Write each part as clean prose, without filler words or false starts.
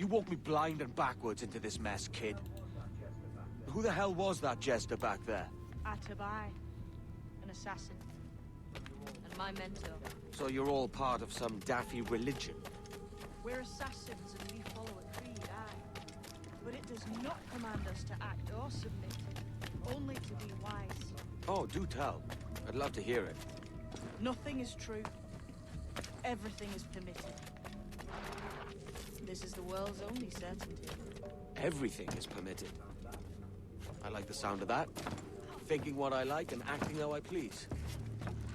walk me blind and backwards into this mess, kid. Who the hell was that jester back there? Atabai, an assassin. And my mentor. So you're all part of some daffy religion? We're assassins and we follow a creed, aye. But it does not command us to act or submit, only to be wise. Oh, do tell. I'd love to hear it. Nothing is true. Everything is permitted. This is the world's only certainty. Everything is permitted. I like the sound of that. Thinking what I like and acting how I please.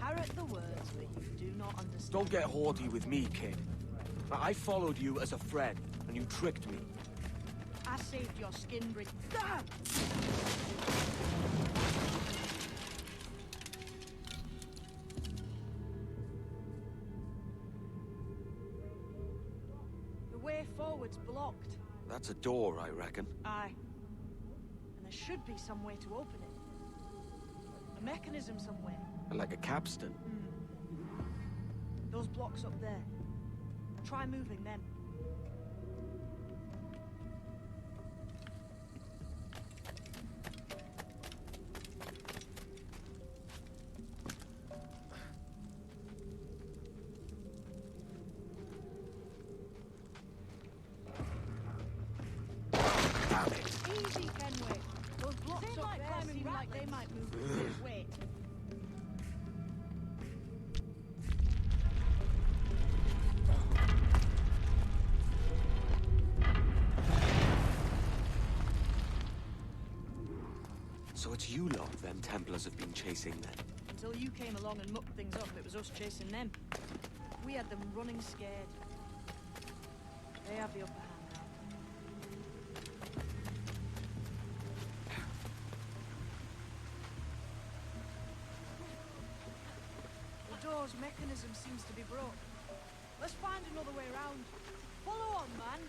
Parrot the words, but you do not understand. Don't get haughty with me, kid. I followed you as a friend, and you tricked me. I saved your skin, Brit. Ah! The way forward's blocked. That's a door, I reckon. Aye. And there should be some way to open it. A mechanism somewhere. Like a capstan. Those blocks up there. Try moving them. Damn it! Easy, Kenway. Those blocks up there seem like they might move with this weight. So it's you lot them Templars have been chasing then? Until you came along and mucked things up, it was us chasing them. We had them running scared. They have the upper hand now. The door's mechanism seems to be broke. Let's find another way around. Follow on, man!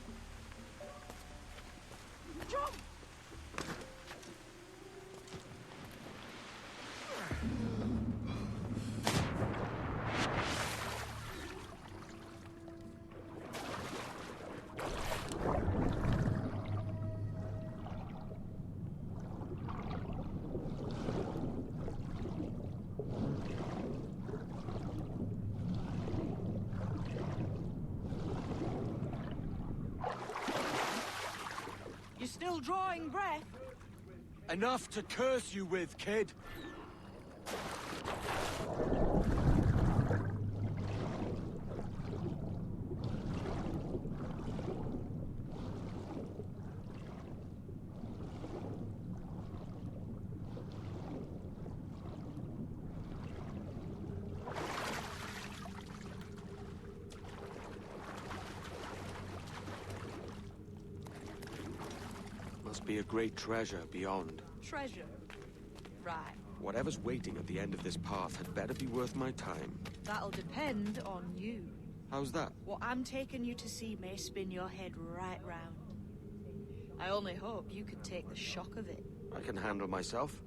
Jump! You're still drawing breath? Enough to curse you with, kid! Must be a great treasure beyond. Treasure. Right. Whatever's waiting at the end of this path had better be worth my time. That'll depend on you. How's that? What I'm taking you to see may spin your head right round. I only hope you can take the shock of it. I can handle myself.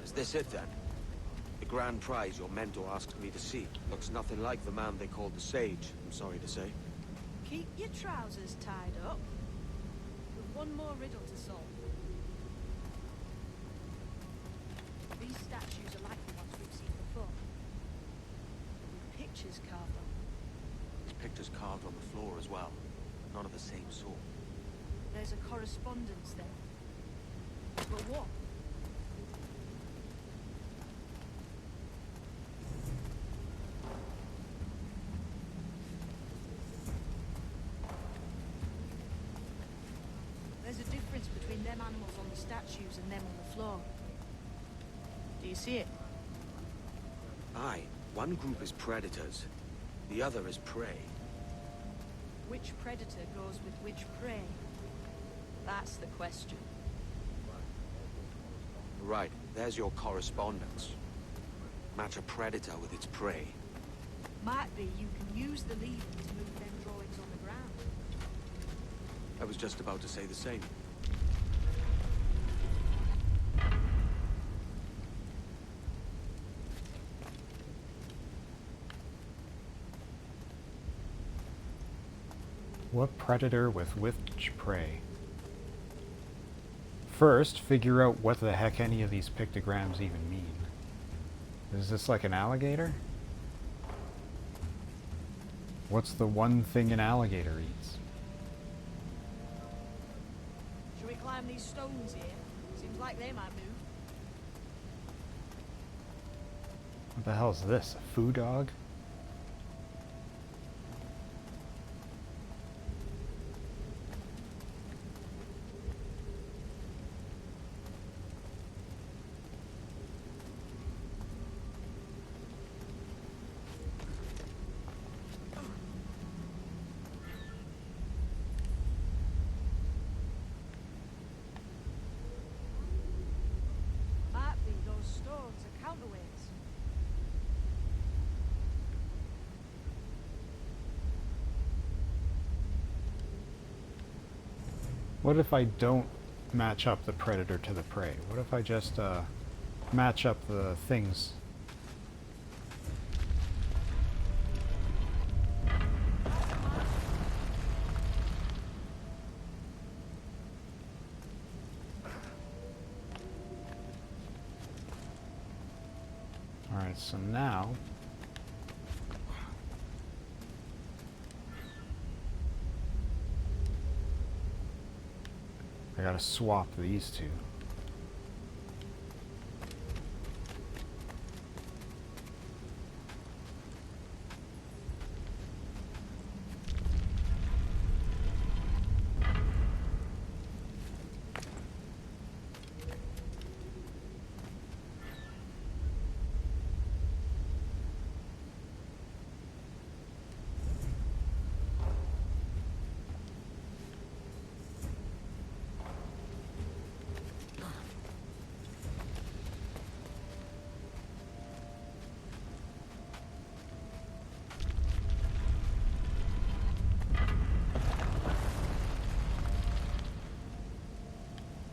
Is this it then? The grand prize your mentor asked me to see. Looks nothing like the man they called the Sage, I'm sorry to say. Keep your trousers tied up. With one more riddle to solve. These statues are like the ones we've seen before. With pictures carved on them. There's pictures carved on the floor as well. None of the same sort. There's a correspondence there. But what? There's a difference between them animals on the statues and them on the floor. Do you see it? Aye, one group is predators, the other is prey. Which predator goes with which prey? That's the question. Right, there's your correspondence. Match a predator with its prey. Might be you can use the lever to move them droids on the ground. I was just about to say the same. What predator with which prey? First, figure out what the heck any of these pictograms even mean. Is this like an alligator? What's the one thing an alligator eats? Should we climb these stones here? Seems like they might move. What the hell is this? A foo dog? Might be those stones are counterweights. What if I don't match up the predator to the prey? What if I just match up the things? Alright, so now I gotta swap these two.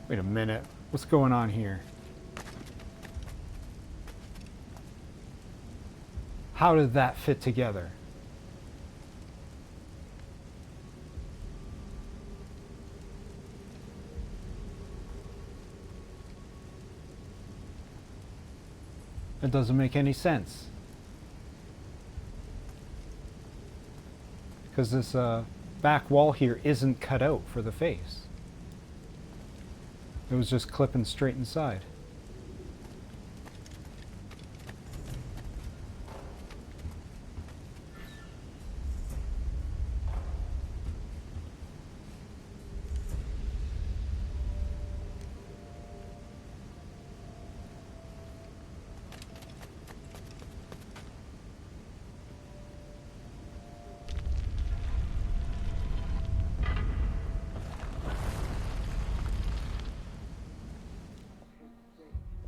Wait a minute. What's going on here? How did that fit together? It doesn't make any sense. Because this back wall here isn't cut out for the face. It was just clipping straight inside.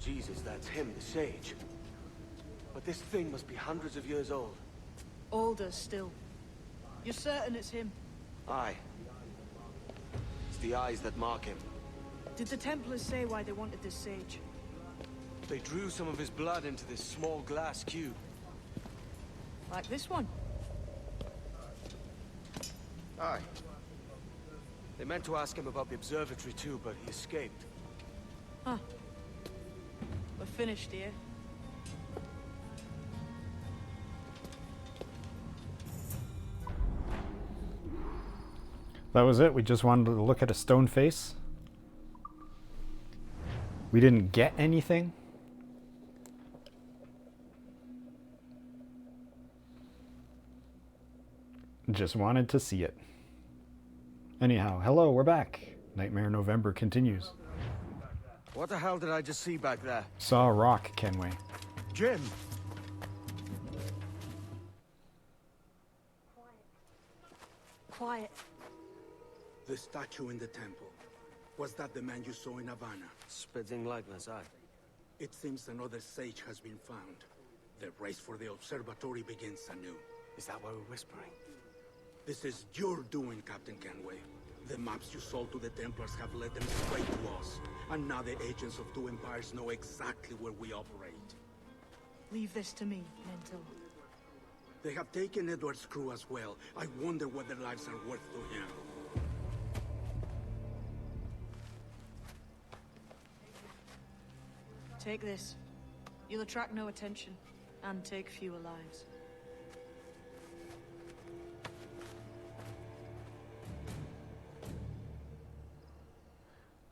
Jesus, that's him, the sage. But this thing must be hundreds of years old. Older still. You're certain it's him? Aye. It's the eyes that mark him. Did the Templars say why they wanted this sage? They drew some of his blood into this small glass cube. Like this one? Aye. They meant to ask him about the observatory too, but he escaped. Huh. We're finished here. That was it. We just wanted to look at a stone face. We didn't get anything. Just wanted to see it. Anyhow, hello, we're back. Nightmare November continues. What the hell did I just see back there? Saw a rock, Kenway. Jim! Quiet. The statue in the temple. Was that the man you saw in Havana? Spitting likeness, aye. It seems another sage has been found. The race for the observatory begins anew. Is that why we're whispering? This is your doing, Captain Kenway. The maps you sold to the Templars have led them straight to us. And now the agents of two empires know exactly where we operate. Leave this to me, Mental. They have taken Edward's crew as well. I wonder what their lives are worth to him. Take this. You'll attract no attention, and take fewer lives.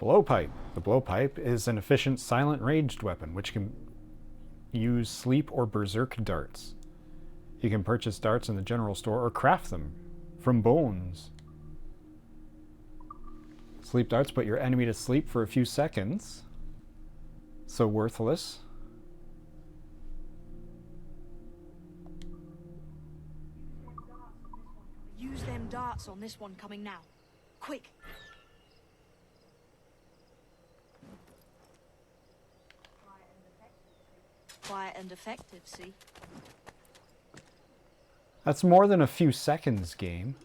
Blowpipe. The blowpipe is an efficient silent ranged weapon which can use sleep or berserk darts. You can purchase darts in the general store or craft them from bones. Sleep darts put your enemy to sleep for a few seconds. So worthless. Use them darts on this one coming now. Quick! Quiet and effective, see? That's more than a few seconds, game.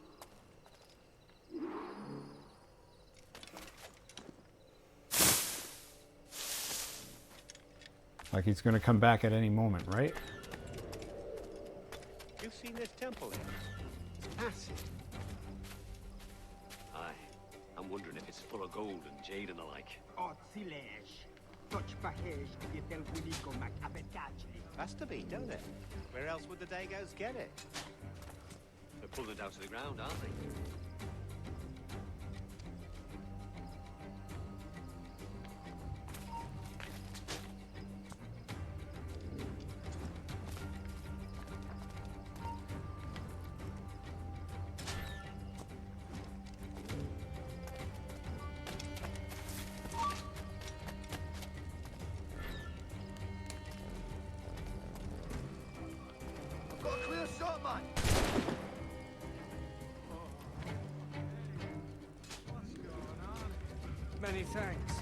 Like he's going to come back at any moment, right? You've seen this temple here? It's massive. Aye. I'm wondering if it's full of gold and jade and the like. Has to be, don't it? Where else would the Dagos get it? They're pulling it down to the ground, aren't they? Many thanks,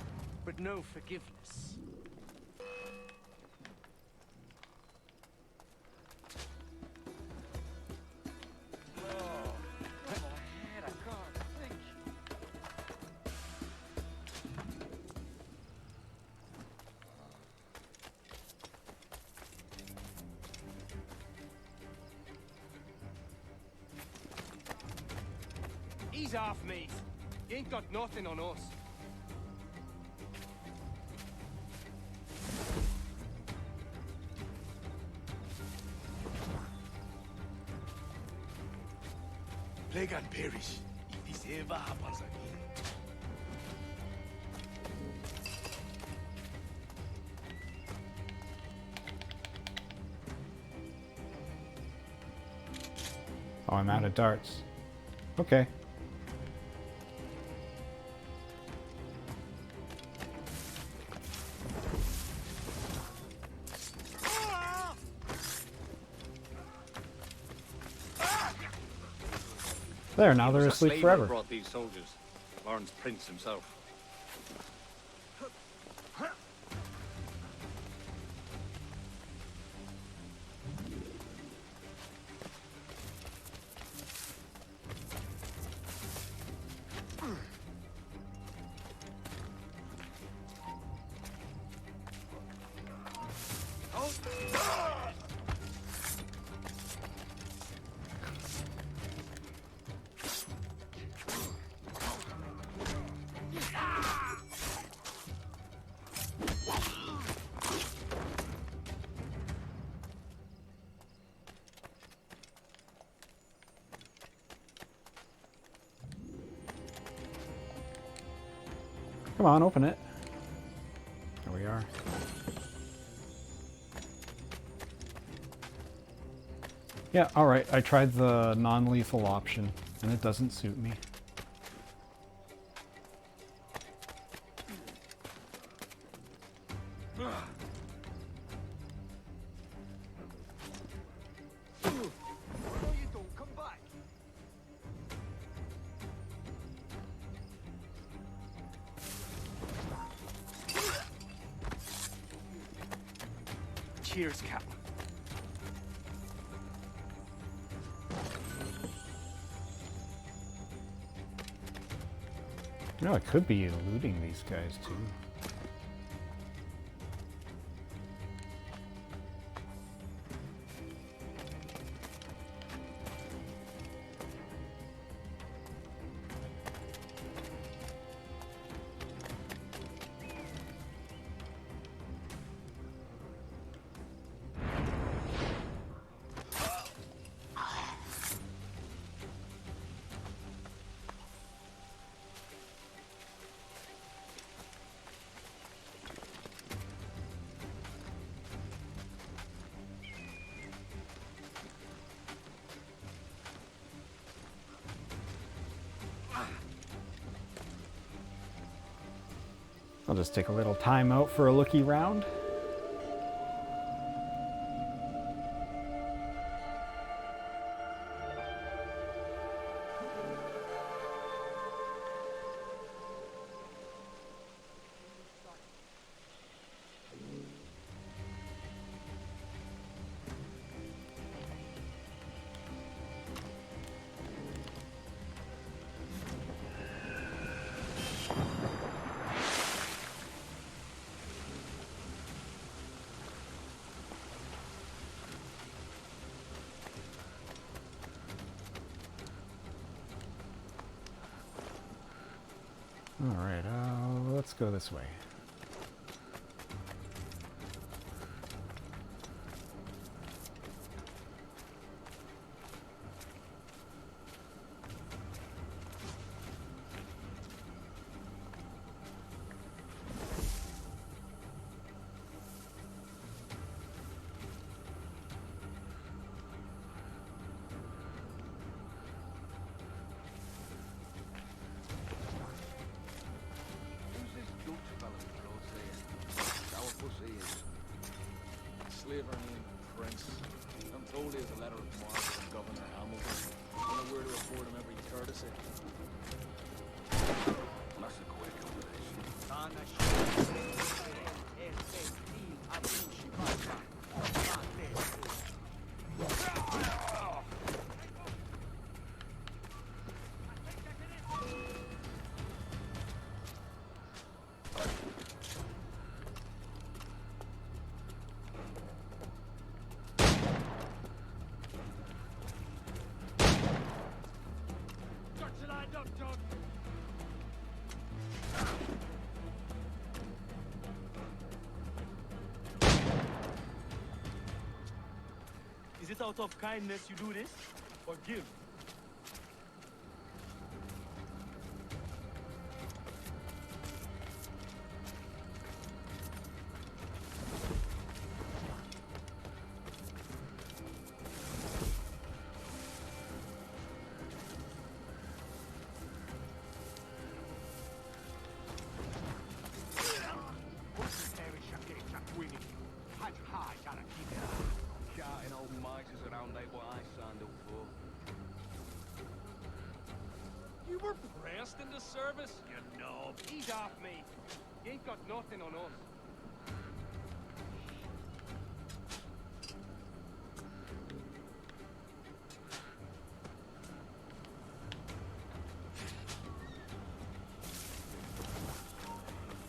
but no forgiveness. Ease off, mate. You ain't got nothing on us. Plague and perish, if this ever happens again. Oh, I'm out of darts. Okay. There, now they're asleep forever. Brought these soldiers. Lawrence Prince himself. Come on, open it. There we are. Yeah, alright, I tried the non-lethal option, and it doesn't suit me. Cheers, Captain. You know, I could be eluding these guys too. I'll just take a little time out for a looky round. Alright, let's go this way. Slavering Prince. I'm told he has a letter of marque from Governor Hamilton. I don't know where to report him every courtesy. That's a quick operation. Is it out of kindness you do this? Or give? Shouting old misers around ain't what I signed up for. You were pressed into service? You knob. Ease off me. You ain't got nothing on us.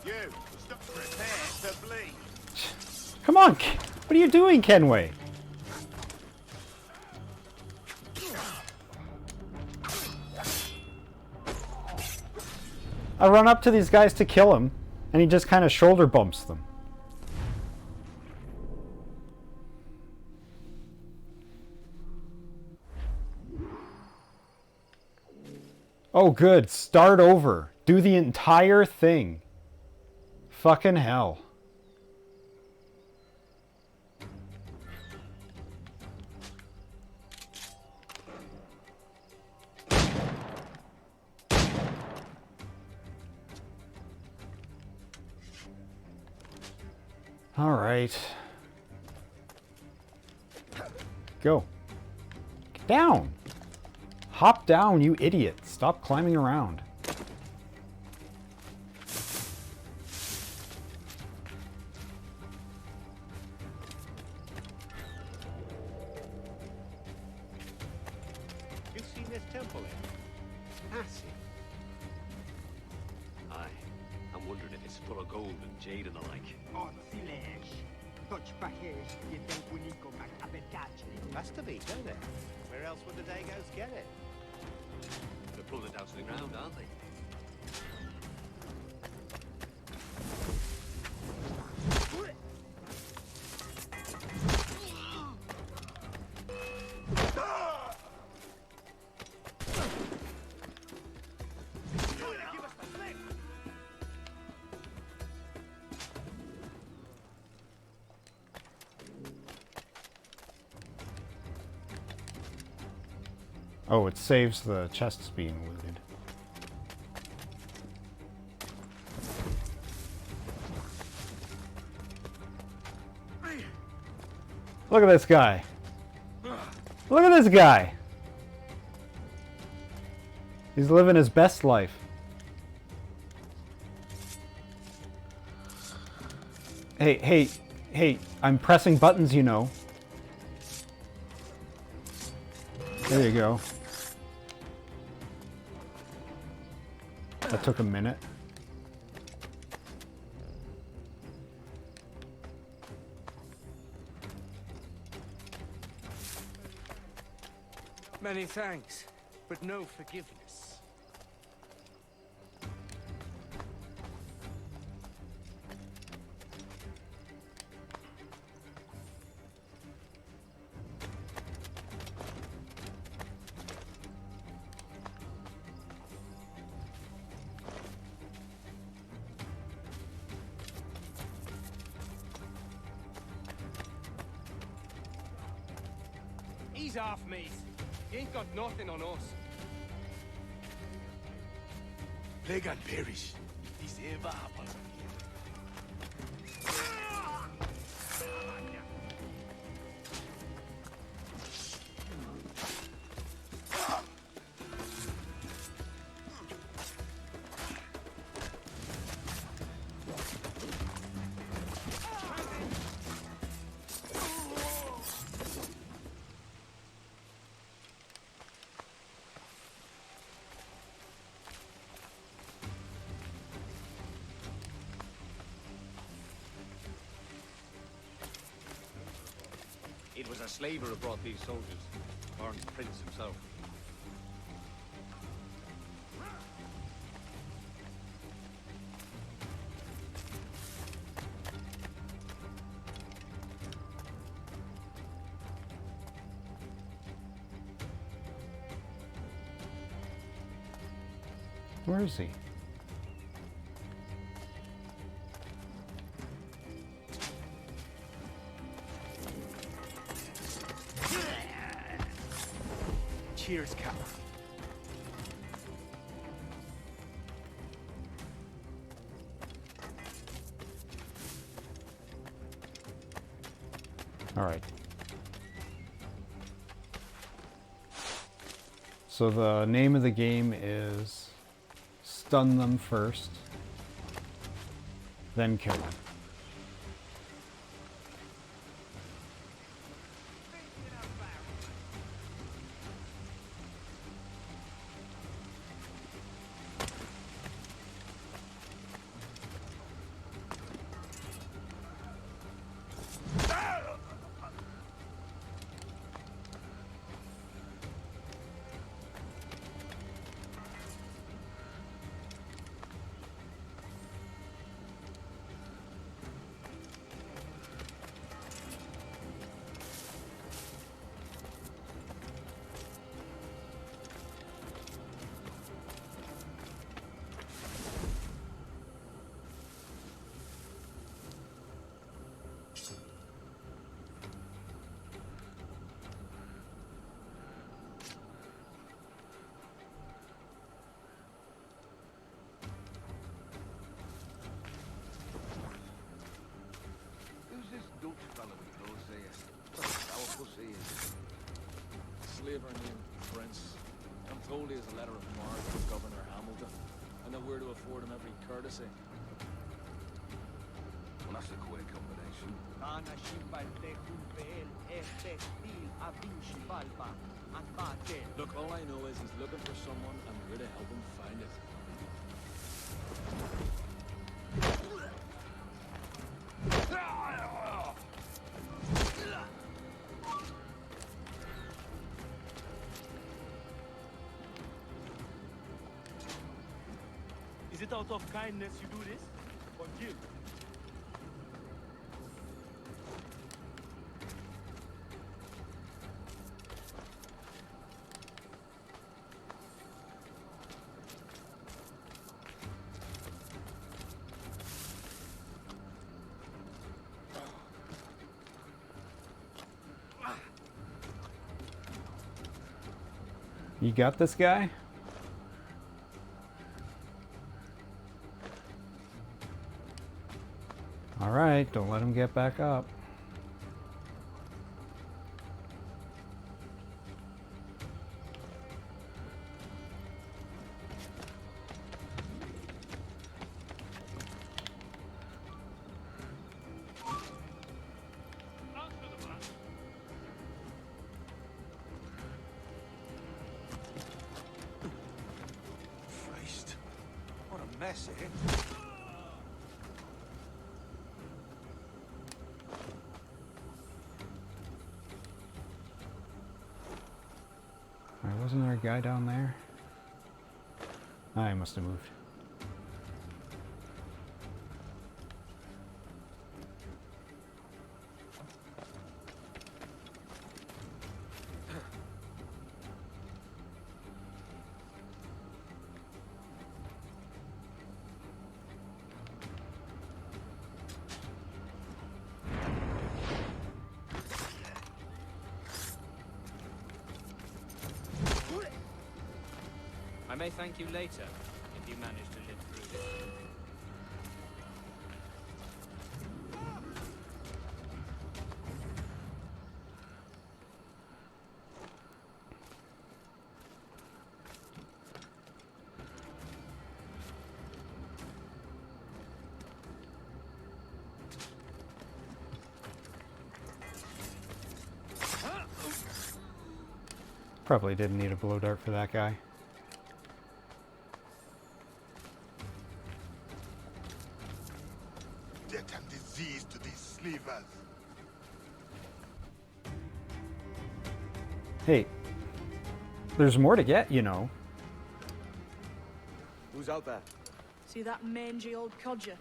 You, stop prepare to bleed. Come on! What are you doing, Kenway? I run up to these guys to kill him, and he just kind of shoulder bumps them. Oh good, start over. Do the entire thing. Fucking hell. All right. Go. Get down. Hop down, you idiot. Stop climbing around. temple here? Acid. Aye. I'm wondering if it's full of gold and jade and the like. Has to be, don't it? Where else would the Dagos get it? They're pulling it down to the ground, aren't they? Oh, it saves the chests being looted. Look at this guy. Look at this guy. He's living his best life. Hey, I'm pressing buttons, you know. There you go. That took a minute. Many thanks, but no forgiveness. Ease off, mate. You ain't got nothing on us. Plague and perish. This ever happens It was a slaver who brought these soldiers. Or the prince himself. Where is he? Cheers, Cap. All right. So the name of the game is stun them first, then kill them. Slaver named Prince. I'm told he has a letter of marque from Governor Hamilton. I know where to afford him every courtesy. That's a quick combination. Look, all I know is he's looking for someone, and we're here to help him find it. Is it out of kindness you do this? Or guilt? You got this guy? All right, don't let him get back up. Christ. What a mess, eh? Wasn't there a guy down there? Ah, he must have moved. I may thank you later, if you manage to live through this. Probably didn't need a blow dart for that guy. Death and disease to these slavers. Hey, there's more to get, you know. Who's out there? See that mangy old codger?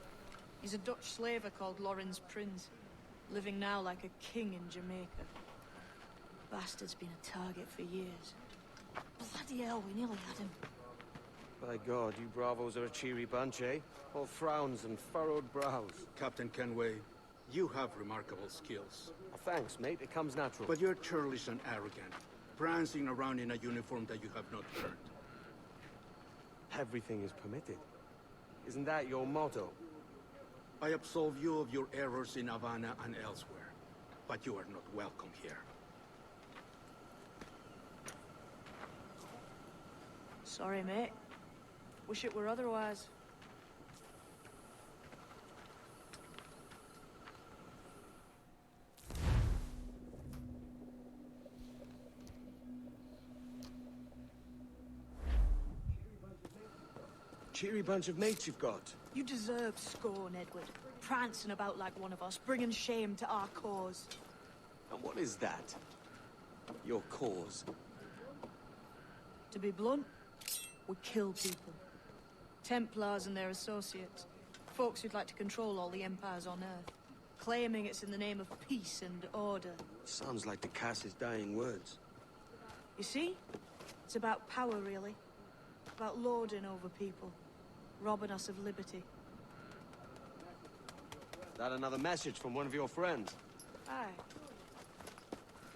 He's a Dutch slaver called Lorenz Prins, living now like a king in Jamaica. Bastard's been a target for years. Bloody hell, we nearly had him. By God, you bravos are a cheery bunch, eh? All frowns and furrowed brows. Captain Kenway, you have remarkable skills. Thanks, mate. It comes natural. But you're churlish and arrogant, prancing around in a uniform that you have not earned. Everything is permitted. Isn't that your motto? I absolve you of your errors in Havana and elsewhere, but you are not welcome here. Sorry, mate. Wish it were otherwise. Cheery bunch of mates you've got. You deserve scorn, Edward. Prancing about like one of us, bringing shame to our cause. And what is that? Your cause? To be blunt, we kill people. Templars and their associates. Folks who'd like to control all the empires on Earth. Claiming it's in the name of peace and order. Sounds like the Cass's dying words. You see? It's about power, really. About lording over people. Robbing us of liberty. That another message from one of your friends? Aye.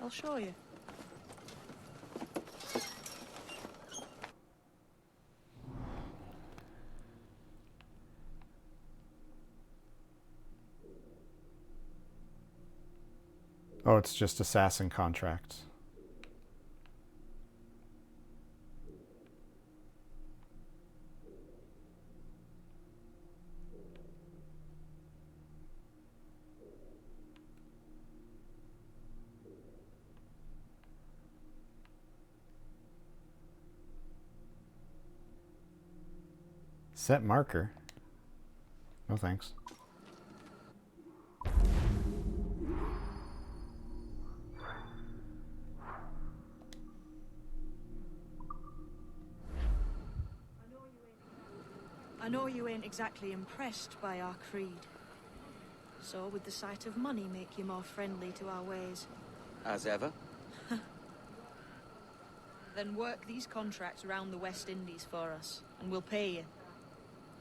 I'll show you. Oh, it's just assassin contracts. Set marker. No thanks. I know you ain't exactly impressed by our creed. So would the sight of money make you more friendly to our ways? As ever. Then work these contracts around the West Indies for us, and we'll pay you.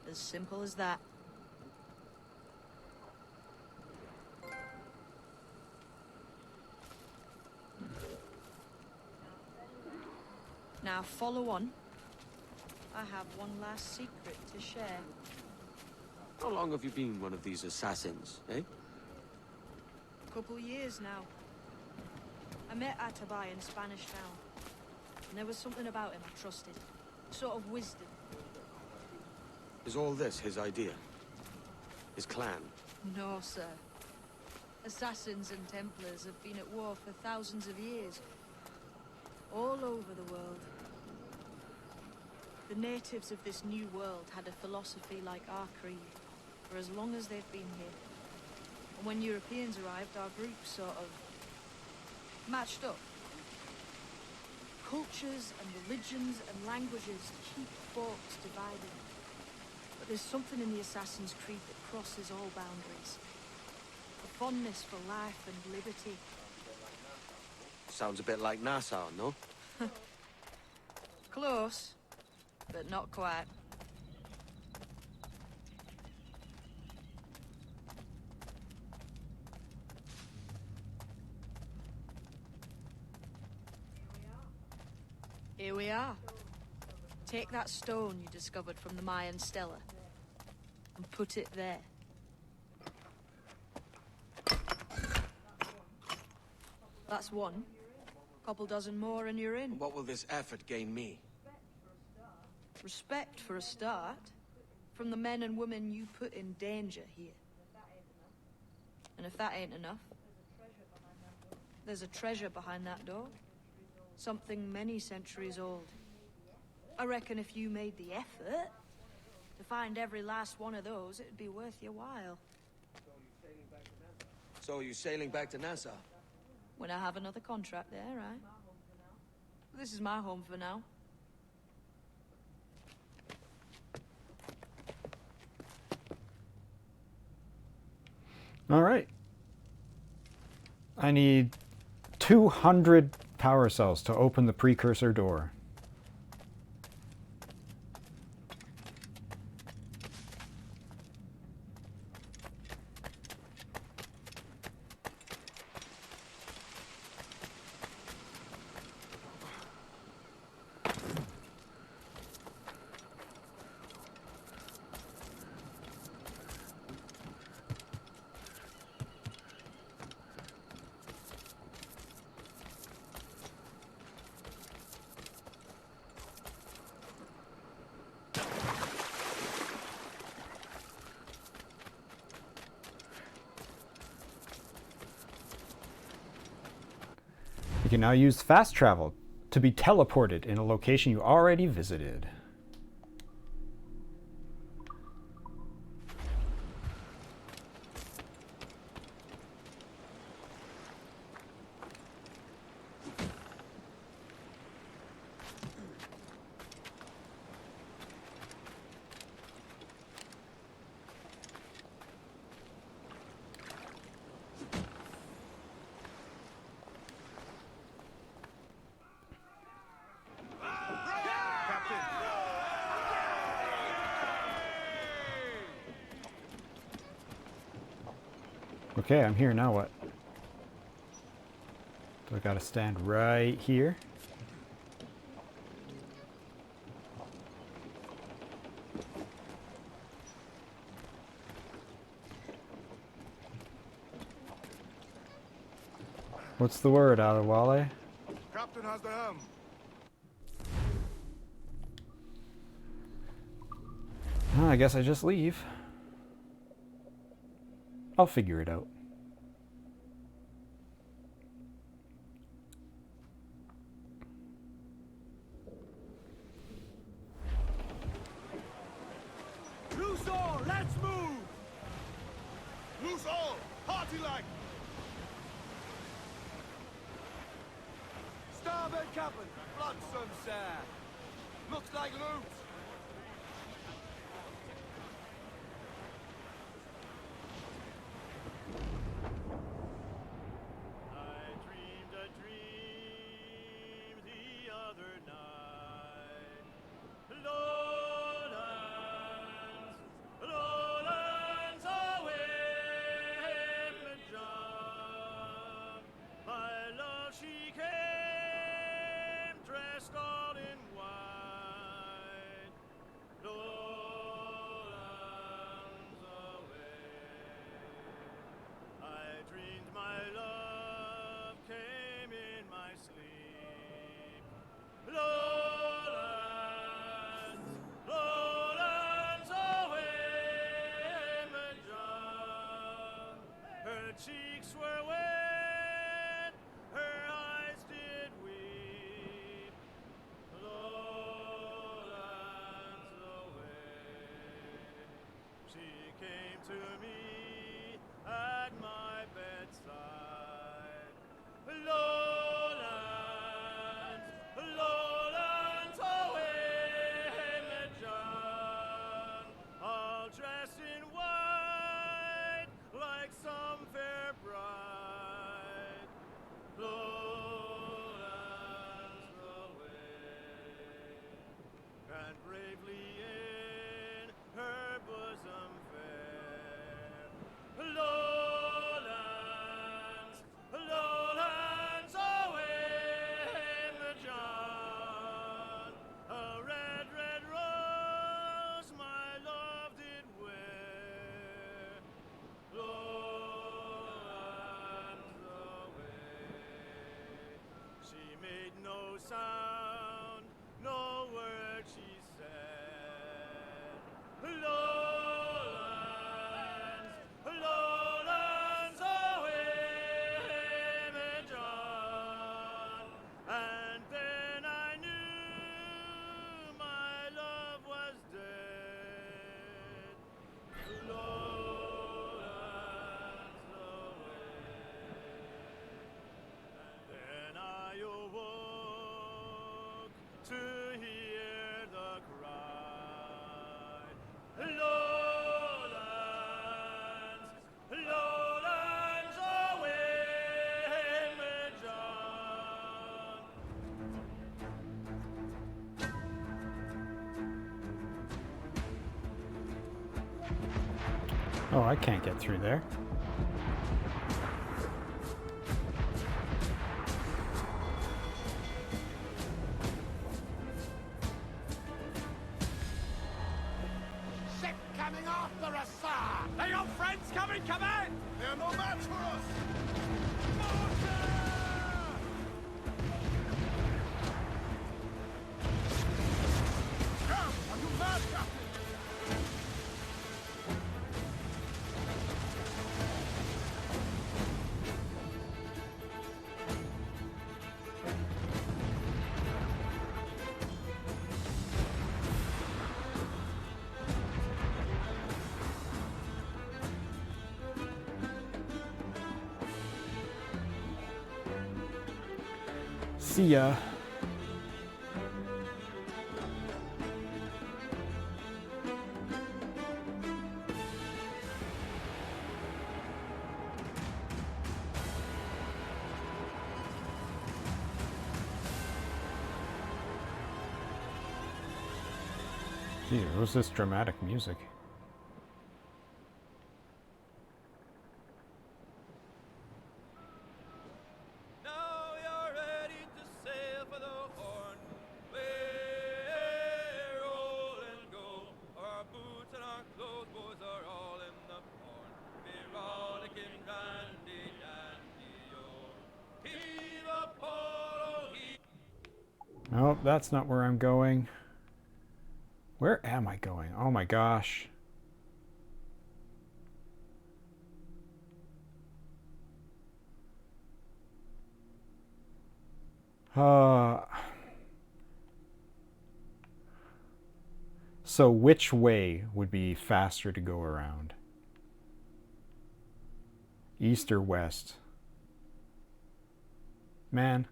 As simple as that. Now follow on. I have one last secret to share. How long have you been one of these assassins, eh? Couple years now. I met Atabai in Spanish Town. And there was something about him I trusted. Sort of wisdom. Is all this his idea? His clan? No, sir. Assassins and Templars have been at war for thousands of years. All over the world. The natives of this new world had a philosophy like our creed, for as long as they've been here. And when Europeans arrived, our group sort of matched up. Cultures and religions and languages keep folks divided. But there's something in the Assassin's Creed that crosses all boundaries. A fondness for life and liberty. Sounds a bit like Nassau, no? Close, but not quite. Here we are. Take that stone you discovered from the Mayan Stela and put it there. That's one. Couple dozen more and you're in. What will this effort gain me? Respect for a start. From the men and women you put in danger here. And if that ain't enough, there's a treasure behind that door. Something many centuries old. I reckon if you made the effort to find every last one of those, it'd be worth your while. So you're sailing back to Nassau? When I have another contract there, right? This is my home for now. All right. I need 200 power cells to open the precursor door. You can now use fast travel to be teleported in a location you already visited. Okay, I'm here, now what? So I gotta stand right here. What's the word, Adewale? Captain has the helm. I guess I just leave. I'll figure it out. Let's move! Loose all! Party like! Starboard cabin! Blood some sir! Looks like loot! I dreamed a dream the other night. Lowlands, lowlands away, John. My love, she came dressed all in white. Lowlands away. I dreamed my love came in my sleep. Lowlands, lowlands away, John. Her cheeks were wet, her eyes did weep. Lowlands away. She came to me at my bedside. Lowlands, lowlands away, John, all dressed in white like some fair bride. Lowlands away, and bravely in her bosom fair. Lowlands, lowlands away, John. A red, red rose my love did wear. Lowlands away. She made no sound, no word she said. Lowlands, lowlands away, John. And then I knew my love was dead. Lowlands away. Then I awoke to hear the cry. Lowlands, lowlands away, John. Oh, I can't get through there. Ship coming after us, sir! Are your friends coming? Come in! They're no match for us! Mortar! Come! Are you mad, Captain? See ya. Gee, what's this dramatic music? Now you're ready to sail for the Horn. Roll and go. Our boots and our clothes, boys, are all in the Horn. Be rollicking dandy, dandy, oh. Heave a polo, heave. Nope, that's not where I'm going. Where am I going? Oh my gosh. So which way would be faster to go around? East or west? Man,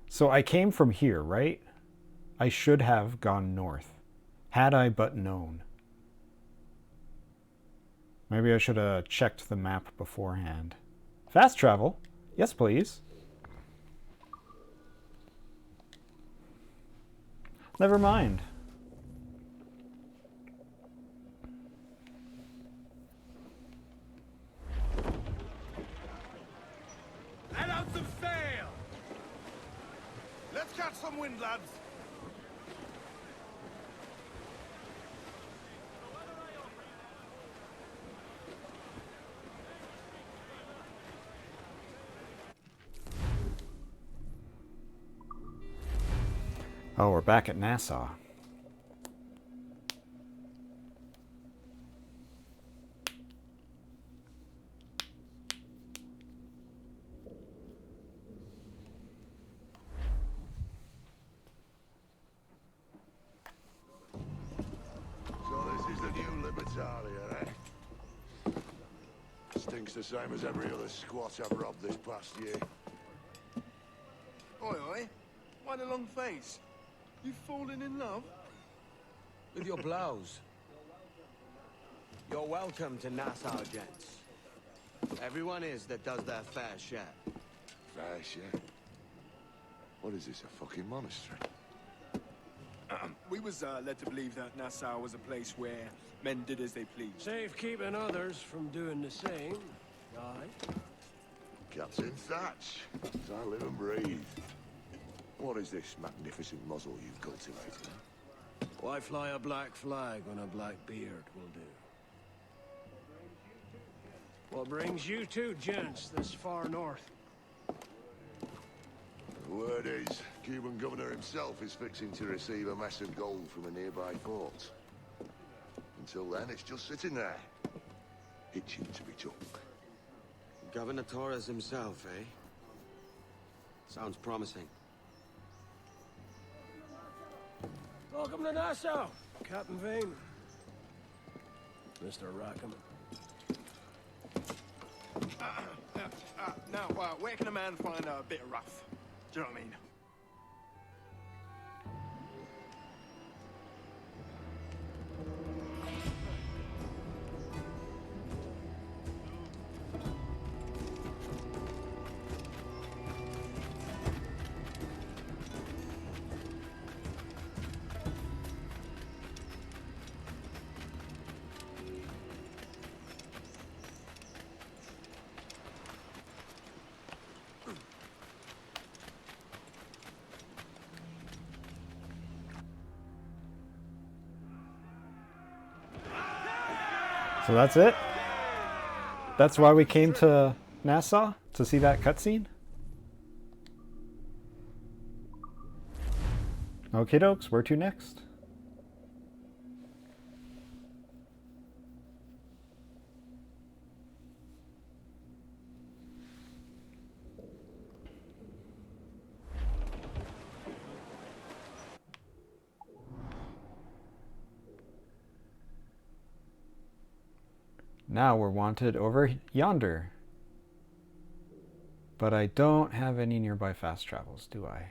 so I came from here, right? I should have gone north, had I but known. Maybe I should have checked the map beforehand. Fast travel? Yes, please. Never mind. Let out some sail! Let's catch some wind, lads. Oh, we're back at Nassau. So this is the new Libertalia, eh? Stinks the same as every other squat I've robbed this past year. Oi, oi. Why the long face? You fallen in love? With your blouse. You're welcome to Nassau, gents. Everyone is that does their fair share. Fair share? What is this, a fucking monastery? We was led to believe that Nassau was a place where men did as they pleased. Safe keeping others from doing the same. Aye. Captain Thatch, as I live and breathe. What is this magnificent muzzle you've cultivated? Why fly a black flag when a black beard will do? What brings you two gents this far north? The word is, Cuban governor himself is fixing to receive a mess of gold from a nearby port. Until then, it's just sitting there, itching to be took. Governor Torres himself, eh? Sounds promising. Welcome to Nassau, Captain Vane. Mr. Rackham. Now, where can a man find a bit of rough? Do you know what I mean? So that's it? That's why we came to Nassau? To see that cutscene? Okay, dokes, where to next? Now we're wanted over yonder. But I don't have any nearby fast travels, do I?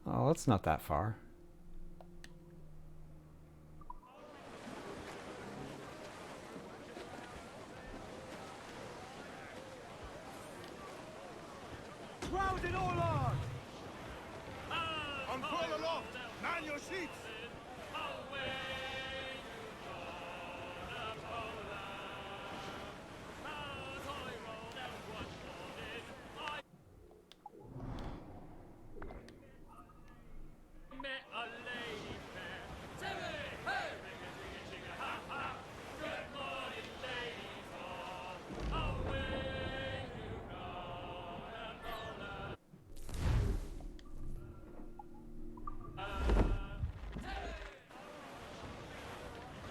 Oh, that's not that far. Round it all on! On full aloft! Man your sheets!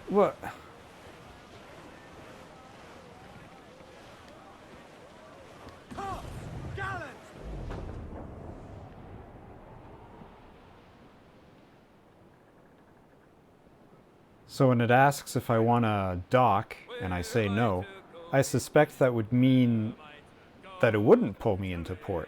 What? Tough! Gallant! So when it asks if I want to dock, and I say no, I suspect that would mean that it wouldn't pull me into port.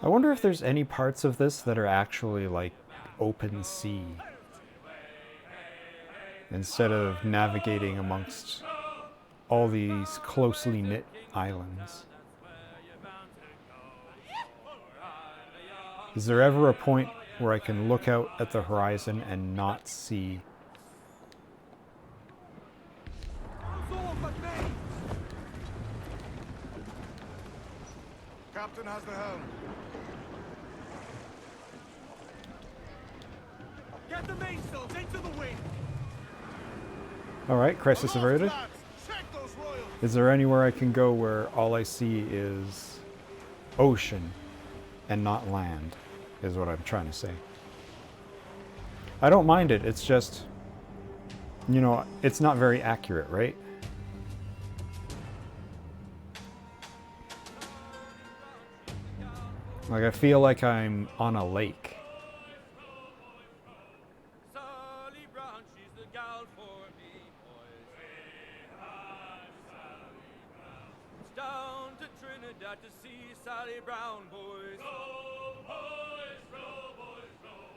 I wonder if there's any parts of this that are actually like open sea, instead of navigating amongst all these closely knit islands. Is there ever a point where I can look out at the horizon and not see? Captain has the helm. Get the mainsails into the wind. Alright, crisis averted. Is there anywhere I can go where all I see is ocean and not land, is what I'm trying to say. I don't mind it, it's just, you know, it's not very accurate, right? Like, I feel like I'm on a lake. Down to Trinidad to see Sally Brown, boys. Row, boys, row, boys, row.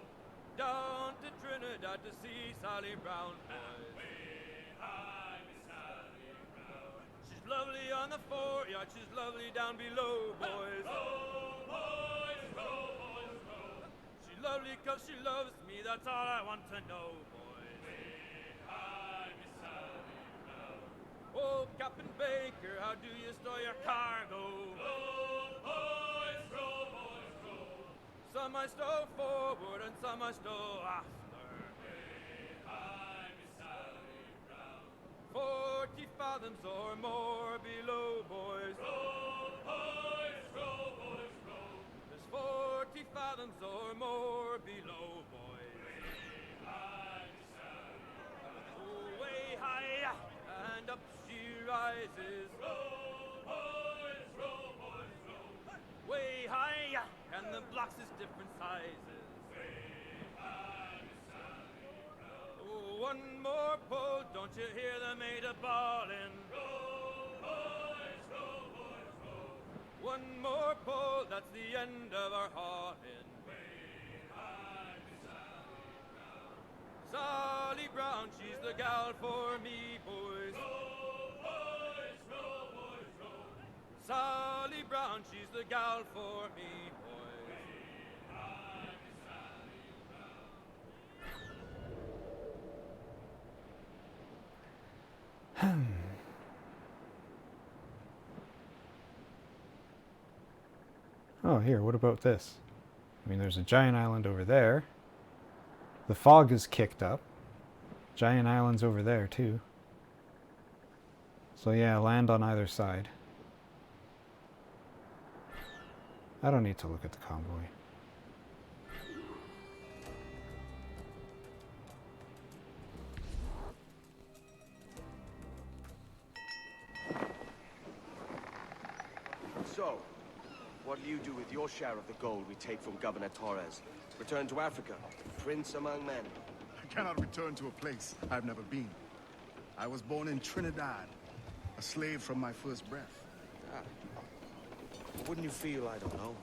Down to Trinidad to see Sally Brown, boys. Way high, Miss Sally Brown. She's lovely on the foreyard, she's lovely down below, boys. Row, boys, row, boys, row. She's lovely 'cause she loves me, that's all I want to know, boys. Way high, Miss Sally Brown. Oh, Captain Baker, how do you store your cargo? Row, boys, row, boys, row. Some I stow forward and some I stow after. Way high, Miss Sally Brown. 40 fathoms or more below, boys. Row, boys, row, boys, row. There's 40 fathoms or more below, boys. Way high, Miss Sally Brown. Oh, way high, and up she rises. Row, boys, row, boys, row. Way high, and the blocks is different sizes. Way high, Miss Sally Brown. Oh, one more pull, don't you hear the mate a bawling? Row, boys, row, boys, row. One more pull, that's the end of our hauling. Way high, Miss Sally Brown. Sally Brown, she's the gal for me, boys. Row, boys, row, boys, row. Sally Brown, she's the gal for me, boys. Way high, Miss Sally Brown. Oh, here, what about this? I mean, there's a giant island over there. The fog is kicked up. Giant islands over there, too. So yeah, land on either side. I don't need to look at the convoy. So, what do you do with your share of the gold we take from Governor Torres? Return to Africa, prince among men. I cannot return to a place I've never been. I was born in Trinidad, a slave from my first breath. Ah. Wouldn't you feel, I don't know,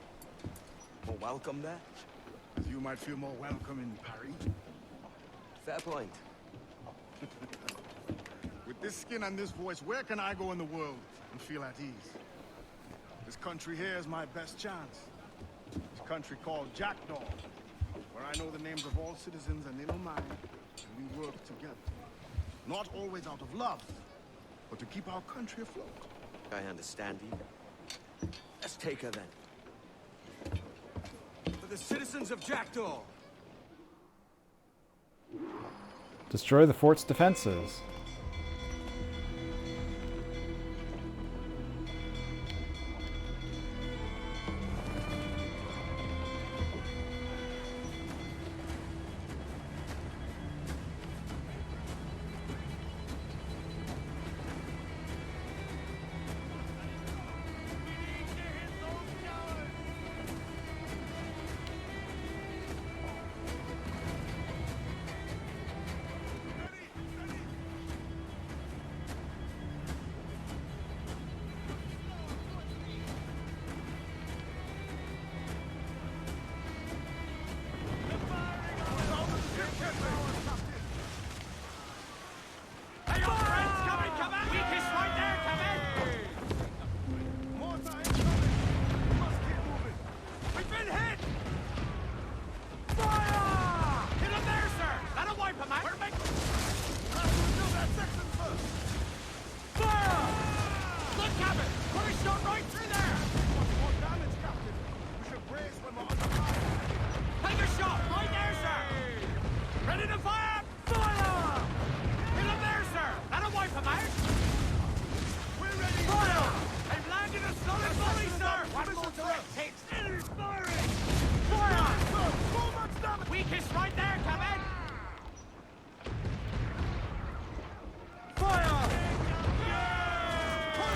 more welcome there? As you might feel more welcome in Paris. Fair point. With this skin and this voice, where can I go in the world and feel at ease? This country here is my best chance. This country called Jackdaw, where I know the names of all citizens and they know mine, and we work together. Not always out of love, but to keep our country afloat. I understand you. Let's take her then. For the citizens of Jackdaw! Destroy the fort's defenses.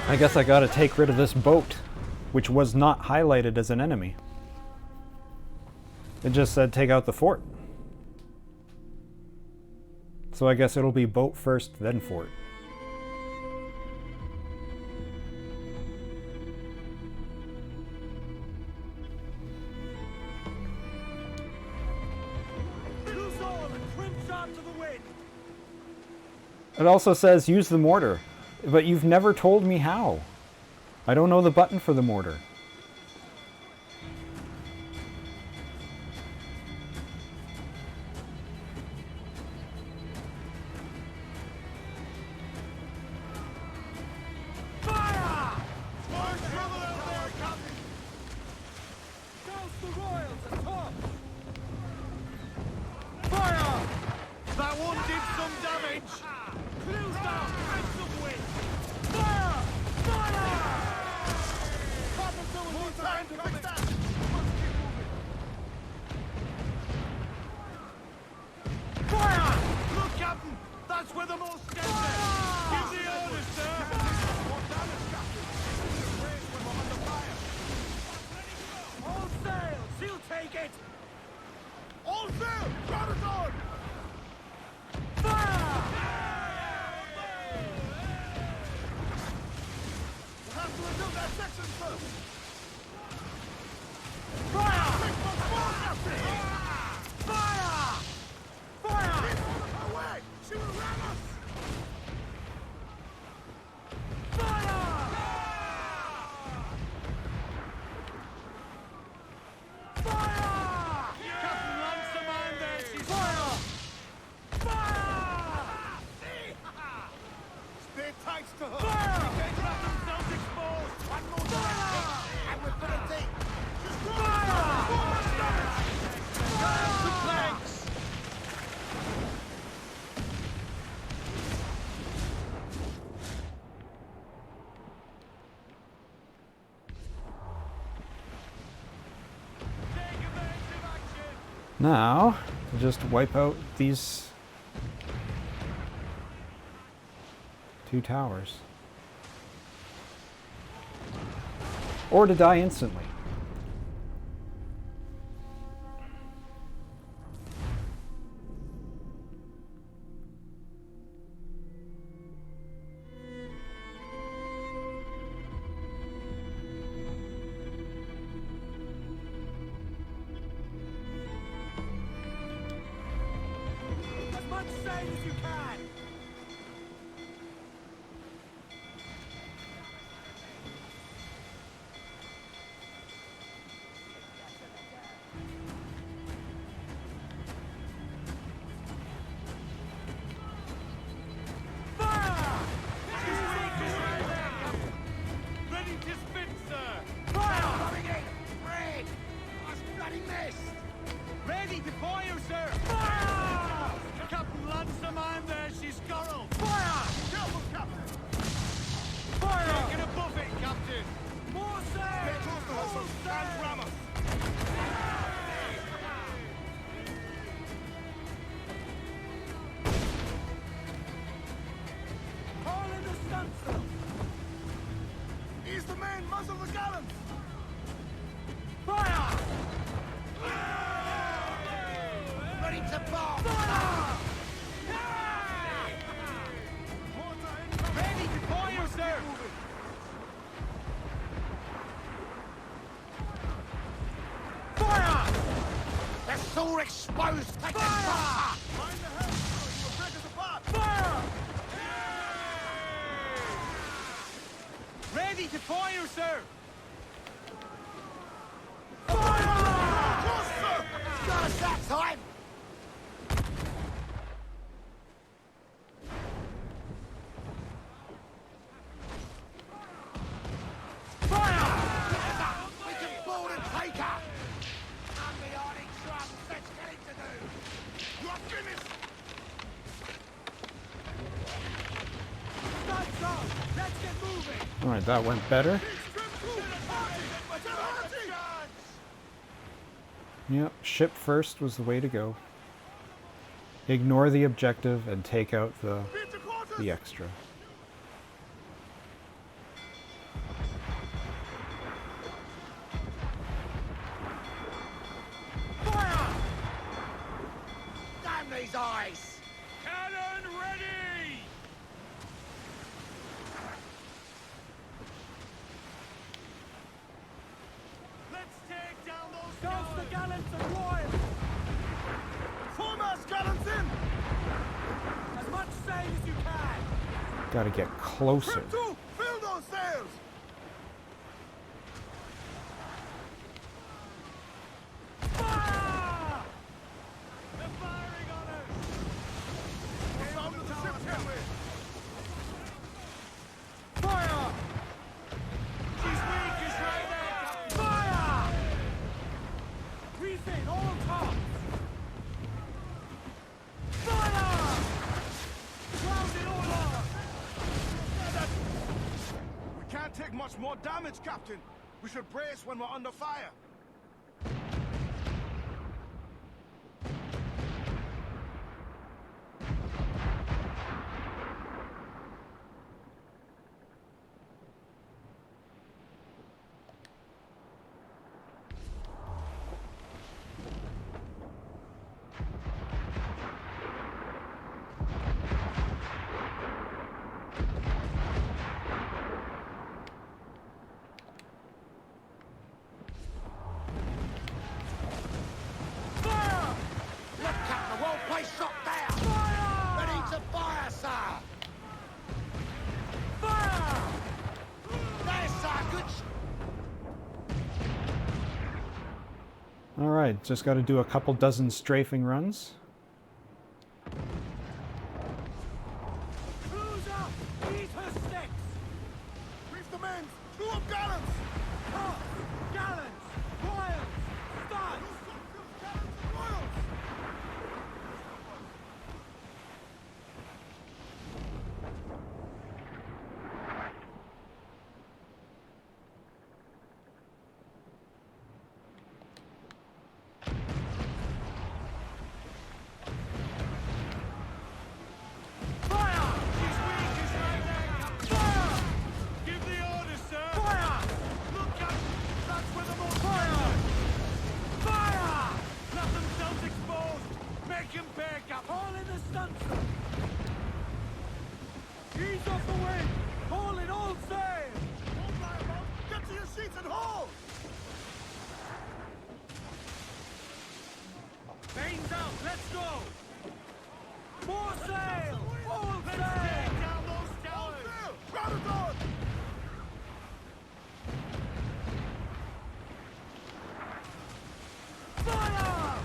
I guess I gotta take rid of this boat, which was not highlighted as an enemy. It just said take out the fort. So I guess it'll be boat first, then fort. It also says use the mortar, but you've never told me how. I don't know the button for the mortar. Now, just wipe out these two towers. Or to die instantly. stunsail! Ease the main, muzzle the gallants! Fire! Ready to bomb! Fire! Ready to fire, sir! Fire! They're all exposed! Take the fire! Mind the head! You will break us apart! Fire! Ready to fire, sir! Fire! Of course, sir! Got us that time! Fire! We can board and take her! I'm the Arctic Trump. Let's get it to do! You're finished! Starts on! Let's get moving! Alright, that went better. Yep, ship first was the way to go. Ignore the objective and take out the extra. Fire! Damn these eyes! Cannon ready! Let's take down those guns! The gallants and royals! Foremost gallants in! As much sail as you can! Gotta get closer. Trim to! Fill those sails! Fire! They're firing on us! What's on the ship, Henry? Fire! She's weak, is right there! Fire! Refit all tops! Fire! Grounded all on! We can't take much more damage, Captain. We should brace when we're under fire. Fire! Look, Captain, the whole place shot down! Fire! Ready to fire, sir! Fire! There, sir, good Alright, just gotta do a couple dozen strafing runs. Cruise up! Eat her sticks! Reef the men! Two up gallants! Up! Gallants! Royals! Studs! Gallants and royals! Fire! She's weak, is right there! Fire! Give the order, sir! Fire! Look up! That's where the more fire! Fire! Let themselves exposed! Make him back up! All in the stunsail! Ease off the wind! Haul it all sail! Hold by a boat! Get to your seats and haul! Mains out, let's go! More sail! All sail! Take down those towers! Crowd it on! Fire!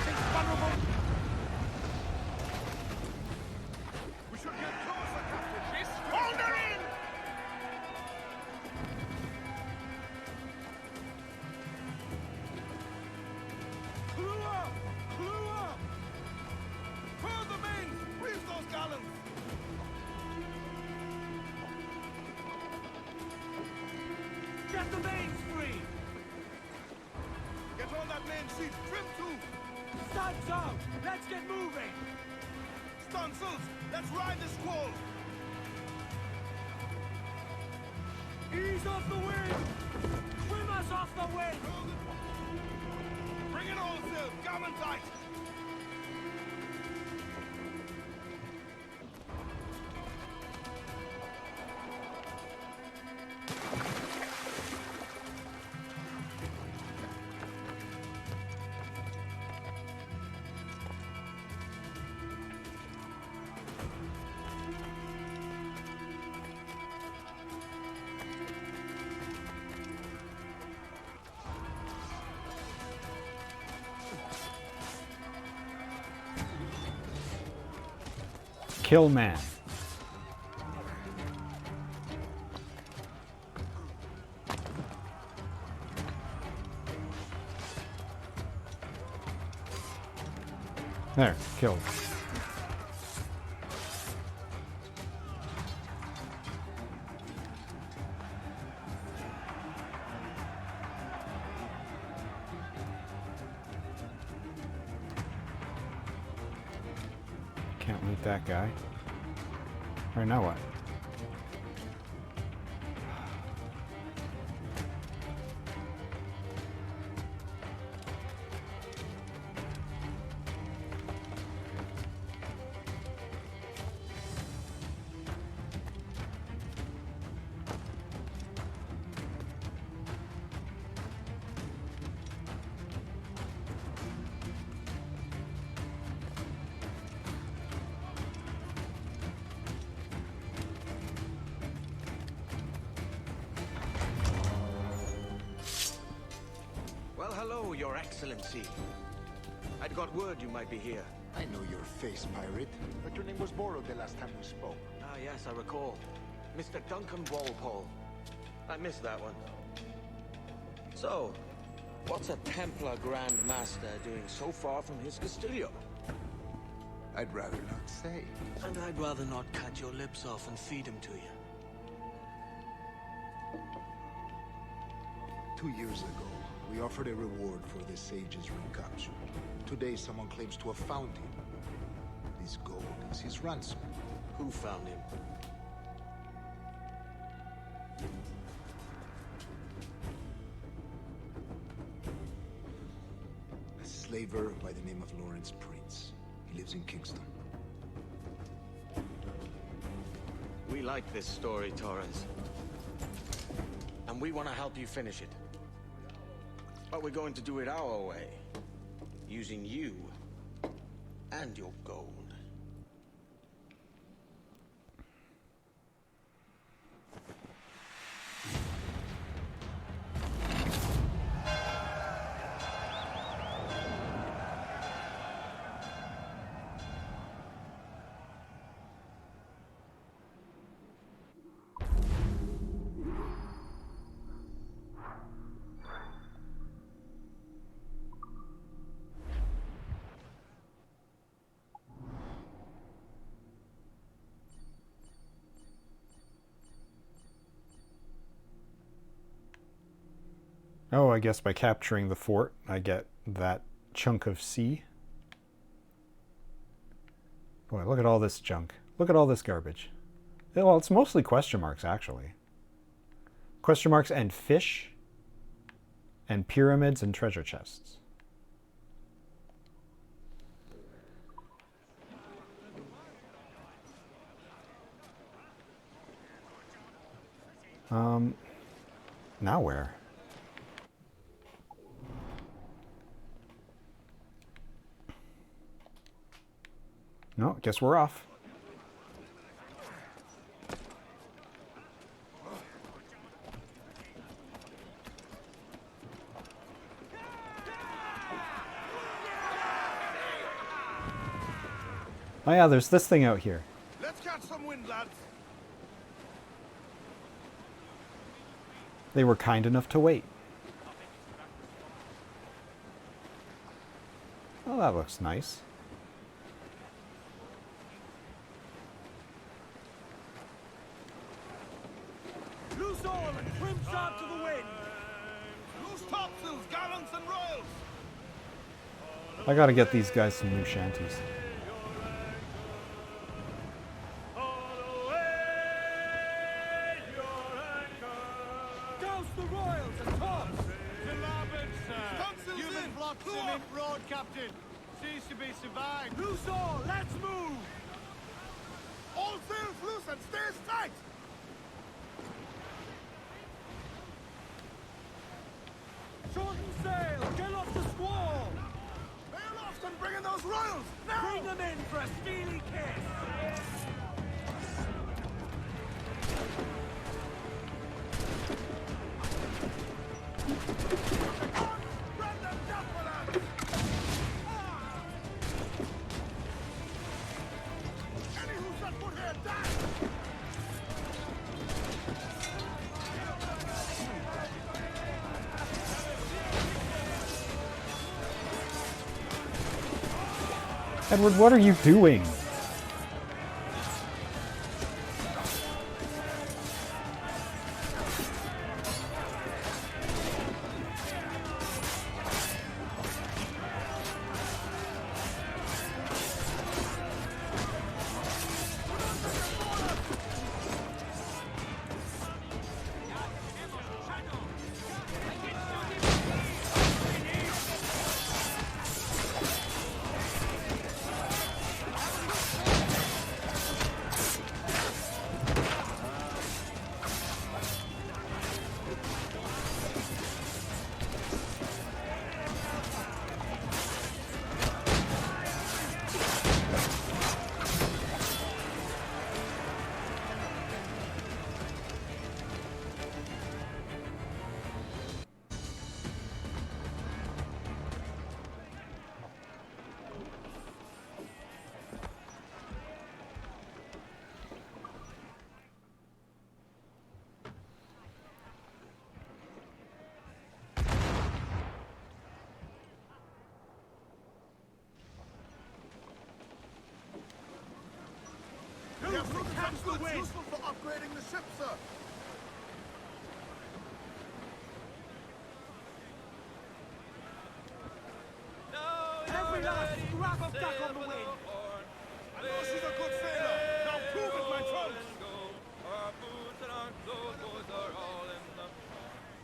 She's vulnerable! We should get closer, Captain! Hold her in! Clue up! Clue up! Furl the mains! Reef those gallants! Get the mains free! Get on that main sheet! Trim to! Studs out! Let's get moving! Stunsails! Let's ride the squall! Ease off the wind! Swim us off the wind! Bring it all, Sil! Gammon tight! Kill man. There, killed. Can't loot that guy. Or now what? Well, hello, Your Excellency. I'd got word you might be here. I know your face, pirate, but your name was borrowed the last time we spoke. Ah, yes, I recall. Mr. Duncan Walpole. I missed that one. So, what's a Templar Grand Master doing so far from his Castillo? I'd rather not say. And I'd rather not cut your lips off and feed him to you. 2 years ago, we offered a reward for the Sage's recapture. Today, someone claims to have found him. This gold is his ransom. Who found him? A slaver by the name of Lawrence Prince. He lives in Kingston. We like this story, Torres. And we want to help you finish it. But we're going to do it our way. Using you and your gold. Oh, I guess by capturing the fort, I get that chunk of sea. Boy, look at all this junk. Look at all this garbage. Well, it's mostly question marks, actually. Question marks and fish, and pyramids and treasure chests. Now where? No, guess we're off. Oh yeah, there's this thing out here. Let's catch some wind, lads. They were kind enough to wait. Oh, that looks nice. Loose all and trim shot to the wind! Loose topsails, gallants, and royals. I gotta get these guys some new shanties. not cement road, Captain. Seems to be survived. Loose all, let's move! All sails loose and stay tight! Shorten sail! Get off the squall! Bail off and bring in those royals! Now! Bring them in for a steely kiss! Run them down for us! Any who set foot here, die! Edward, what are you doing? Cap's the wind! Useful for upgrading the ship, sir! Every last scrap of duck on the wind! I know she's a good sailor! Now prove it, my trunks! Our boots and our clothes, boys, are all in the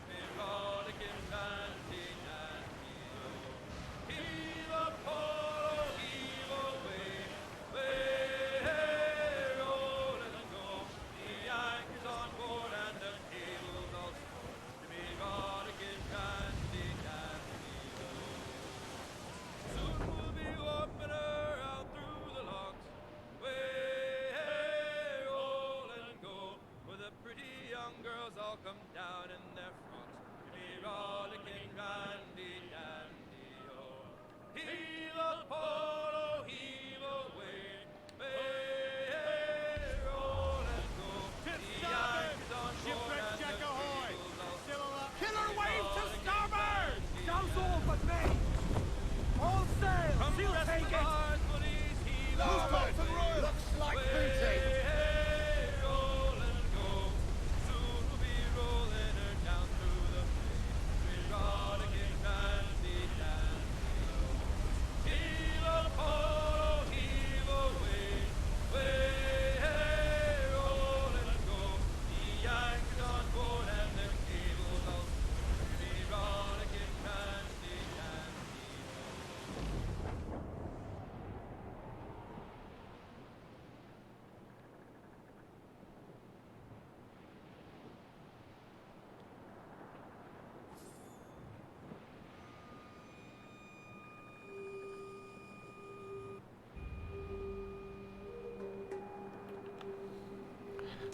Erotic dandy, dandy-o. Heave a pole, heave away, way, roll and go. The anchor's on board and the cable's all set. Erotic dandy, dandy-o. Soon we'll be warping her out through the locks. Way, roll and go. Where the pretty young girls all come down in their frocks. Be rollicking randy dandy o. Heave a pole, oh, heave away. Way, roll and go. The anchor's on board and the cable's all set. Killer wave to starboard! Down's all but me! All sail! She'll take it! Who's got the royal? Looks like booty! Roll and go. Soon we'll be rolling her down through the plain. Erotic dandy, dandy-o. Heave a pole, heave away. Way, roll and go. The anchor's on board and the cable's all set. Erotic dandy, dandy-o.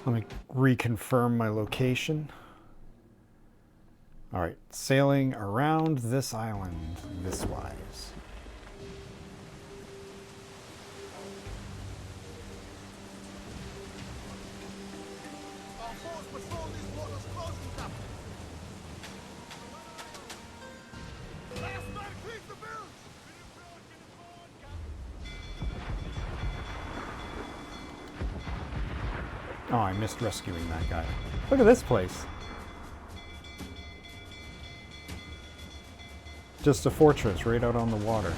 Let me reconfirm my location. All right, sailing around this island this wise. Our force patrol these waters closely, Captain! Last man clears the bilge! Oh, I missed rescuing that guy. Look at this place. Just a fortress right out on the water.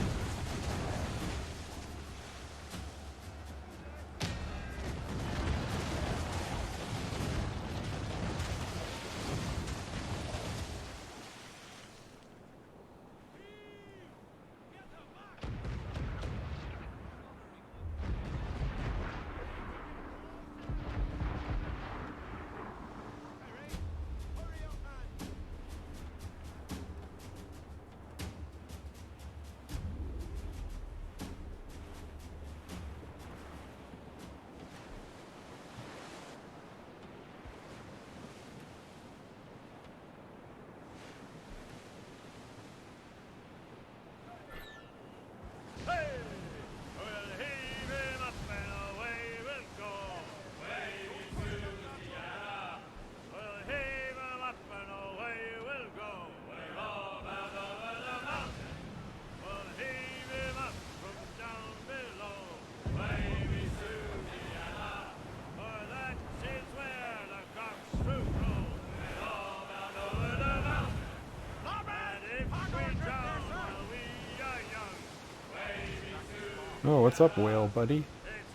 Oh, what's up, whale buddy? It's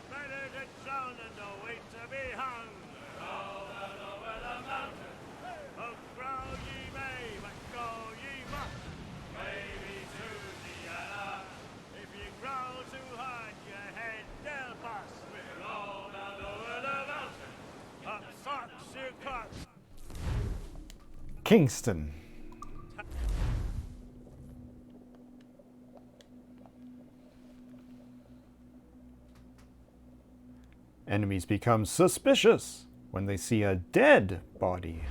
better to drown than to wait to be hung. Roll down over the mountain. Oh, growl ye may, but go ye must. Maybe to Diana. If ye growl too hard, your head they'll bust. Roll down over the mountain. Up socks you cut. Kingston. Enemies become suspicious when they see a dead body.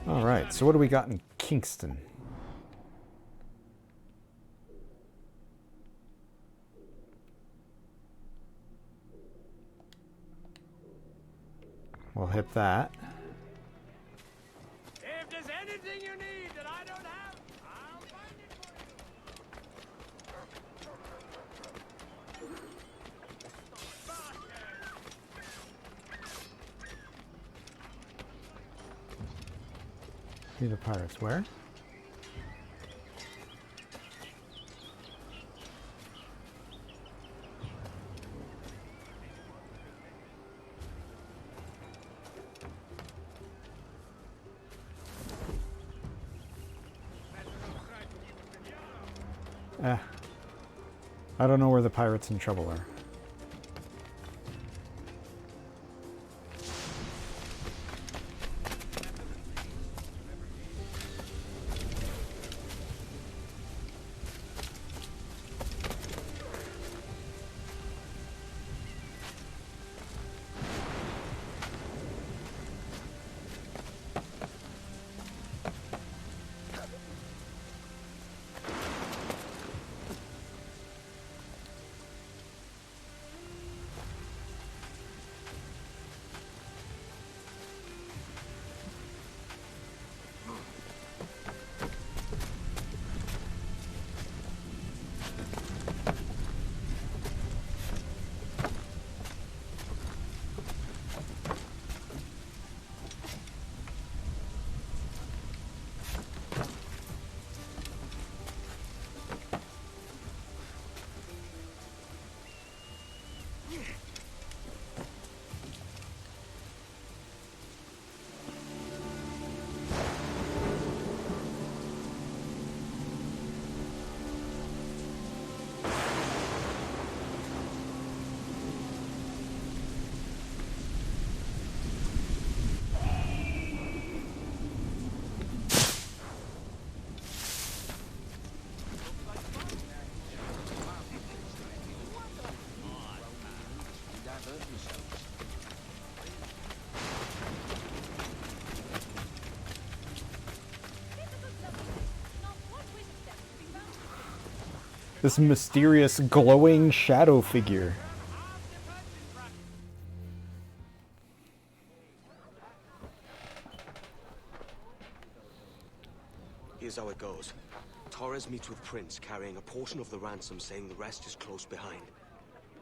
All right, so what do we got in Kingston? We'll hit that. If there's anything you need that I don't have, I'll find it for See the pirates where? I don't know where the pirates in trouble are. This mysterious glowing shadow figure. Here's how it goes. Torres meets with Prince, carrying a portion of the ransom, saying the rest is close behind.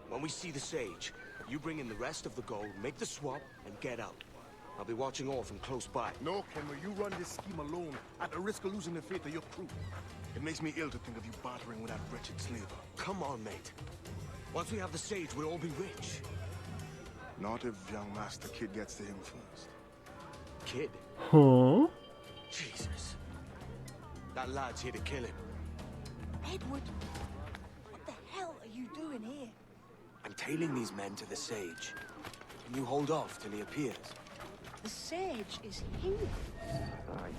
When we see the Sage, you bring in the rest of the gold, make the swap, and get out. I'll be watching all from close by. No, Kenway, you run this scheme alone, at the risk of losing the faith of your crew. It makes me ill to think of you bartering with that wretched slaver. Come on, mate. Once we have the Sage, we'll all be rich. Not if young Master Kid gets to him first. Kid? Huh? Jesus. That lad's here to kill him. Edward, what the hell are you doing here? I'm tailing these men to the Sage. Can you hold off till he appears? The Sage is here. Aye.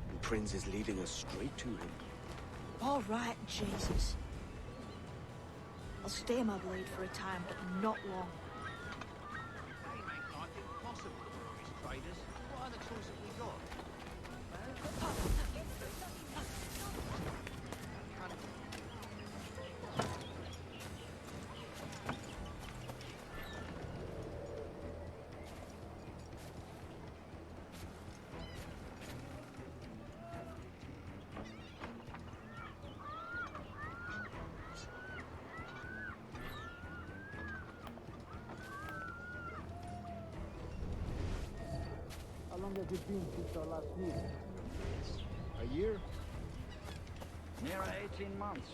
And Prince is leading us straight to him. All right, Jesus. I'll stay my blade for a time, but not long. What other choice have we got? long has it been since our last meeting? A year? Near 18 months.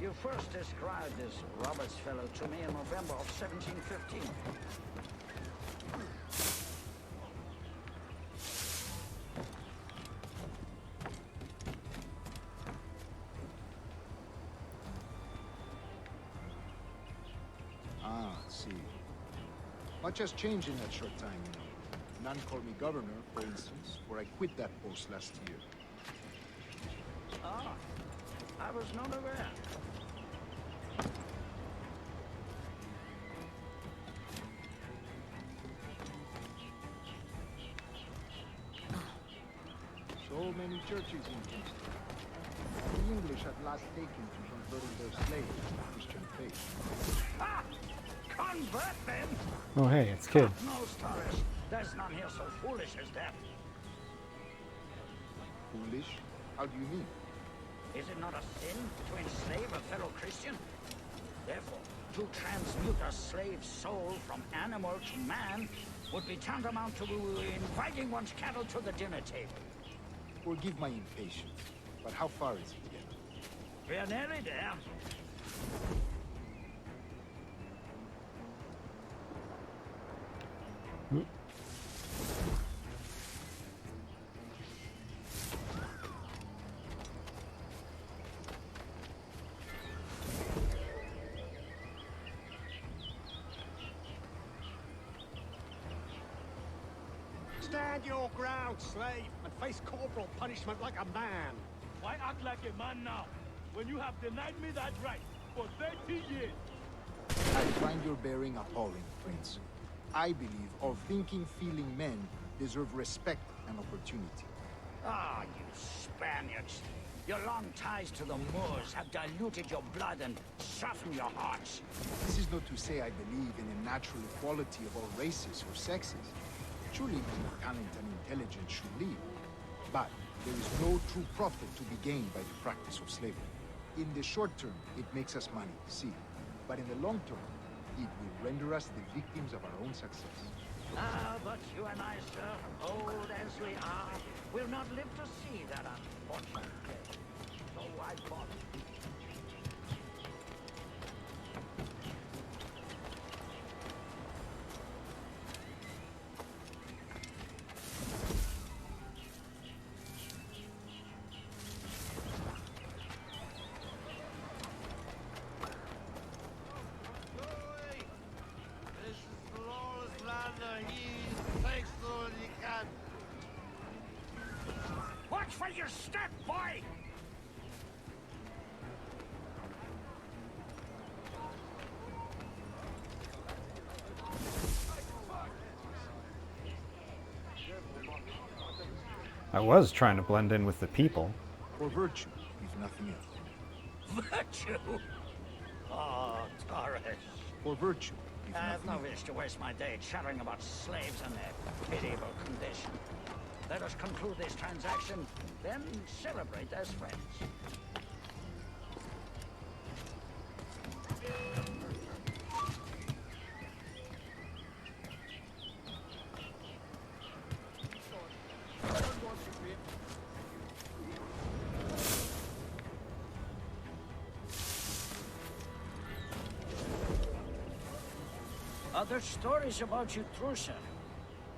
You first described this Roberts fellow to me in November of 1715. Ah, see. Much has changed in that short time, you know. None called me governor, for instance, for I quit that post last year. Ah, I was not aware. So many churches in Kingston. The English at last taken to converting their slaves to the Christian faith. Ah! Convert them! Oh, hey, it's Kid. No, Torres. There's none here so foolish as that. Foolish? How do you mean? Is it not a sin to enslave a fellow Christian? Therefore, to transmute a slave's soul from animal to man would be tantamount to inviting one's cattle to the dinner table. Forgive my impatience, but how far is it yet? We're nearly there. Stand your ground, slave, and face corporal punishment like a man. Why act like a man now, when you have denied me that right for 30 years? I find your bearing appalling, Prince. I believe all thinking, feeling men deserve respect and opportunity. Ah, you Spaniards. Your long ties to the Moors have diluted your blood and softened your hearts. This is not to say I believe in a natural equality of all races or sexes. Surely men of talent and intelligence should lead. But there is no true profit to be gained by the practice of slavery. In the short term, it makes us money, see. But in the long term, it will render us the victims of our own success. Ah, but you and I, sir, old as we are, will not live to see that unfortunate day. So I bought it. Watch for your step, boy! I was trying to blend in with the people. For virtue, if nothing else. Virtue? Oh, Torres. For virtue, if I have nothing no wish to waste my day chattering about slaves and their pitiable condition. Let us conclude this transaction, then celebrate as friends. Other stories about you, true, sir.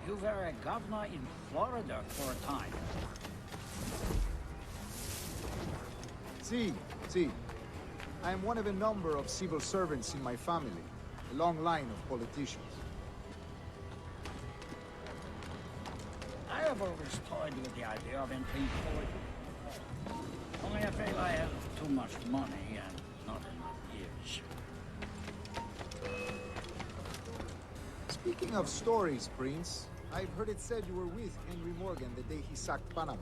You were a governor in Florida for a time. See. I am one of a number of civil servants in my family. A long line of politicians. I have always toyed with the idea of entering politics. Only I feel I have too much money and not enough years. Speaking of stories, Prince, I've heard it said you were with Henry Morgan the day he sacked Panama.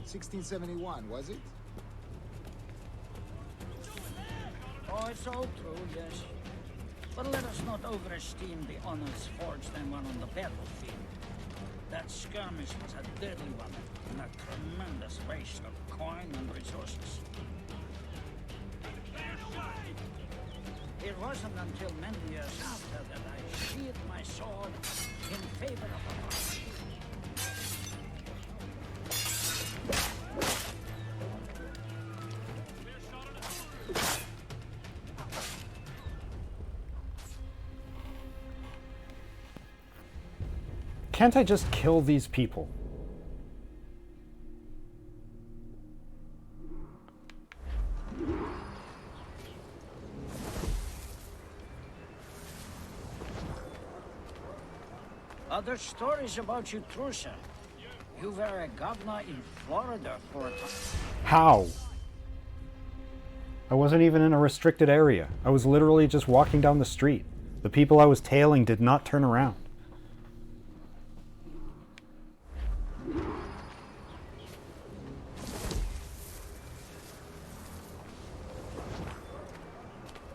1671, was it? Oh, it's all true, yes. But let us not overesteem the honors forged and won on the battlefield. That skirmish was a deadly one, and a tremendous waste of coin and resources. It wasn't until many years after that I sheathed my sword in favor of a party. Can't I just kill these people? Other stories about you, Trusa. You were a governor in Florida for a time. How? I wasn't even in a restricted area. I was literally just walking down the street. The people I was tailing did not turn around.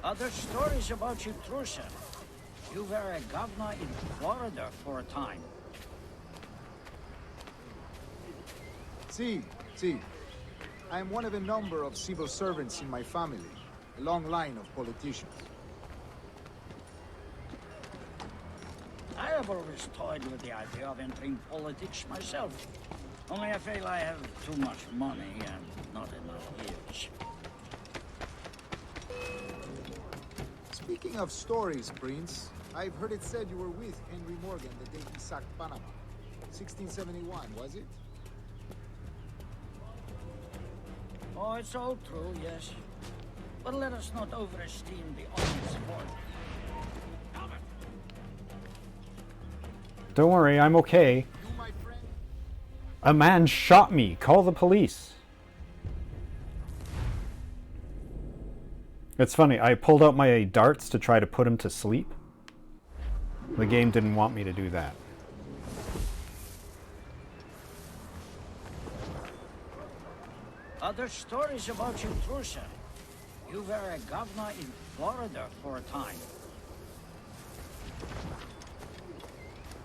Other stories about you, Trusa. You were a governor in Florida for a time. See. I am one of a number of civil servants in my family, a long line of politicians. I have always toyed with the idea of entering politics myself. Only I feel I have too much money and not enough years. Speaking of stories, Prince, I've heard it said you were with Henry Morgan the day he sacked Panama. 1671, was it? Oh, it's all true, yes. But let us not overesteem the honest sport. Don't worry, I'm okay. A man shot me. Call the police. It's funny, I pulled out my darts to try to put him to sleep. The game didn't want me to do that. Other stories about you, Trusa. You were a governor in Florida for a time.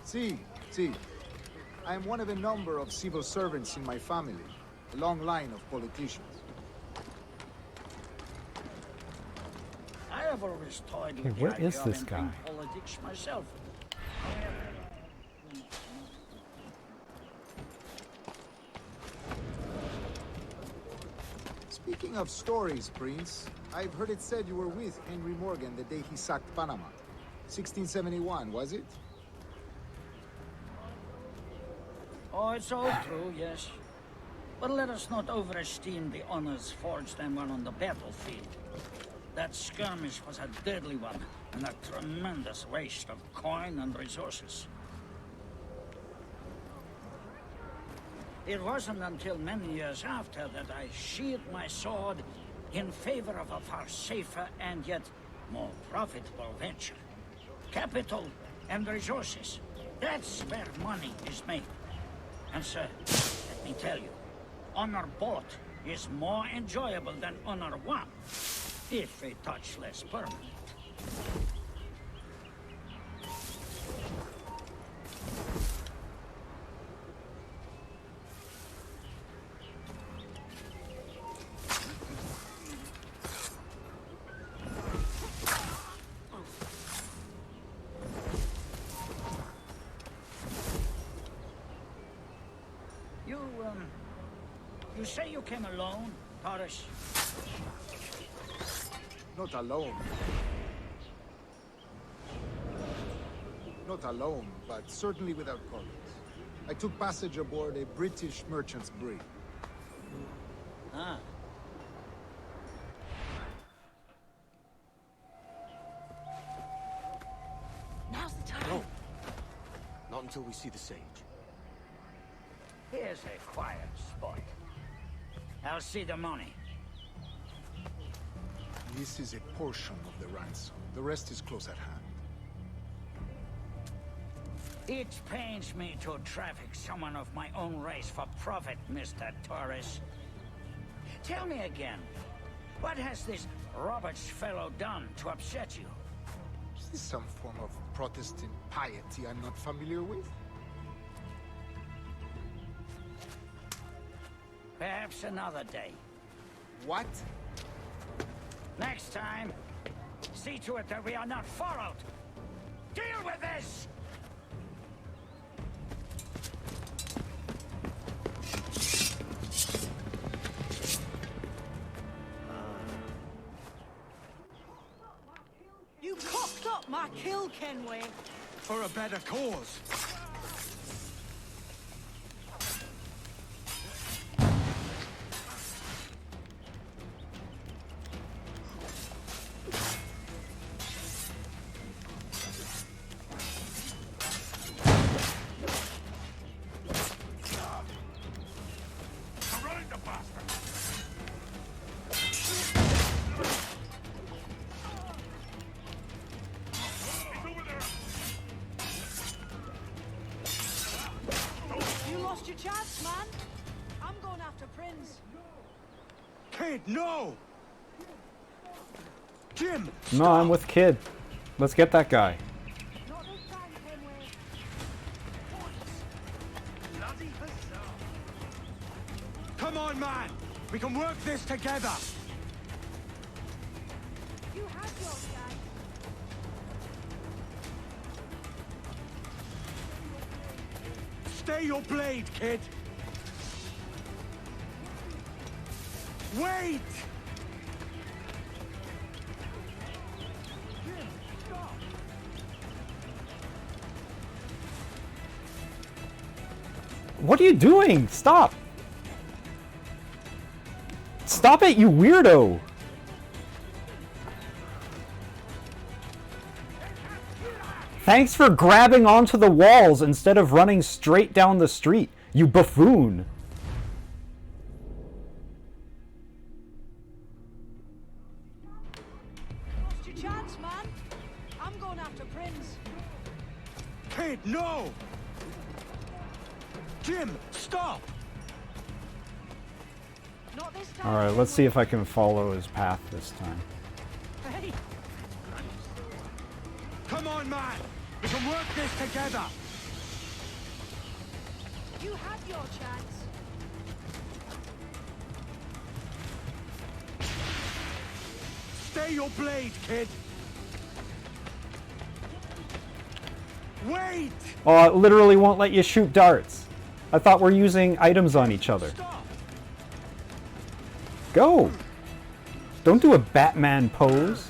See. I am one of a number of civil servants in my family, a long line of politicians. I have always toyed with Hey, the where idea is of this entering guy? politics myself. Speaking of stories, Prince, I've heard it said you were with Henry Morgan the day he sacked Panama. 1671, was it? Oh, it's all true, yes. But let us not overesteem the honors forged and won on the battlefield. That skirmish was a deadly one, and a tremendous waste of coin and resources. It wasn't until many years after that I sheathed my sword in favor of a far safer and yet more profitable venture. Capital and resources. That's where money is made. And sir, let me tell you, honor bought is more enjoyable than honor won, if a touch less permanent. You say you came alone, Taurus? Not alone. Not alone, but certainly without colleagues. I took passage aboard a British merchant's brig. Ah. Now's the time. No. Not until we see the sage. Here's a quiet spot. I'll see the money. This is a portion of the ransom. The rest is close at hand. It pains me to traffic someone of my own race for profit, Mr. Torres. Tell me again, what has this Roberts fellow done to upset you? Is this some form of Protestant piety I'm not familiar with? Perhaps another day. What? Next time, see to it that we are not followed. Deal with this! You cocked up my kill, Kenway. For a better cause. after Prince. Kid, no! Jim! No, I'm with Kid. Let's get that guy. Not this time, Kenway. Bloody huzzah! Come on, man! We can work this together! You have your chance. Stay your blade, kid! Wait! Jim, stop! What are you doing? Stop! Stop it, you weirdo! Thanks for grabbing onto the walls instead of running straight down the street, you buffoon! Lost your chance, man. I'm going after Prince. Kid, no! Jim, stop! Not this time. Alright, let's see if I can follow his path this time. Hey, Come on, man! We can work this together! you have your chance. Stay your blade, kid! Wait! Oh, it literally won't let you shoot darts. I thought we're using items on each other. Stop! Go! Don't do a Batman pose.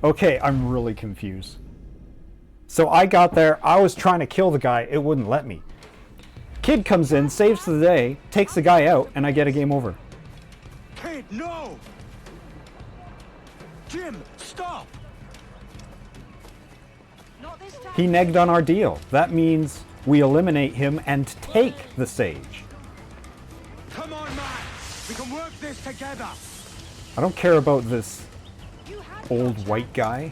Okay, I'm really confused. So I got there, I was trying to kill the guy, it wouldn't let me. Kid comes in, saves the day, takes the guy out, and I get a game over. Kid, no! Jim, stop! Not this time. He negged on our deal. That means we eliminate him and take the sage. Come on, man! We can work this together! I don't care about this You have your old white guy.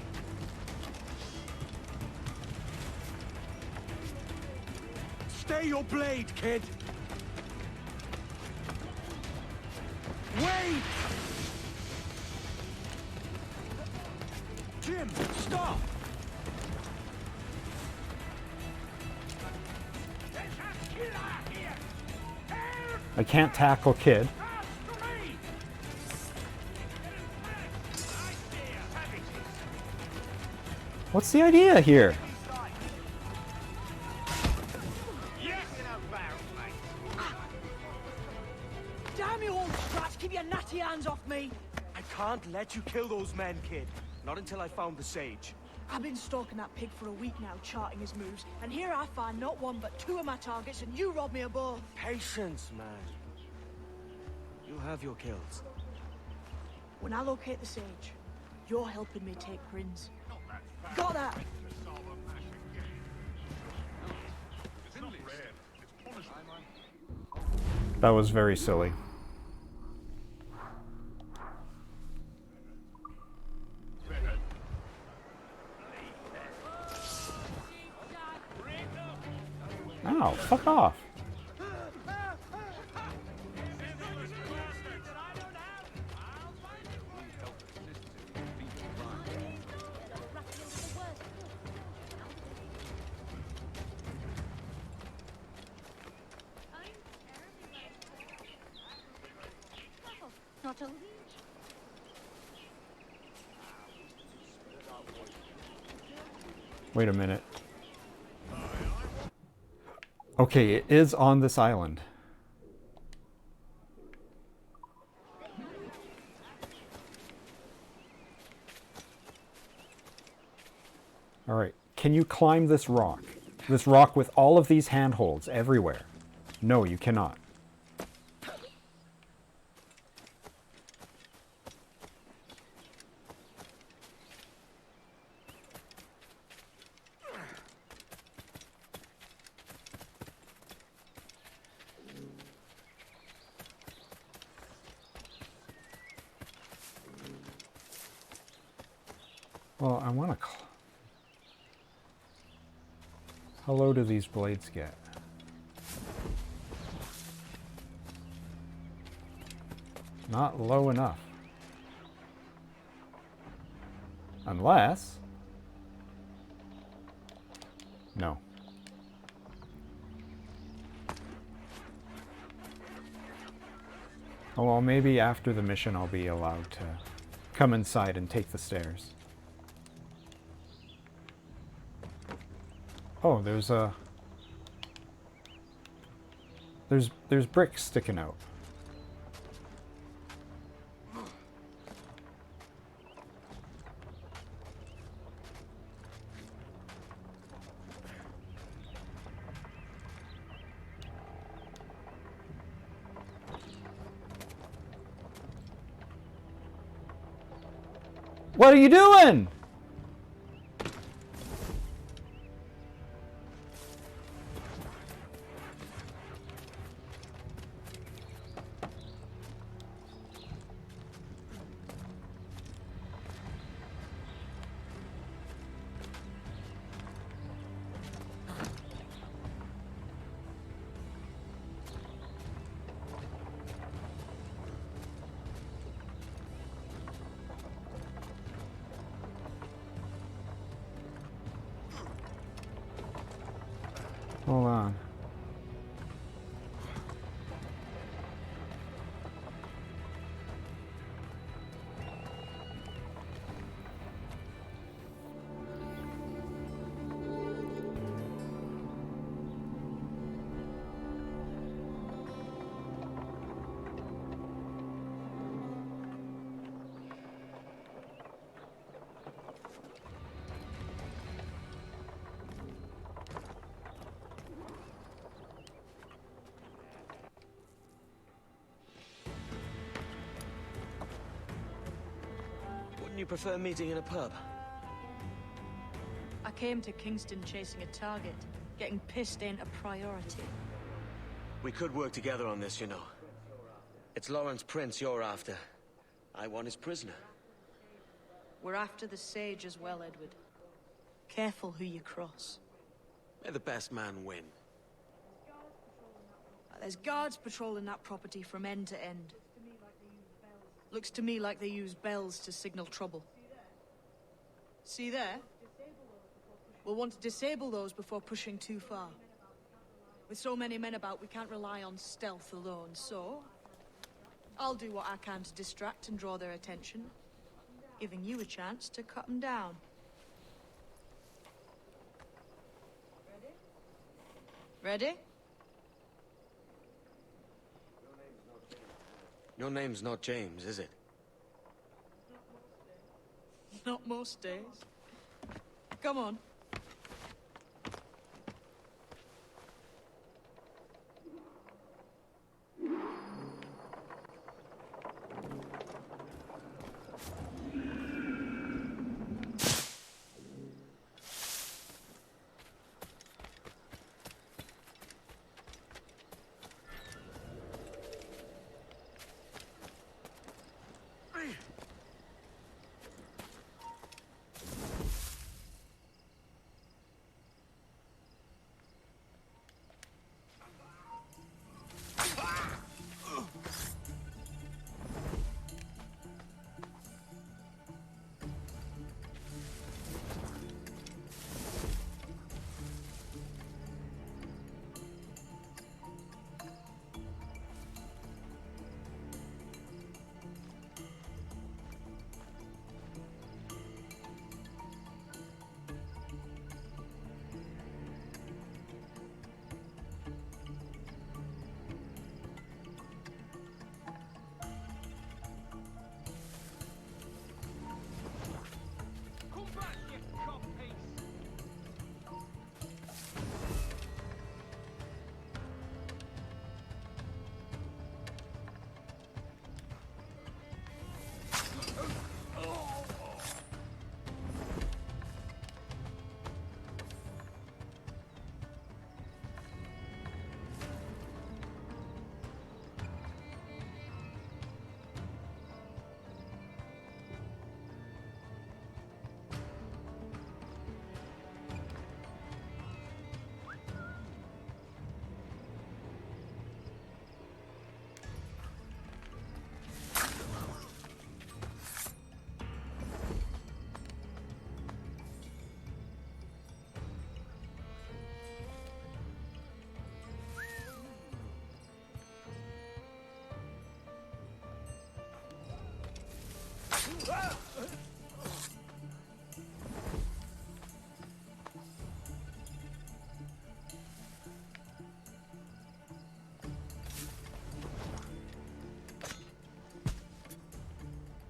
Stay your blade, kid! Wait! Jim, stop! I can't tackle Kid. What's the idea here? Damn you, old scratch! Keep your natty hands off me! I can't let you kill those men, kid. Not until I found the sage. I've been stalking that pig for a week now, charting his moves, and here I find not one but two of my targets, and you rob me of both. Patience, man. You'll have your kills. When I locate the sage, you're helping me take Prince. Got that? That was very silly. Ow, fuck off. Not a leech. Wait a minute. Okay, it is on this island. Alright, can you climb this rock? This rock with all of these handholds everywhere? No, you cannot. Well, I want to... How low do these blades get? Not low enough. Unless... No. Oh, well, maybe after the mission I'll be allowed to come inside and take the stairs. Oh, there's a... There's bricks sticking out. What are you doing? Hold on. Wouldn't you prefer meeting in a pub? I came to Kingston chasing a target. Getting pissed ain't a priority. We could work together on this, you know. It's Lawrence Prince you're after. I want his prisoner. We're after the Sage as well, Edward. Careful who you cross. May the best man win. There's guards patrolling that property from end to end. Looks to me like they use bells to signal trouble. See there? We'll want to disable those before pushing too far. With so many men about, we can't rely on stealth alone, so... I'll do what I can to distract and draw their attention, giving you a chance to cut them down. Ready? Your name's not James, is it? Not most days. Come on.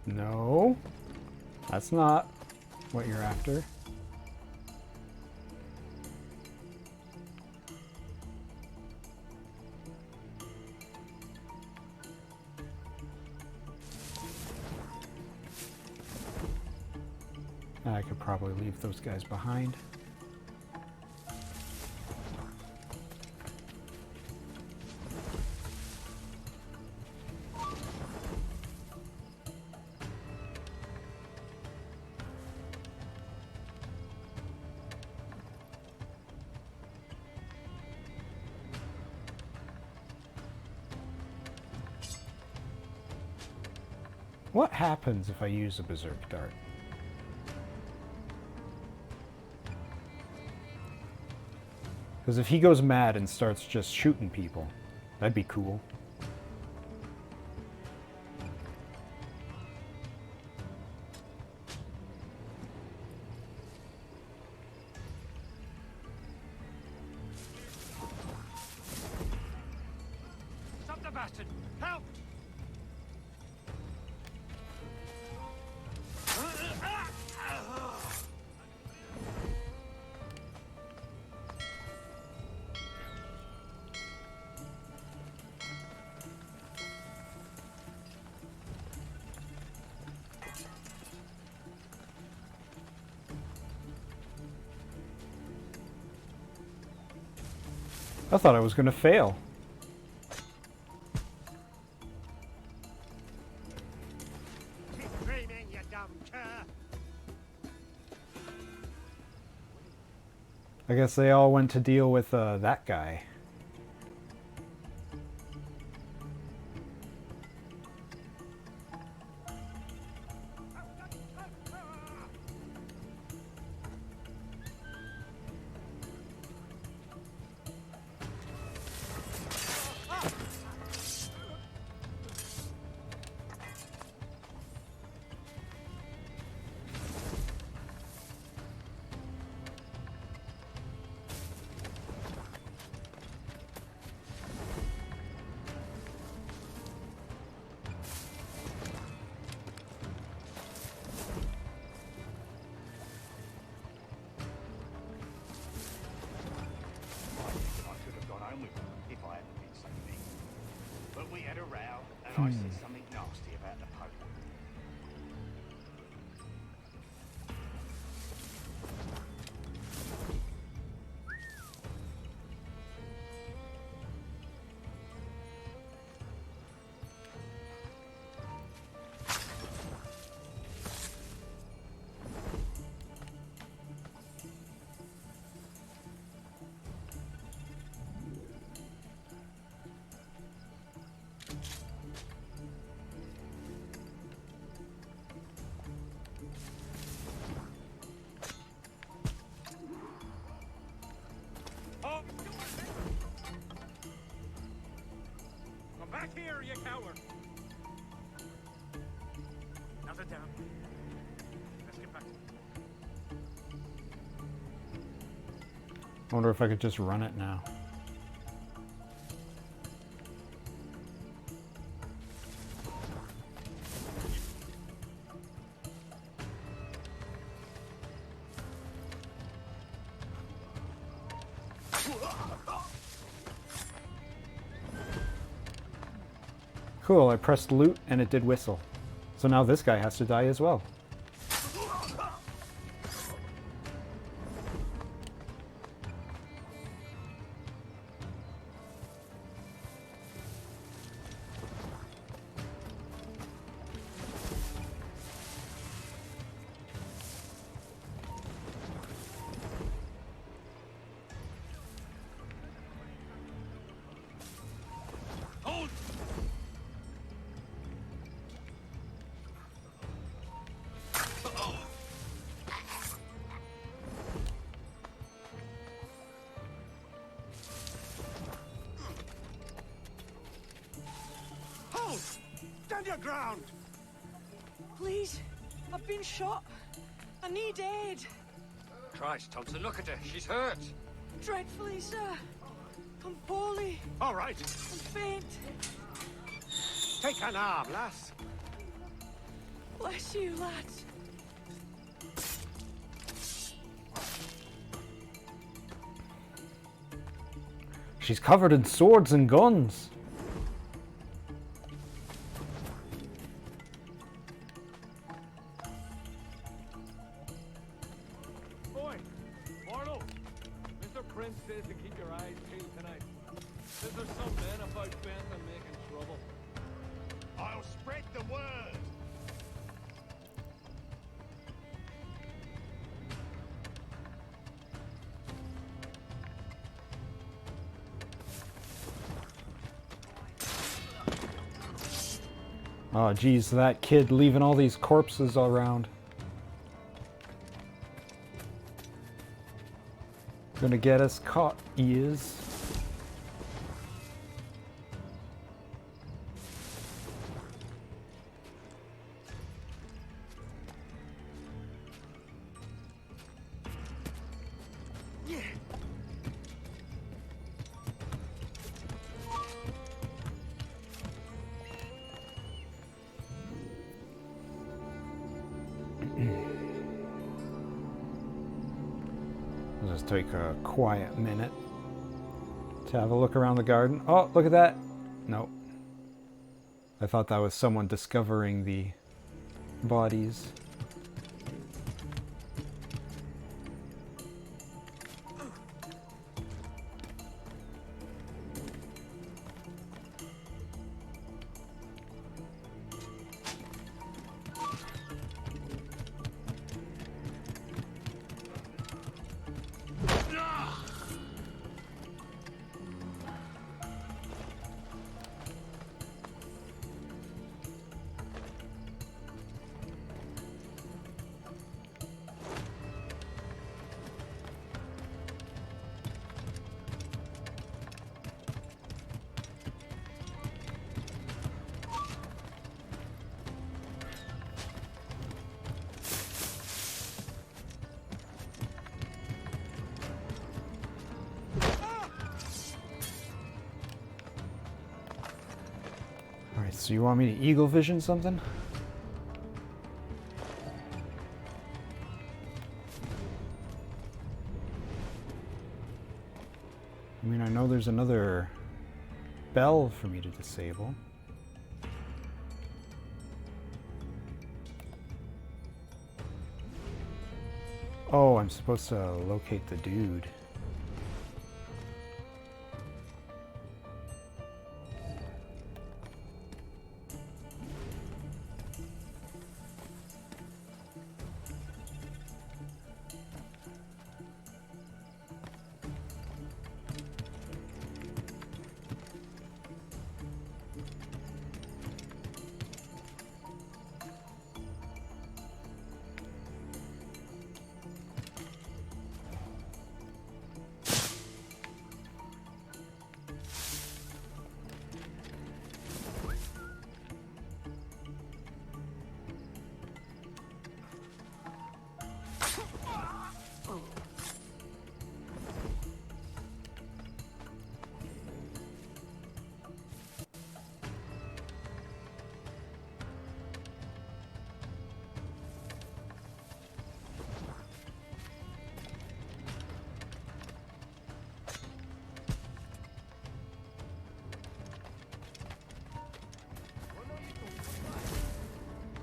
No, that's not what you're after. I could probably leave those guys behind. What happens if I use a Berserk Dart? Because if he goes mad and starts just shooting people, that'd be cool. Stop the bastard! Help! I thought I was going to fail. Keep dreaming, you dumb cur! I guess they all went to deal with that guy. I could have gone home with them if I hadn't been so mean. But we had a row, and I said something nasty about the Pope. Oh! Come back here, you coward! Another down. Let's get back. I wonder if I could just run it now. Cool, I pressed loot and it did whistle. So now this guy has to die as well. Hold! Hold! Stand your ground! Please, I've been shot. I need aid. Christ, Thompson, look at her. She's hurt. Dreadfully, sir. I'm poorly. All right. I'm faint. Take an arm, lass. Bless you, lads. She's covered in swords and guns. Boy, Arnold. Mr. Prince says to keep your eyes peeled tonight. Says there's some men about bent and making trouble. I'll spread the word. Oh geez, that kid leaving all these corpses around. Gonna get us caught, he is. I'll just take a quiet minute to have a look around the garden. Oh, look at that. Nope. I thought that was someone discovering the bodies. Alright, so you want me to eagle vision something? I mean, I know there's another bell for me to disable. Oh, I'm supposed to locate the dude.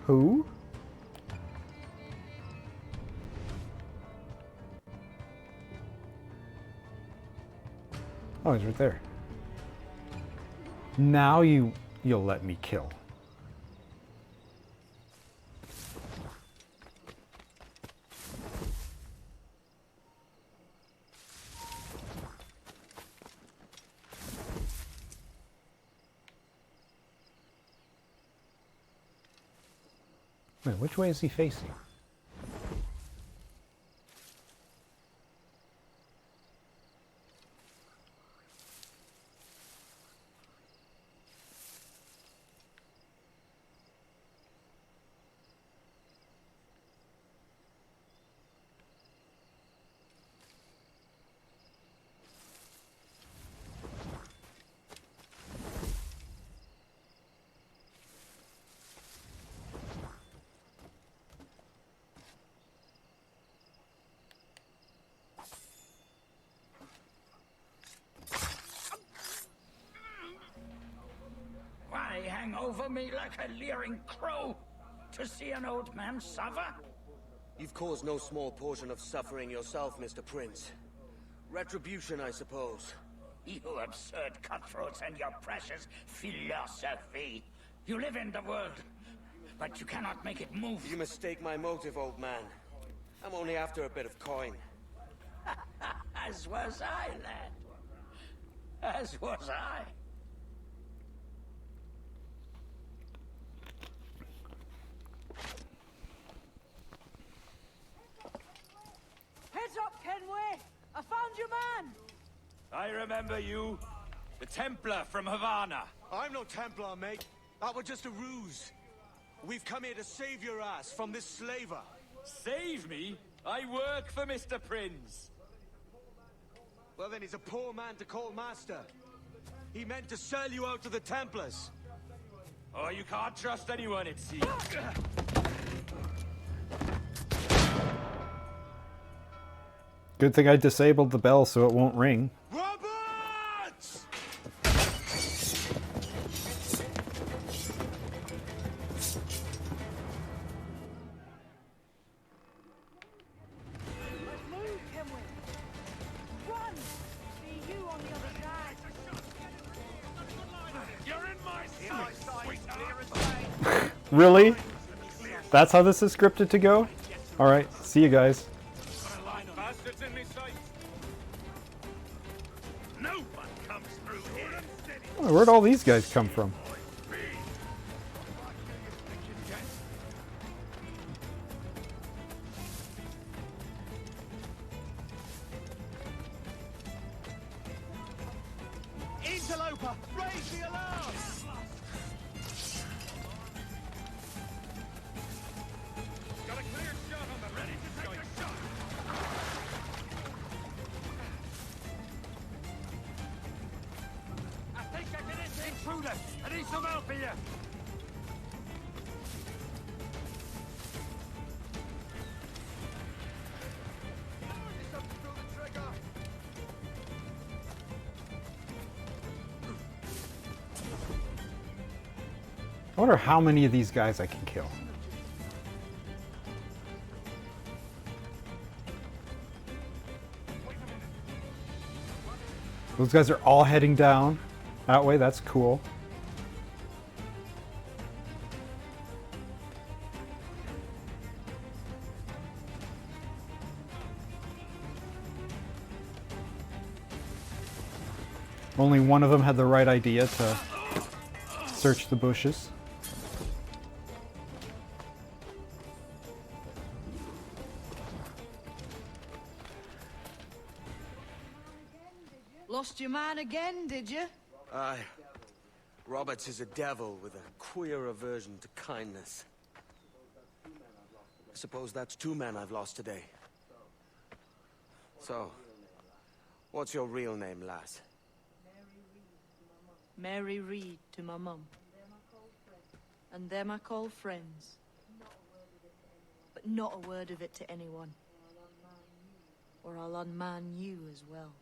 Who? Oh, he's right there. Now you'll let me kill. Wait, which way is he facing? over me like a leering crow to see an old man suffer? You've caused no small portion of suffering yourself, Mr. Prince. Retribution, I suppose. You absurd cutthroats and your precious philosophy. You live in the world, but you cannot make it move. You mistake my motive, old man. I'm only after a bit of coin. As was I, lad. As was I. Heads up, Kenway! I found your man! I remember you. The Templar from Havana. I'm no Templar, mate. That was just a ruse. We've come here to save your ass from this slaver. Save me? I work for Mr. Prince. Well, then he's a poor man to call master. He meant to sell you out to the Templars. Oh, you can't trust anyone, it seems. Good thing I disabled the bell so it won't ring. Roberts! Let's move, Kenway! Run! See you on the other side! You're in my sight, Really? That's how this is scripted to go? Alright, see you guys. Bastards in me sight. No one comes through here. Oh, where'd all these guys come from? Interloper, raise the alarm! Got a clear shot on the ready to take a shot. I think I can hit the intruder. I need some help here. I wonder how many of these guys I can kill. Those guys are all heading down that way. That's cool. Only one of them had the right idea to search the bushes. Lost your man again, did you? Aye. Roberts is a devil with a queer aversion to kindness. I suppose that's 2 men I've lost today. So, what's your real name, lass? Mary Reed to my mum. And them I call friends. But not a word of it to anyone. Or I'll unman you as well.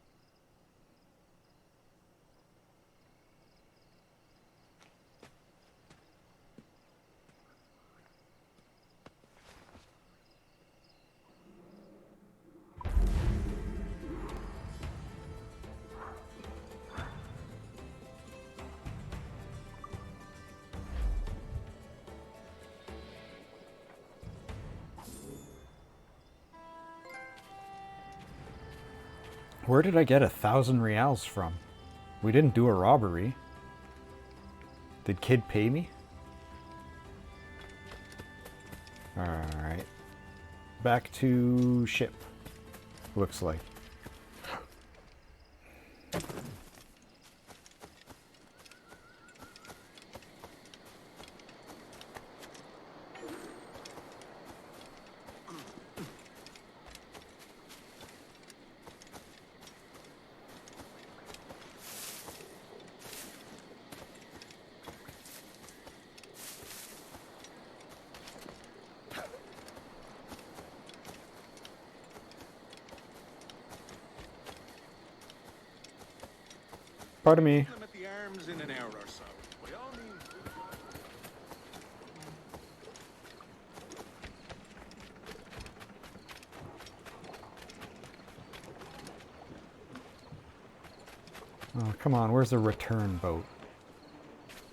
Where did I get 1,000 reals from? We didn't do a robbery. Did Kid pay me? Alright. Back to ship. Looks like. Pardon me. I'm at the arms in an hour or so. By all means. Oh, come on, where's the return boat?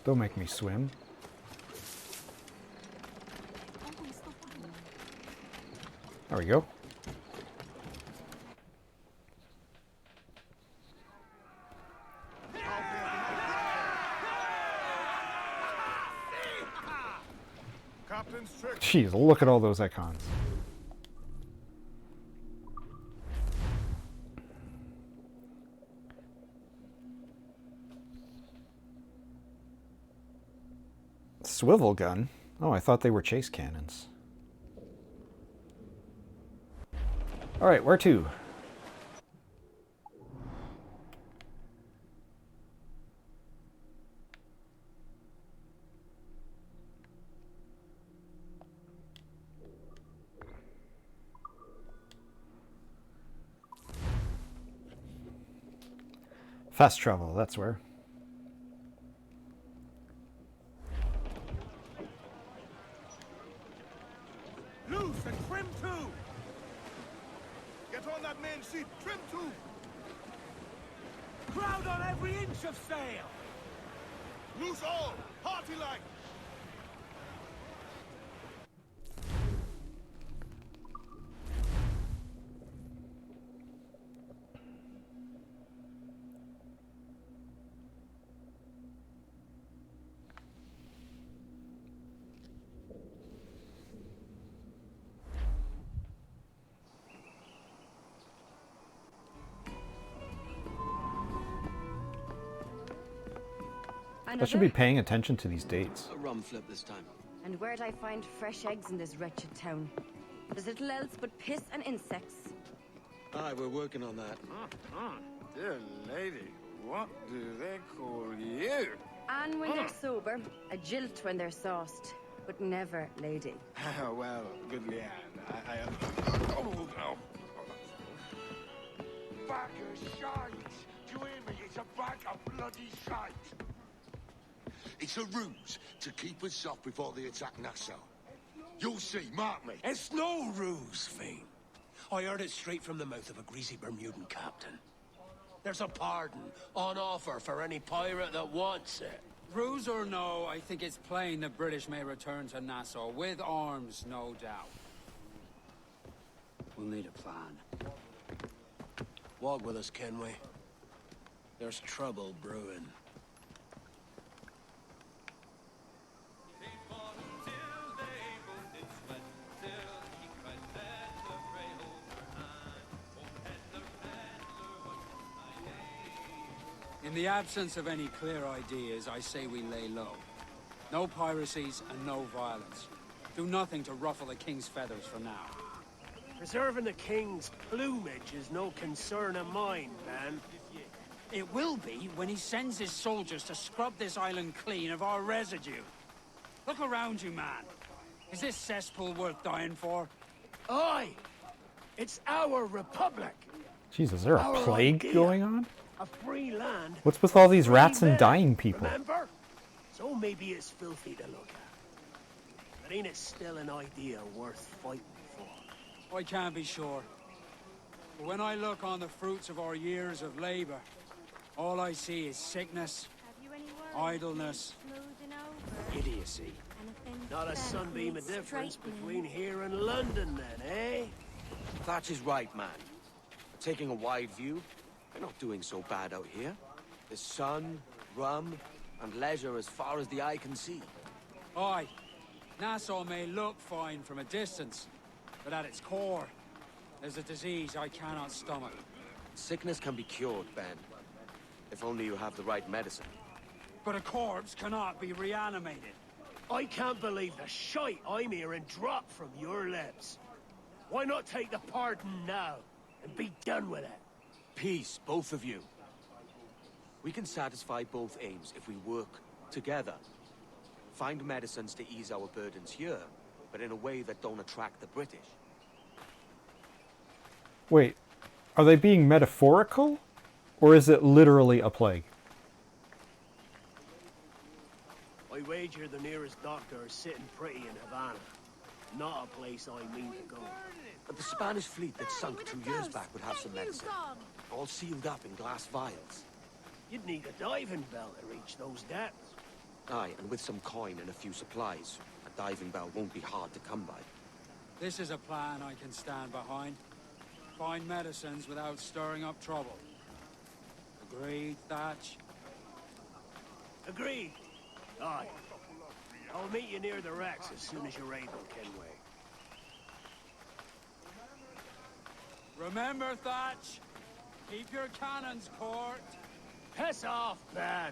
Don't make me swim. There we go. Jeez, look at all those icons. Swivel gun? Oh, I thought they were chase cannons. Alright, where to? Fast travel, that's where. Loose and trim too! Get on that main sheet, trim too! Crowd on every inch of sail! Loose all! Party like! I should be paying attention to these dates. A rum flip this time. And where'd I find fresh eggs in this wretched town? There's little else but piss and insects. Aye, we're working on that. Dear lady, what do they call you? And when they're sober, a jilt when they're sauced, but never lady. Well, good Leanne, I Oh, no. Bag of shite! Do you hear me? It's a bag of bloody shite! It's a ruse to keep us soft before they attack Nassau. You'll see, mark me. It's no ruse, Fiend. I heard it straight from the mouth of a greasy Bermudan captain. There's a pardon on offer for any pirate that wants it. Ruse or no, I think it's plain the British may return to Nassau, with arms, no doubt. We'll need a plan. Walk with us, Kenway. There's trouble brewing. In the absence of any clear ideas, I say we lay low. No piracies and no violence. Do nothing to ruffle the king's feathers for now. Preserving the king's plumage is no concern of mine, man. It will be when he sends his soldiers to scrub this island clean of our residue. Look around you, man. Is this cesspool worth dying for? Aye! It's our republic! Jeez, is there a plague going on? A free land. What's with all these free rats and men, dying people? Remember? So maybe it's filthy to look at. But ain't it still an idea worth fighting for? I can't be sure. But when I look on the fruits of our years of labor, all I see is sickness, idleness, idiocy. Not a sunbeam of difference between here and London, then, eh? Thatch is right, man. Taking a wide view, we're not doing so bad out here. There's sun, rum, and leisure as far as the eye can see. Aye, Nassau may look fine from a distance, but at its core, there's a disease I cannot stomach. Sickness can be cured, Ben. If only you have the right medicine. But a corpse cannot be reanimated. I can't believe the shite I'm hearing drop from your lips. Why not take the pardon now and be done with it? Peace, both of you. We can satisfy both aims if we work together. Find medicines to ease our burdens here, but in a way that don't attract the British. Wait, are they being metaphorical? Or is it literally a plague? I wager the nearest doctor is sitting pretty in Havana. Not a place I mean to go. But the Spanish fleet that sunk 2 years back would have some medicine. All sealed up in glass vials. You'd need a diving bell to reach those depths. Aye, and with some coin and a few supplies, a diving bell won't be hard to come by. This is a plan I can stand behind. Find medicines without stirring up trouble. Agreed, Thatch? Agreed. Aye. I'll meet you near the wrecks as soon as you're able, Kenway. Remember, Thatch, keep your cannons court. Piss off, man!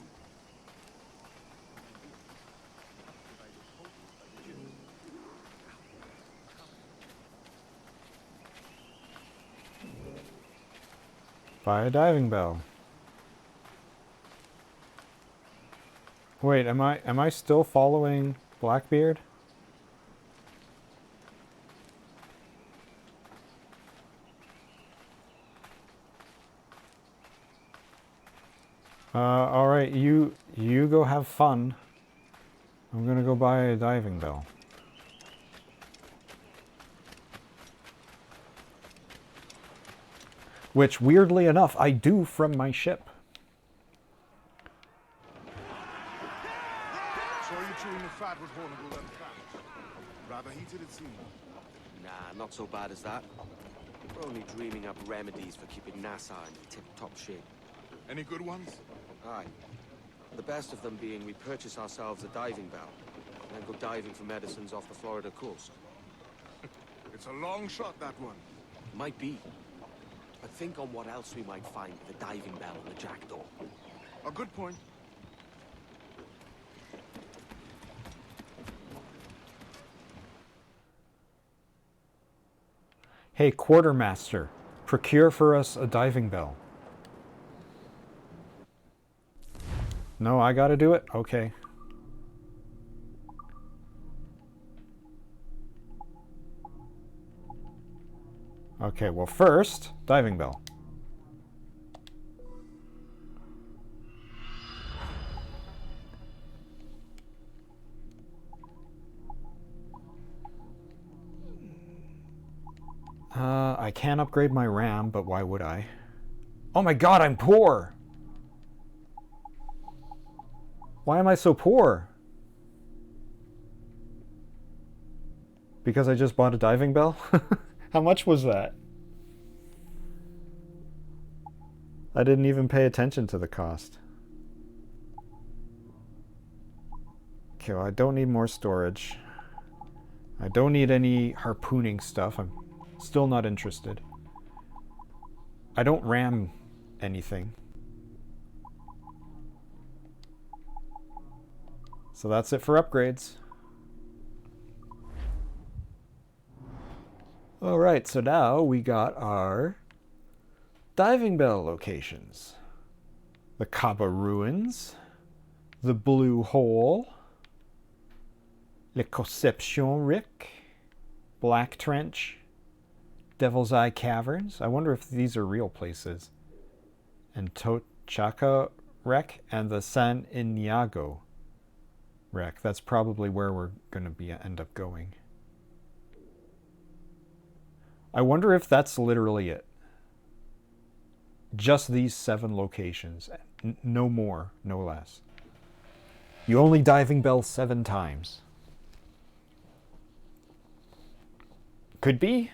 Buy a diving bell. Wait, am I still following Blackbeard? Alright, you go have fun. I'm gonna go buy a diving bell. Which, weirdly enough, I do from my ship. So you chewing the fat with Hornigal and Thatch? Rather heated, it seems. Nah, not so bad as that. We're only dreaming up remedies for keeping Nassau in tip-top shape. Any good ones? Aye. The best of them being we purchase ourselves a diving bell, and then go diving for medicines off the Florida coast. It's a long shot, that one. Might be. But think on what else we might find with the diving bell and the jackdaw. A good point. Hey, Quartermaster, procure for us a diving bell. No, I gotta do it? Okay. Okay, well first, diving bell. I can upgrade my RAM, but why would I? Oh my god, I'm poor! Why am I so poor? Because I just bought a diving bell? How much was that? I didn't even pay attention to the cost. Okay, well, I don't need more storage. I don't need any harpooning stuff. I'm still not interested. I don't ram anything. So that's it for upgrades. Alright, so now we got our diving bell locations. The Kaba Ruins, the Blue Hole, Le Conception Rick, Black Trench, Devil's Eye Caverns. I wonder if these are real places. And Tochaka Wreck and the San Inigo Wreck. That's probably where we're going to end up going. I wonder if that's literally it. Just these 7 locations. No more, no less. You only diving bell 7 times. Could be.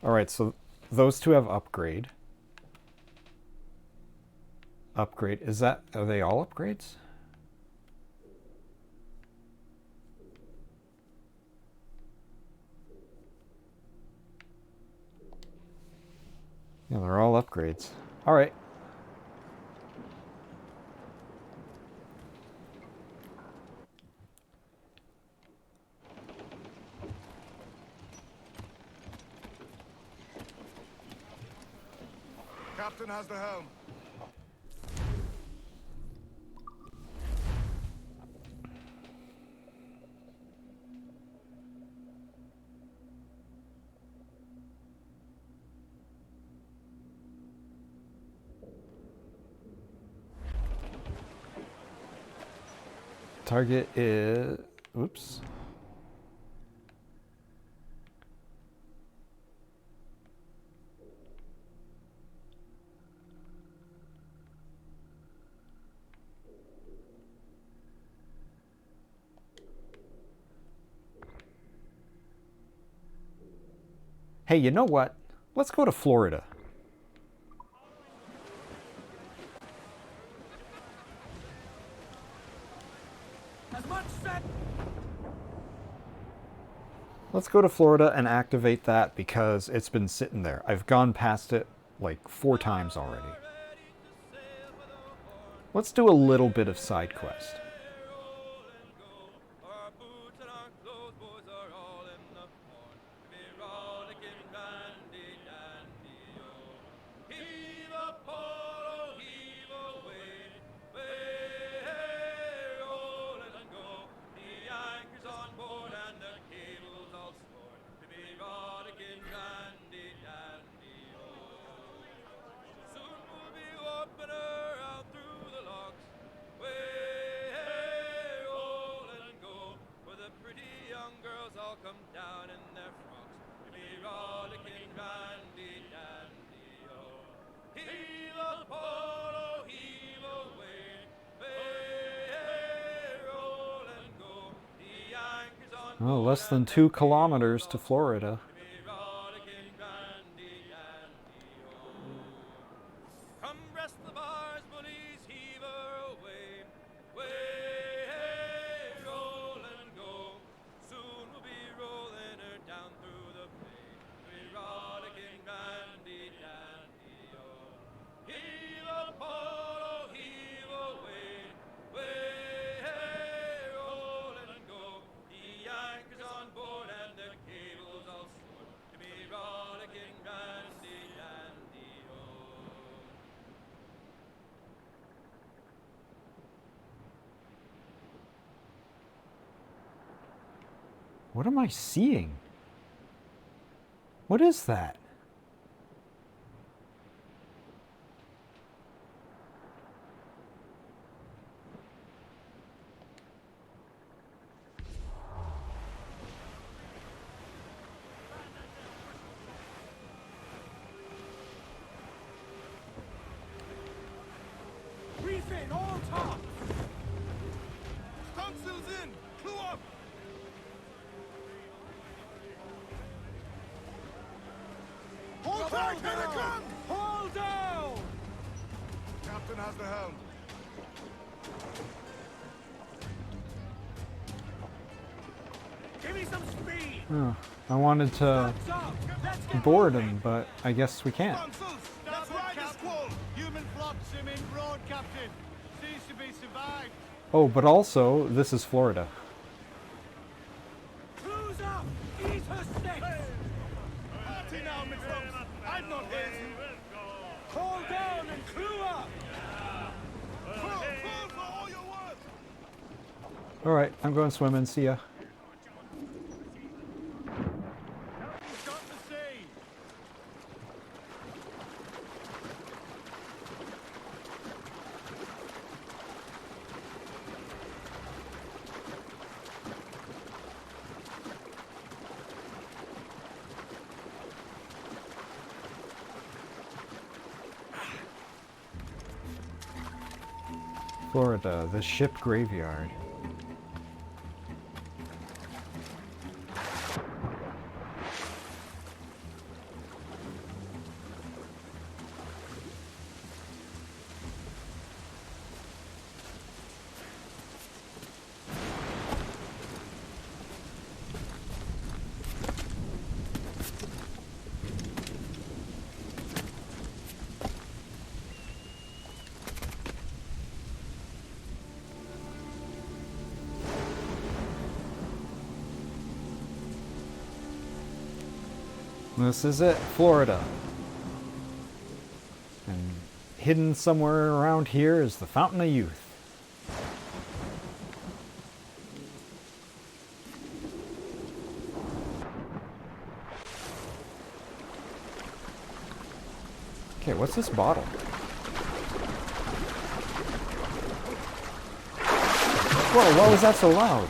Alright, so those 2 have upgrade. Upgrade. Are they all upgrades? Yeah, they're all upgrades. All right. Captain has the helm. Target is... Oops. Hey, you know what? Let's go to Florida. Let's go to Florida and activate that because it's been sitting there. I've gone past it like 4 times already. Let's do a little bit of side quest. Oh, less than 2 kilometers to Florida. What am I seeing? What is that? Refit, all top! Stunsails in! Clue up! Hold tight, Henneken! Hold down! Captain has the helm. Give me some speed! Oh, I wanted to board him, but I guess we can't. That's right, Captain. Human flotsam in broad, Captain. Seems to be survived. Oh, but also, this is Florida. Cruise up! Eat her sticks! Party now, Mitrops. I'm not here to... Call down and crew up! Pull for all your worth! Alright, I'm going swimming. See ya. Stop the sea! Florida, the ship graveyard. This is it, Florida. And hidden somewhere around here is the Fountain of Youth. Okay, what's this bottle? Whoa, why was that so loud?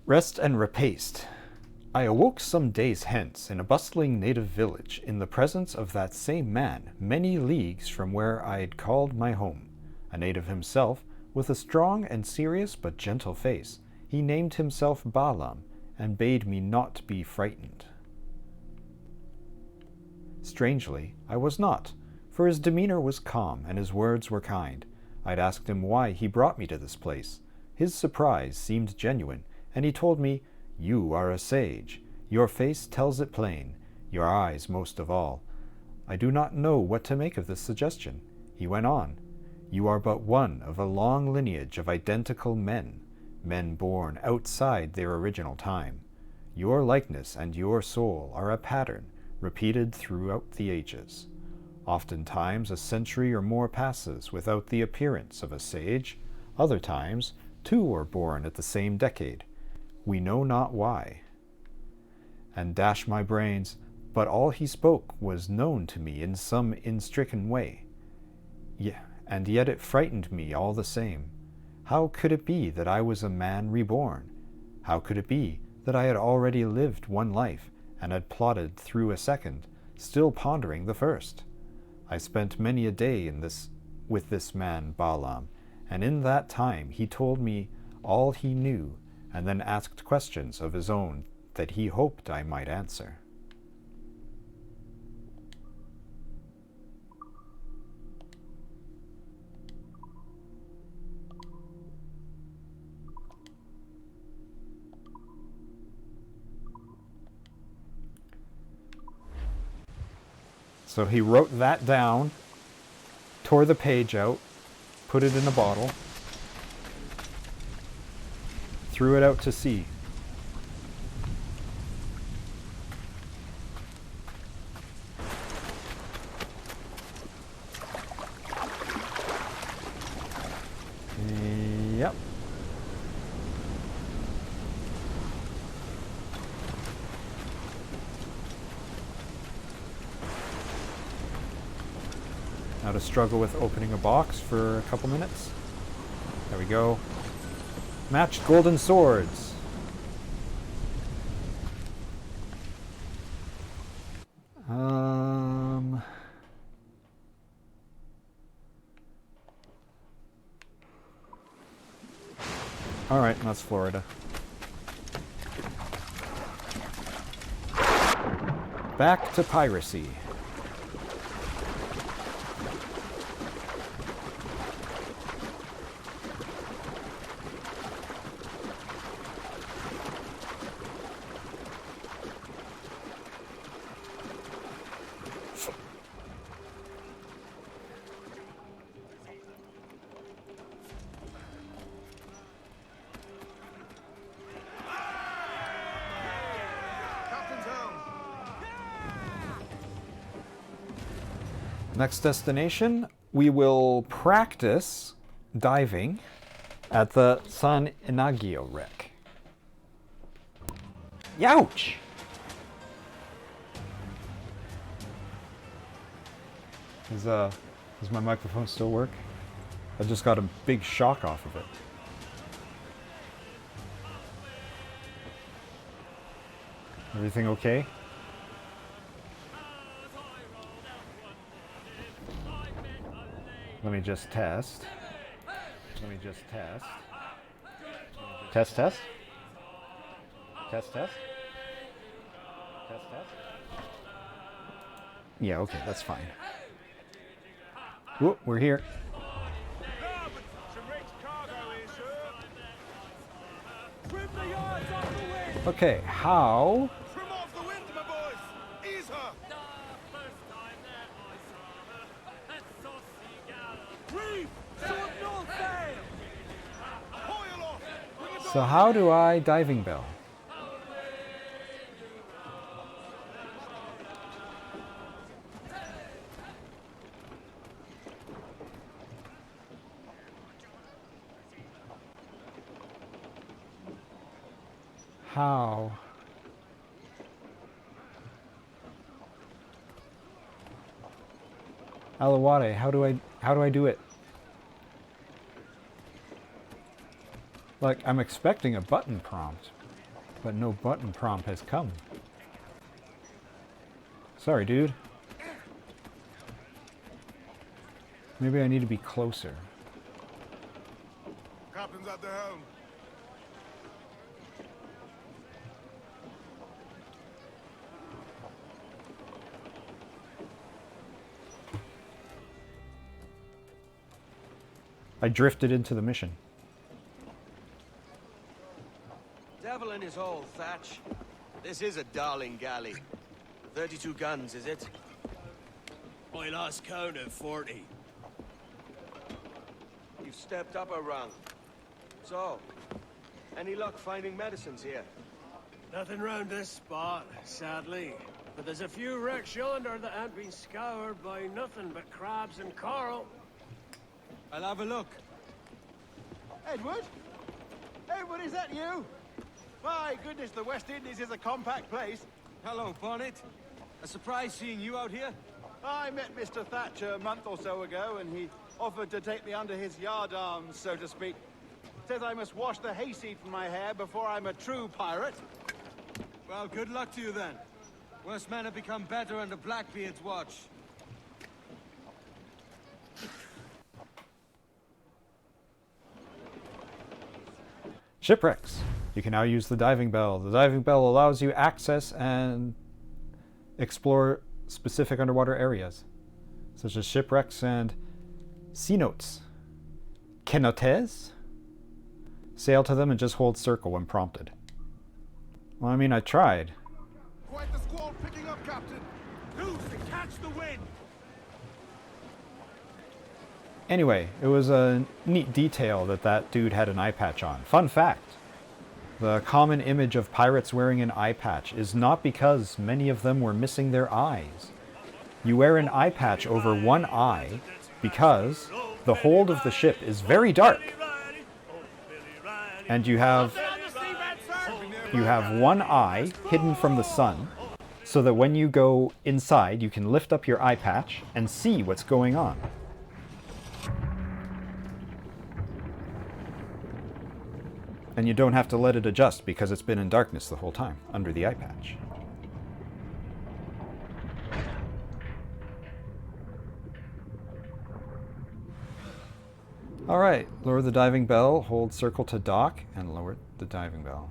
Rest and repaste. I awoke some days hence in a bustling native village in the presence of that same man many leagues from where I had called my home. A native himself, with a strong and serious but gentle face, he named himself Balaam, and bade me not be frightened. Strangely, I was not, for his demeanor was calm and his words were kind. I'd asked him why he brought me to this place. His surprise seemed genuine, and he told me, "You are a sage. Your face tells it plain, your eyes most of all." I do not know what to make of this suggestion. He went on, "You are but one of a long lineage of identical men, men born outside their original time. Your likeness and your soul are a pattern repeated throughout the ages. Oftentimes a century or more passes without the appearance of a sage. Other times, two are born at the same decade. We know not why." And dash my brains, but all he spoke was known to me in some instricken way. And yet it frightened me all the same. How could it be that I was a man reborn? How could it be that I had already lived one life, and had plodded through a second, still pondering the first? I spent many a day with this man Balaam, and in that time he told me all he knew, and then asked questions of his own that he hoped I might answer. So he wrote that down, tore the page out, put it in a bottle, threw it out to sea. Yep. Now to struggle with opening a box for a couple minutes. There we go. Matched golden swords. All right, that's Florida. Back to piracy. Next destination, we will practice diving at the San Inagio wreck. Youch! Does my microphone still work? I just got a big shock off of it. Everything okay? Let me just test. Test, test. Test, test. Test, test. Yeah, okay, that's fine. Whoop, we're here. Okay, how? So how do I diving bell? How? Alawade, how do I do it? Like, I'm expecting a button prompt. But no button prompt has come. Sorry, dude. Maybe I need to be closer. Captain's at the helm. I drifted into the mission. Devil in his hole, Thatch. This is a darling galley. 32 guns, is it? I lost count at 40. You've stepped up a rung. So, any luck finding medicines here? Nothing round this spot, sadly. But there's a few wrecks yonder that ain't been scoured by nothing but crabs and coral. I'll have a look. Edward? Edward, is that you? My goodness, the West Indies is a compact place. Hello, Bonnet. A surprise seeing you out here. I met Mr. Thatcher a month or so ago, and he offered to take me under his yardarms, so to speak. Says I must wash the hayseed from my hair before I'm a true pirate. Well, good luck to you then. Worse men have become better under Blackbeard's watch. Shipwrecks. You can now use the diving bell. The diving bell allows you access and explore specific underwater areas, such as shipwrecks and cenotes. Cenotes? Sail to them and just hold circle when prompted. Well, I mean, I tried. Quite the squall picking up, Captain. Loose and catch the wind! Anyway, it was a neat detail that that dude had an eye patch on. Fun fact. The common image of pirates wearing an eye patch is not because many of them were missing their eyes. You wear an eye patch over one eye because the hold of the ship is very dark. And you have one eye hidden from the sun, so that when you go inside, you can lift up your eye patch and see what's going on. And you don't have to let it adjust because it's been in darkness the whole time, under the eye patch. Alright, lower the diving bell, hold circle to dock, and lower the diving bell.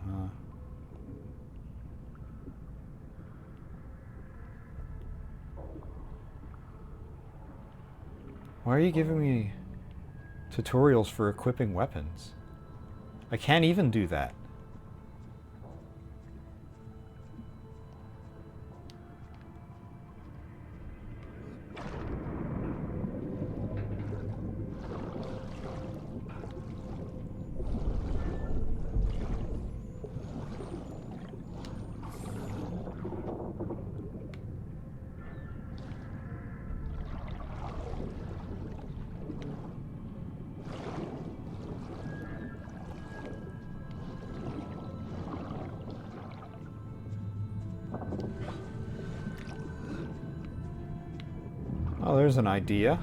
Why are you giving me tutorials for equipping weapons? I can't even do that. Oh, there's an idea.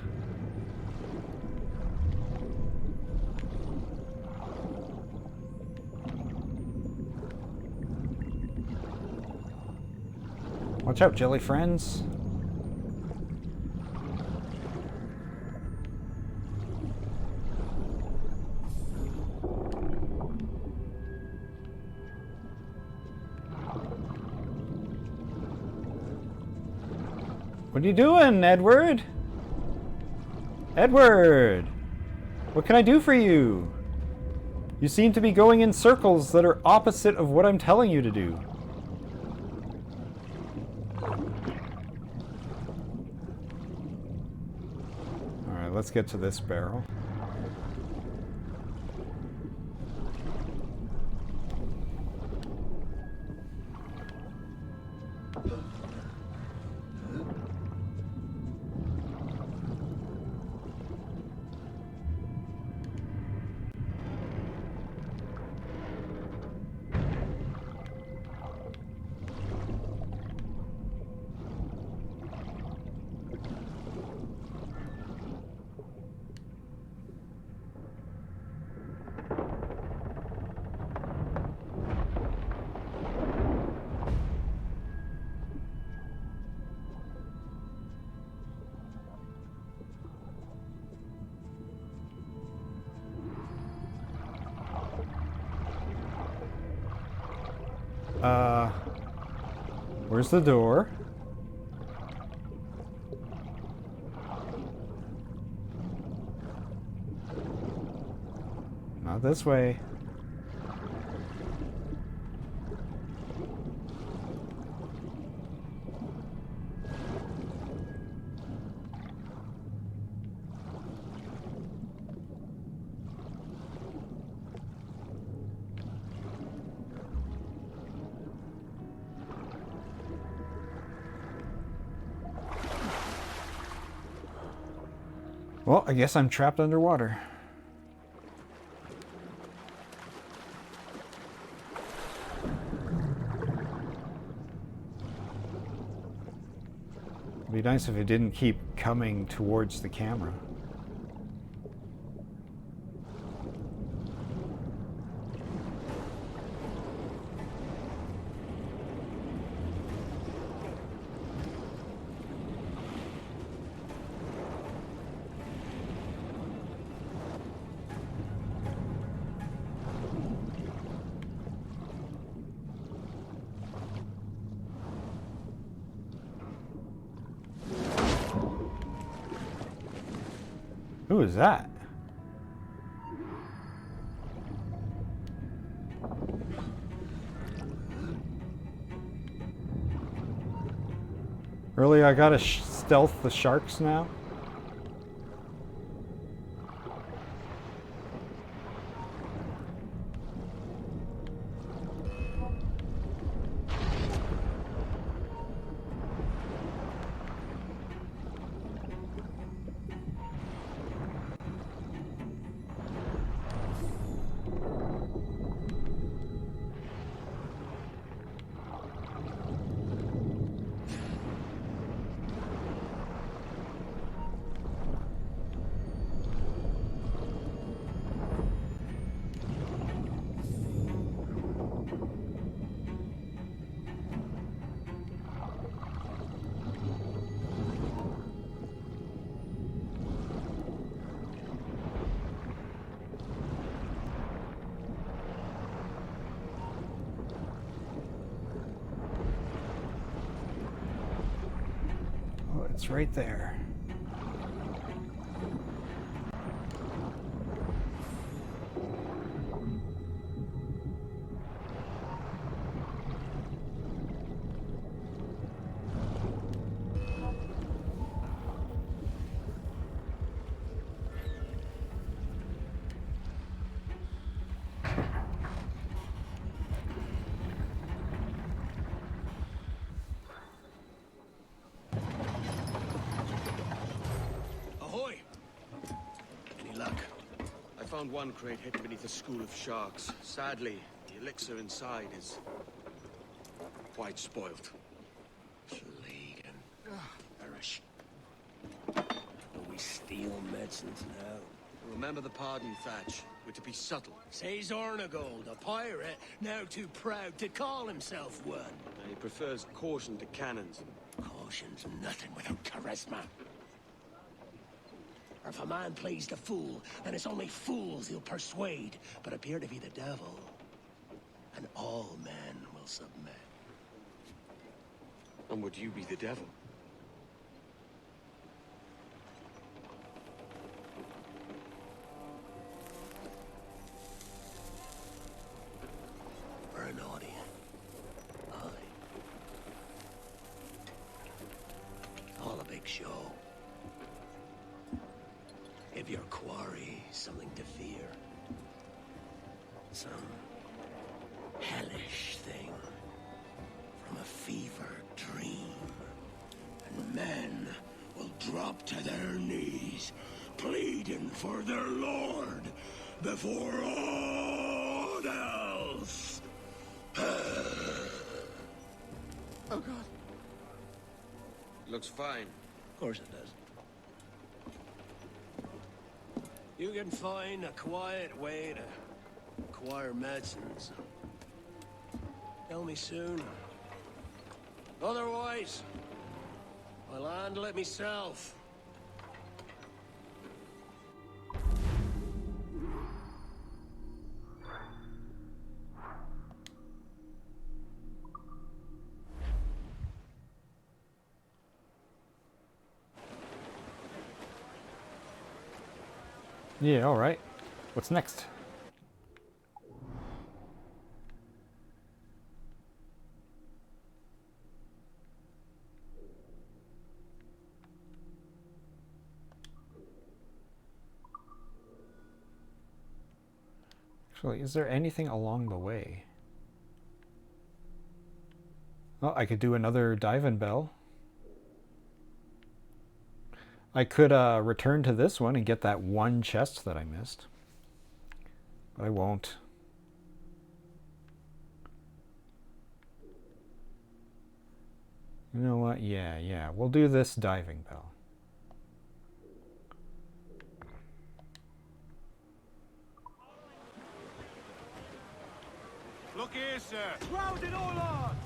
Watch out, jelly friends. What are you doing, Edward? Edward! What can I do for you? You seem to be going in circles that are opposite of what I'm telling you to do. Alright, let's get to this barrel. Where's the door? Not this way. Well, I guess I'm trapped underwater. It'd be nice if it didn't keep coming towards the camera. Who is that? Really, I gotta stealth the sharks now? It's right there. Found one crate hidden beneath a school of sharks. Sadly, the elixir inside is quite spoiled. Schlegan. Perish. Do we steal medicines now? Remember the pardon, Thatch. We're to be subtle. Says Ornagold, a pirate, now too proud to call himself one. He prefers caution to cannons. Caution's nothing without charisma. Or if a man plays the fool, then it's only fools he'll persuade, but appear to be the devil. And all men will submit. And would you be the devil? Or an audience. All a big show. Give your quarry something to fear. Some hellish thing from a fevered dream. And men will drop to their knees, pleading for their lord before all else. Oh, God. Looks fine. Of course it does. You can find a quiet way to acquire medicines. Tell me soon. Otherwise, I'll handle it myself. Yeah, alright. What's next? Actually, is there anything along the way? Oh, I could do another Divan Bell. I could return to this one and get that one chest that I missed. But I won't. You know what? Yeah. We'll do this Diving Bell. Look here, sir. Crowded all on!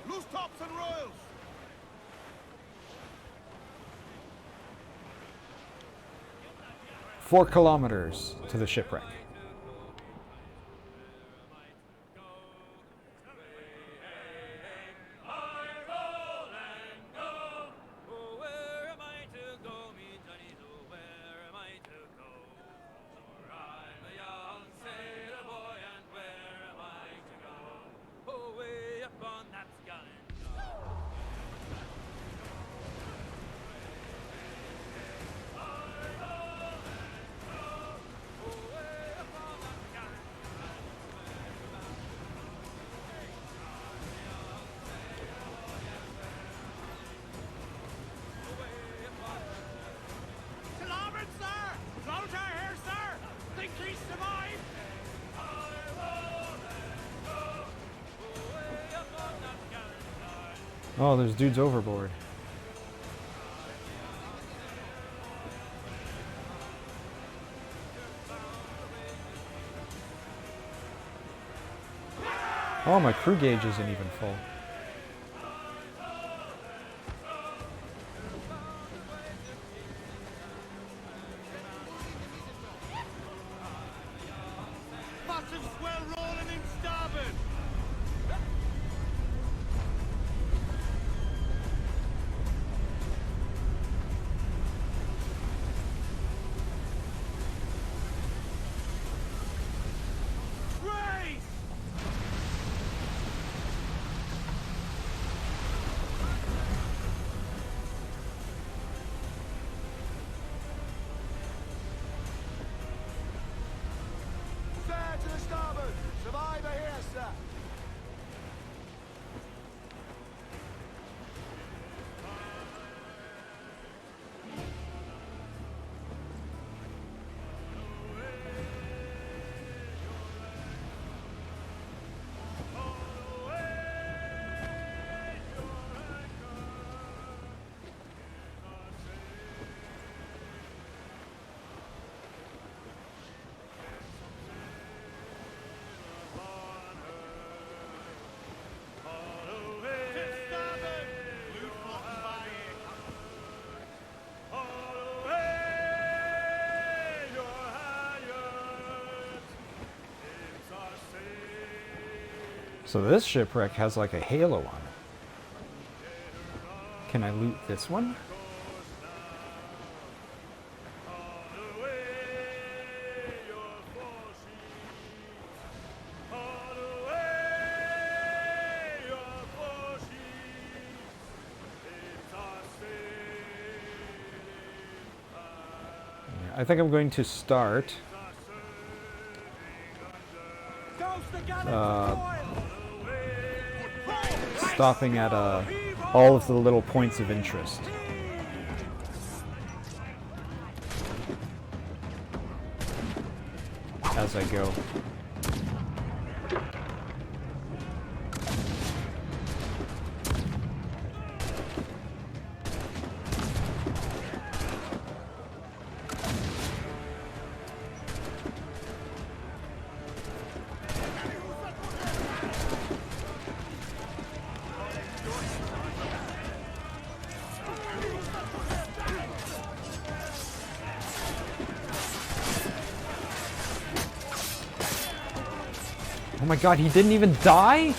Loose tops and royals! 4 kilometers to the shipwreck. Oh, there's dudes overboard. Oh, my crew gauge isn't even full. Bottom swell rolling in starboard! To the starboard! Survivor here, sir! So this shipwreck has like a halo on it. Can I loot this one? I think I'm going to start stopping at all of the little points of interest. As I go. Oh my god, he didn't even die?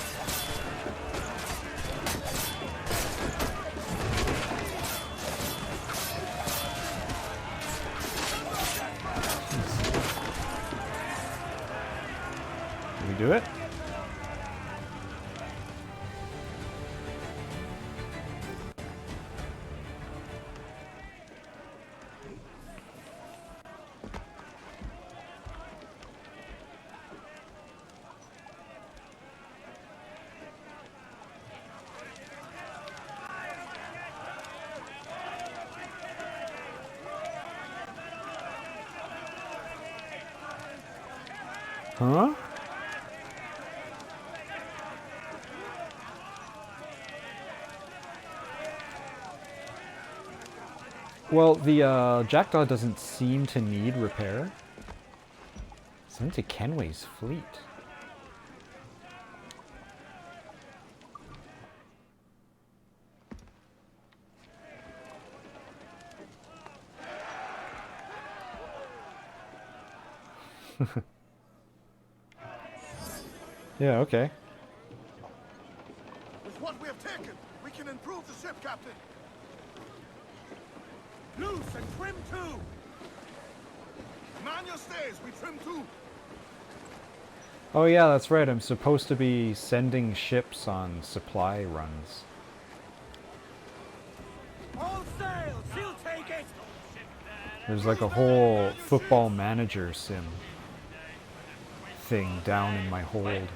you do it? Huh? Well, the Jackdaw doesn't seem to need repair. Sent to Kenway's fleet. Yeah, okay. With what we have taken, we can improve the ship, Captain. Loose and trim too. Man your stays, we trim too. Oh yeah, that's right. I'm supposed to be sending ships on supply runs. All sail, she'll take it. There's like a whole football manager sim thing down in my hold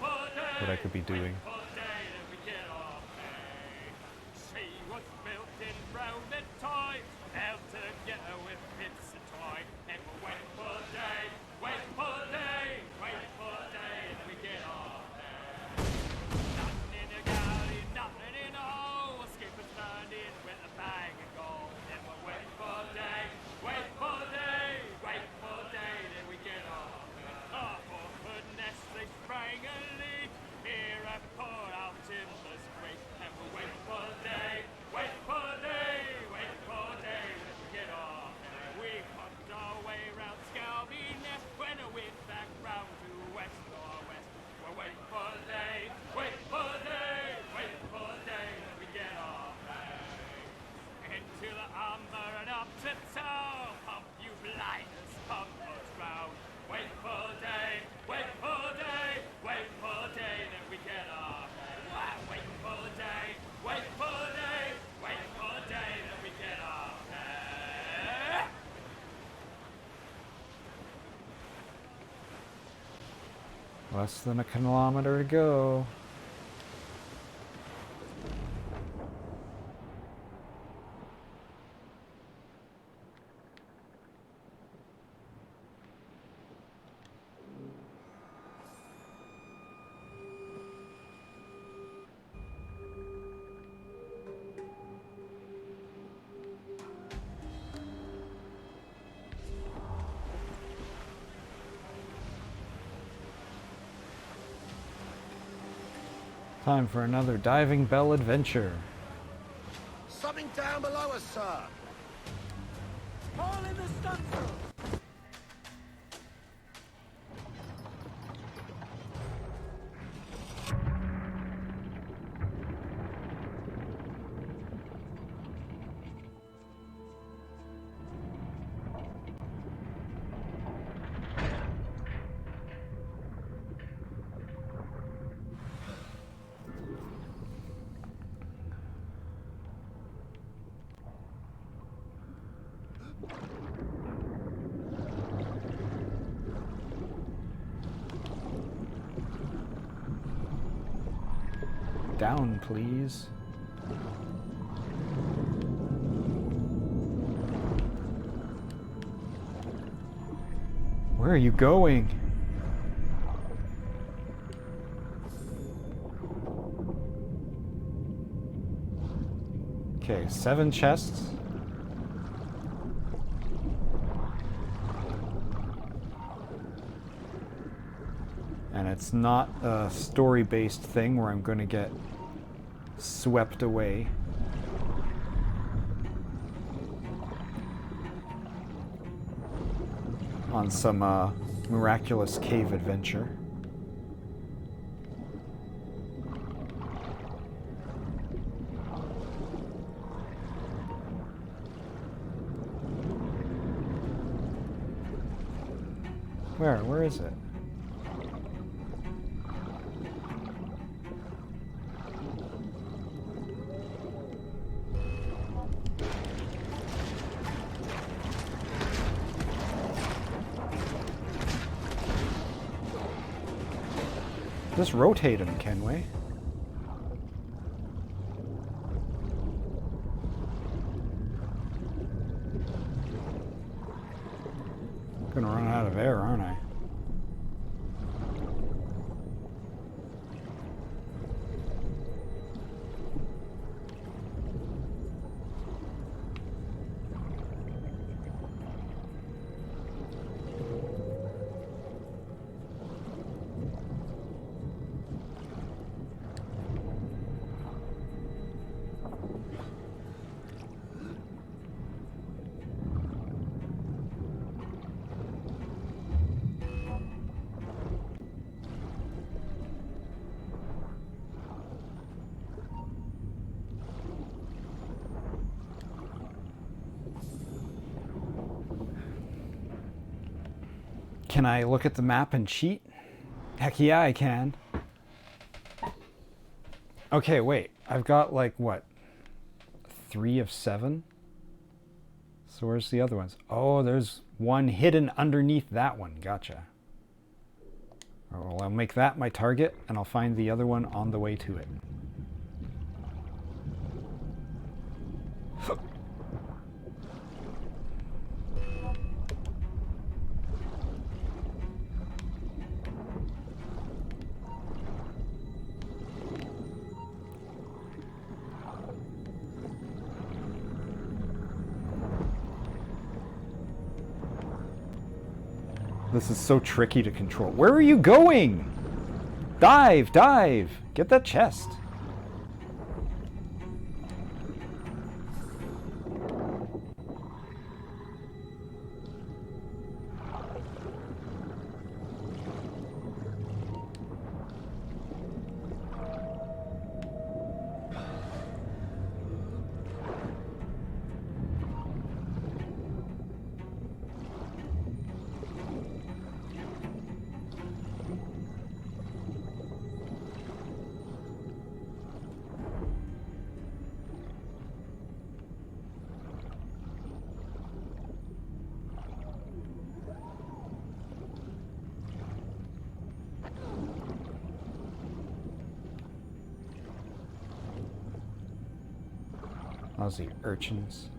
that I could be doing. Less than a kilometer to go. Time for another Diving Bell adventure. Something down below us, sir. All in the stunsail. Down, please. Where are you going? Okay, 7 chests. And it's not a story-based thing where I'm going to get swept away. On some miraculous cave adventure. Where is it? Just rotate him, Kenway. Gonna run out of air, aren't I? Can I look at the map and cheat? Heck yeah, I can. Okay, wait. I've got like, what? 3 of 7? So where's the other ones? Oh, there's one hidden underneath that one. Gotcha. Well, I'll make that my target, and I'll find the other one on the way to it. This is so tricky to control. Where are you going? Dive, dive! Get that chest. Lousy urchins.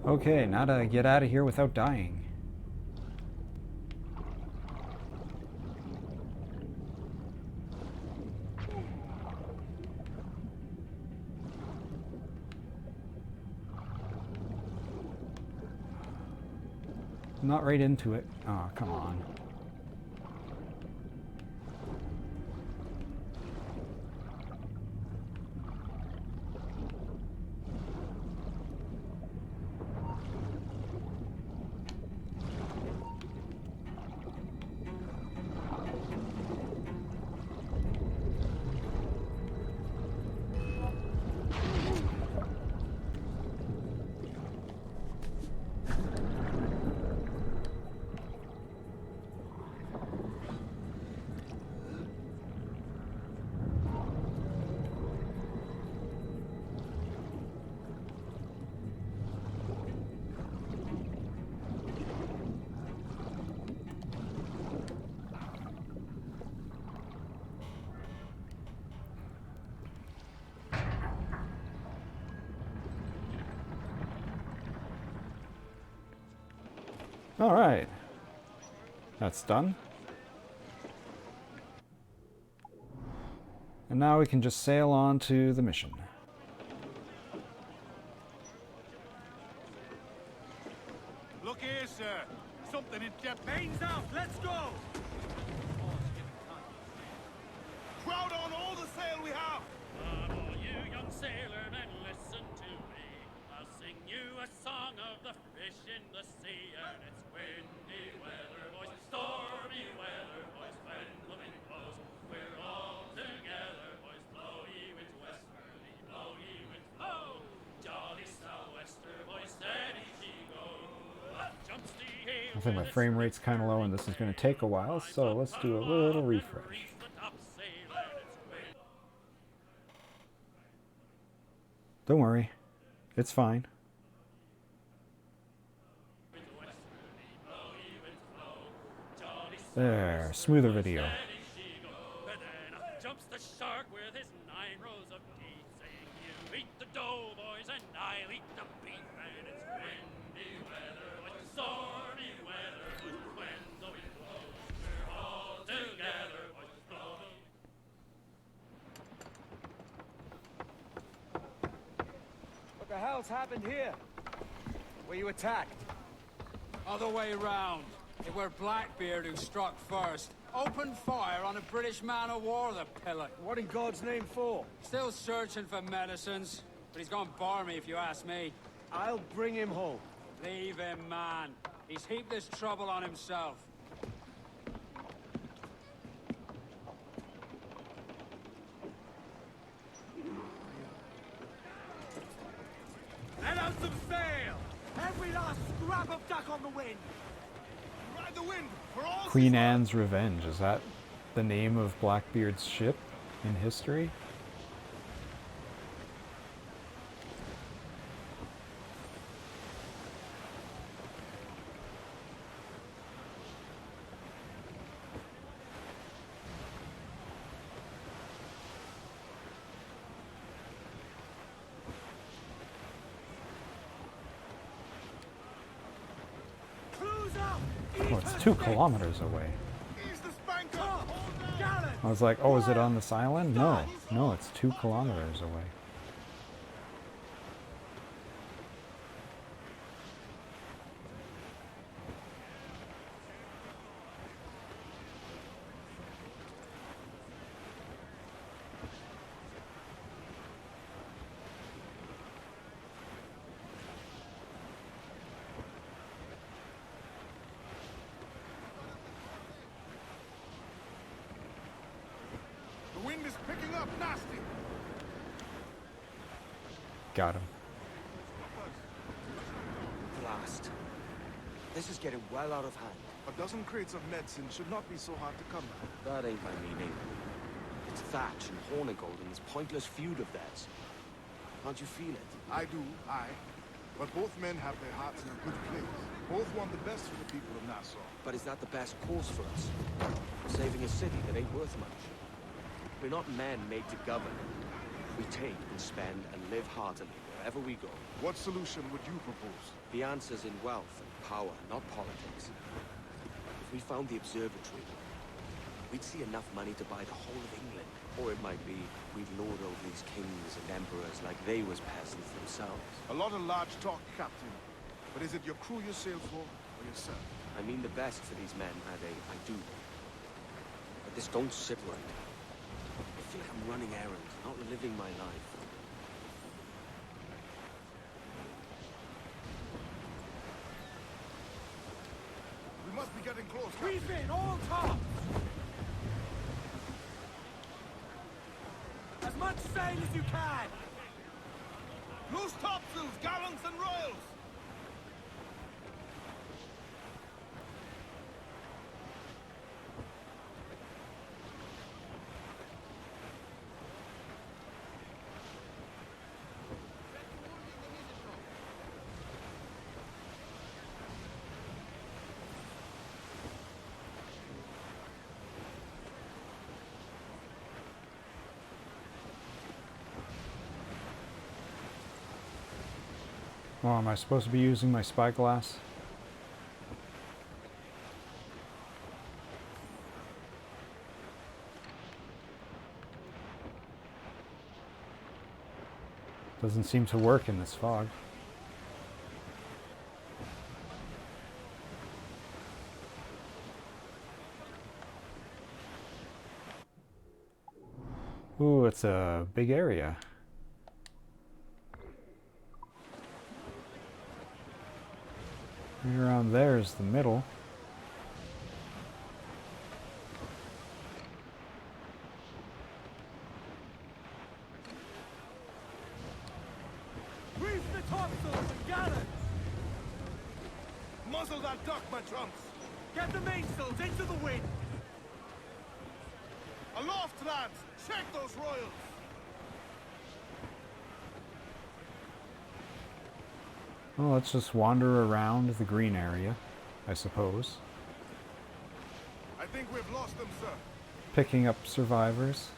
Okay, now to get out of here without dying. Not right into it. Oh, come on. Alright. That's done. And now we can just sail on to the mission. Look here, sir. Something in depth. Mains out. Let's go. Crowd on all the sail we have. Come all you young sailor and listen to me. I'll sing you a song of the fish in the sea. And it's windy weather, boys, stormy weather, boys, when the wind blows. We're all together, boys, blow ye winds westerly, blow ye winds blow. Jolly sou'wester, boys, steady she go. Up jumps the hail. I think my frame rate's kind of low and this is going to take a while, so let's do a little refresh. Don't worry, it's fine. There, smoother video. Jumps the shark with his 9 rows of teeth, saying, "You eat the dough, boys, and I'll eat the beef." And it's windy weather, with stormy weather, but when the wind blows, we're all together, boys, blow. What the hell's happened here? Were you attacked? Other way round. It were Blackbeard who struck first. Opened fire on a British man-o'-war, the pillock. What in God's name for? Still searching for medicines, but he's gone barmy if you ask me. I'll bring him home. Leave him, man. He's heaped this trouble on himself. Let out some sail. Every last scrap of duck on the wind. Ride the wind for all. Queen Anne's Revenge, is that the name of Blackbeard's ship in history? Oh, it's 2 kilometers away. I was like, oh, is it on this island? No, no, it's 2 kilometers away. The wind is picking up nasty. Got him. Blast. This is getting well out of hand. A dozen crates of medicine should not be so hard to come by. That ain't my meaning. It's Thatch and Hornigold and this pointless feud of theirs. Can't you feel it? I do, but both men have their hearts in a good place. Both want the best for the people of Nassau. But is that the best course for us? Saving a city that ain't worth much? We're not men made to govern. We take and spend and live heartily wherever we go. What solution would you propose? The answer's in wealth and power, not politics. If we found the observatory, we'd see enough money to buy the whole of England. Or it might be we'd lord over these kings and emperors like they was peasants themselves. A lot of large talk, Captain. But is it your crew you sail for, or yourself? I mean the best for these men, Ade, I do. But this don't sit right. I feel like I'm running errands, not living my life. We must be getting close. Squeeze in, all tops! As much sail as you can! Loose topsails, gallants and royals! Oh, am I supposed to be using my spyglass? Doesn't seem to work in this fog. Ooh, it's a big area. Right around there is the middle. Reef the topsails and gallants! Muzzle that duck, my trunks! Get the mainsails into the wind! Aloft, lads! Check those royals! Well, let's just wander around the green area, I suppose. I think we've lost them, sir. Picking up survivors.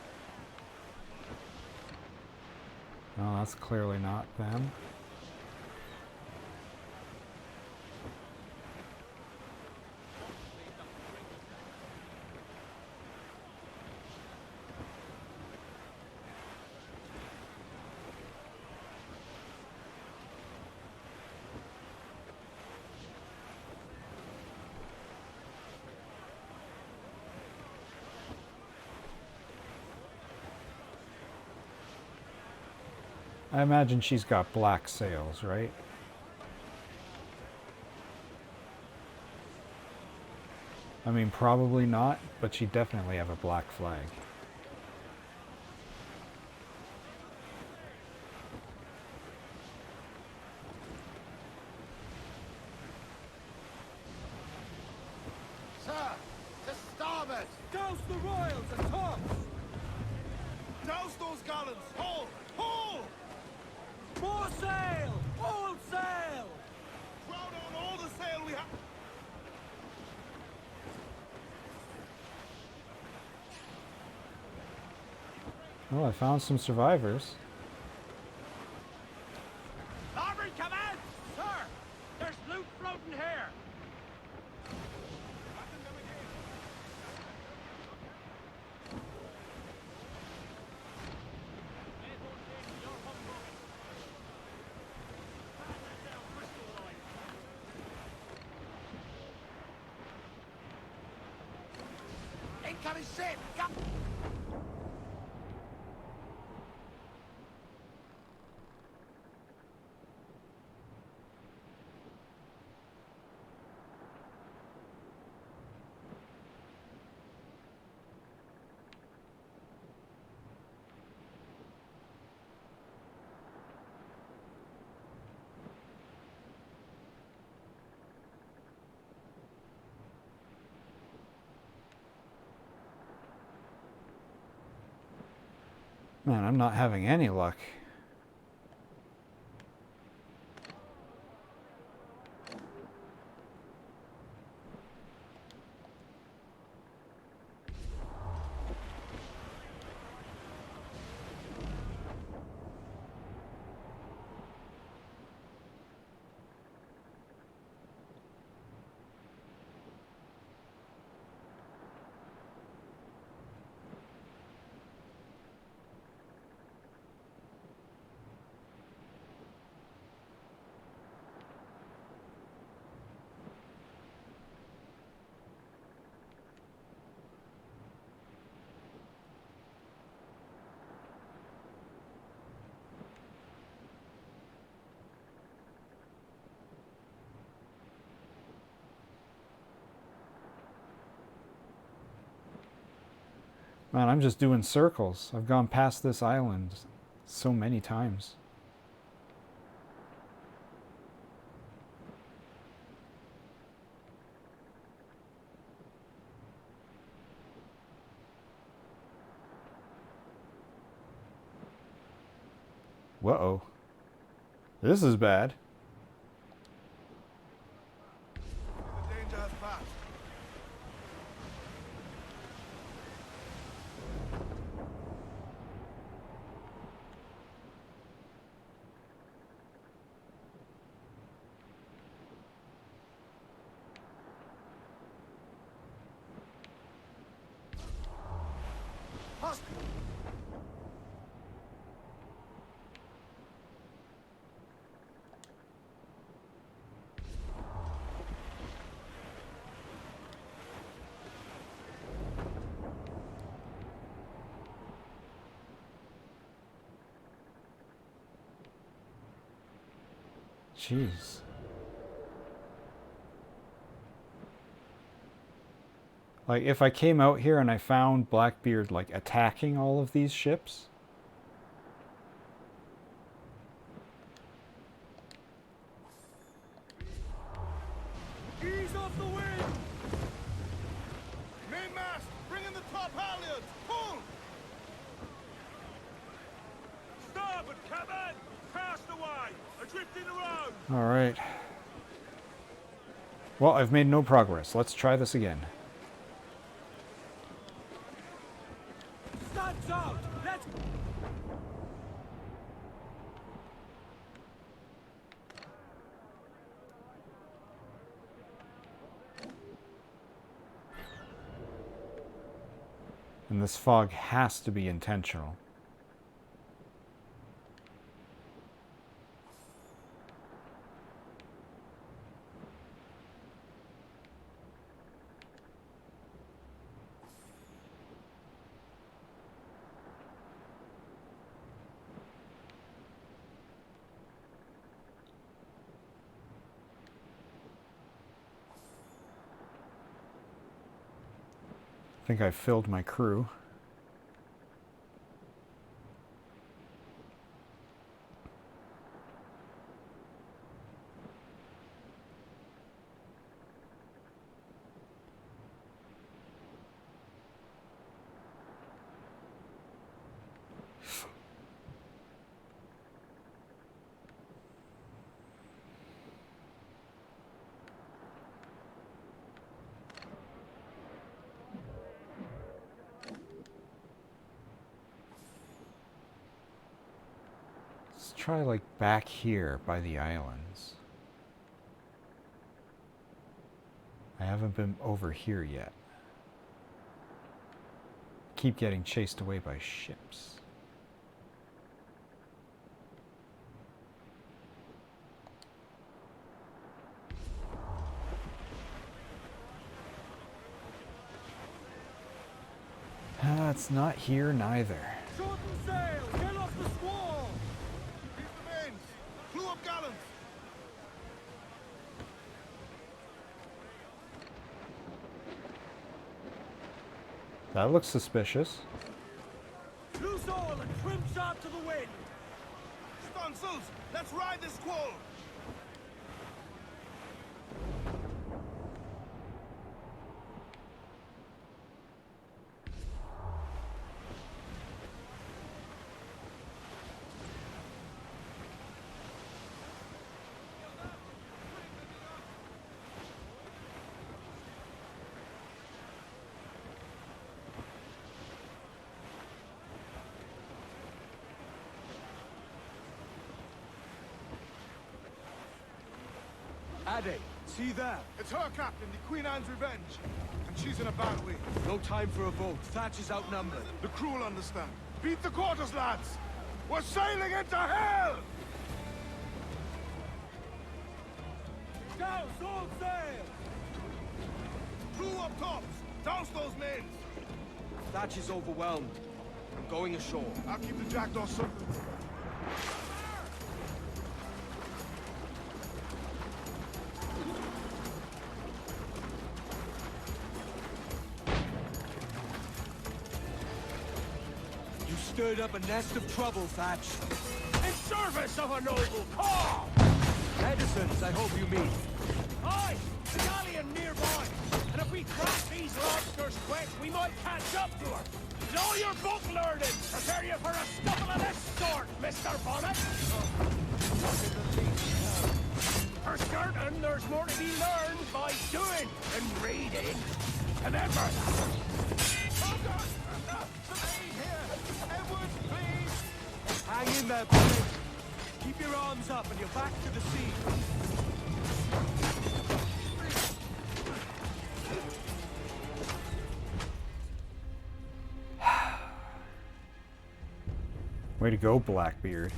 Oh, that's clearly not them. I imagine she's got black sails, right? I mean, probably not, but she definitely have a black flag. Sir, to starboard! Douse the royals and tops! Douse those gallants! Haul! Haul! More sail! All sail! Crowd on all the sail we have! Oh, I found some survivors. Larboard command! Sir! There's loot floating here! Incoming ship! Come! Man, I'm not having any luck. Man, I'm just doing circles. I've gone past this island so many times. Whoa. This is bad. The danger has passed. Jeez. Like, if I came out here and I found Blackbeard, like, attacking all of these ships... Ease off the wind! Mainmast, bring in the top halyards! Pull! Starboard, cabin! Cast away! Adrift in the road! Alright. Well, I've made no progress. Let's try this again. Studs out! Let's... And this fog has to be intentional. I think I've filled my crew. Let's try, like, back here by the islands. I haven't been over here yet. Keep getting chased away by ships. It's not here neither. Shorten sail! Get off the squall! Keep the mains! Clew up gallants! That looks suspicious. Loose oil and trim sharp to the wind! Stunsails! Let's ride this squall! Adé, see that? It's her, Captain, the Queen Anne's Revenge. And she's in a bad way. No time for a vote. Thatch is outnumbered. The crew will understand. Beat the quarters, lads! We're sailing into hell! Douse all sail! Crew up tops! Douse those men! Thatch is overwhelmed. I'm going ashore. I'll keep the jackdaw circled. Stirred up a nest of trouble, Thatch. In service of a noble cause! Edison's, I hope you mean. Aye! The galleon nearby! And if we crack these lobsters quick, we might catch up to her! Is all your book learning prepare you for a scuffle of this sort, Mr. Bonnet? For certain, there's more to be learned by doing than reading. Remember that! Oh, God! Hang in there, boys. Keep your arms up and your back to the sea. Way to go, Blackbeard.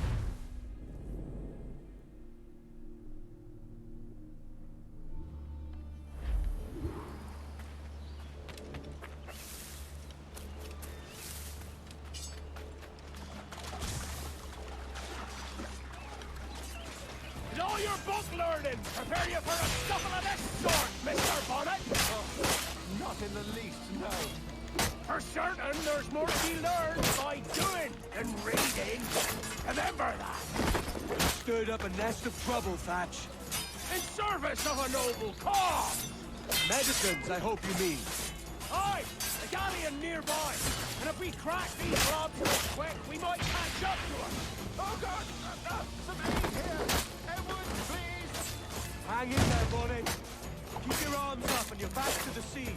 your book learning prepare you for a scuffle of this sort, Mr. Bonnet? Not in the least, no. For certain, there's more to be learned by doing than reading. Remember that. Stirred up a nest of trouble, Thatch. In service of a noble cause. Medicines, I hope you mean. Aye, a galleon nearby. And if we crack these blobs real quick, we might catch up to them. Oh, God! Some aid here! Edward, please! Hang in there, Bonnet. Keep your arms up and your back to the sea.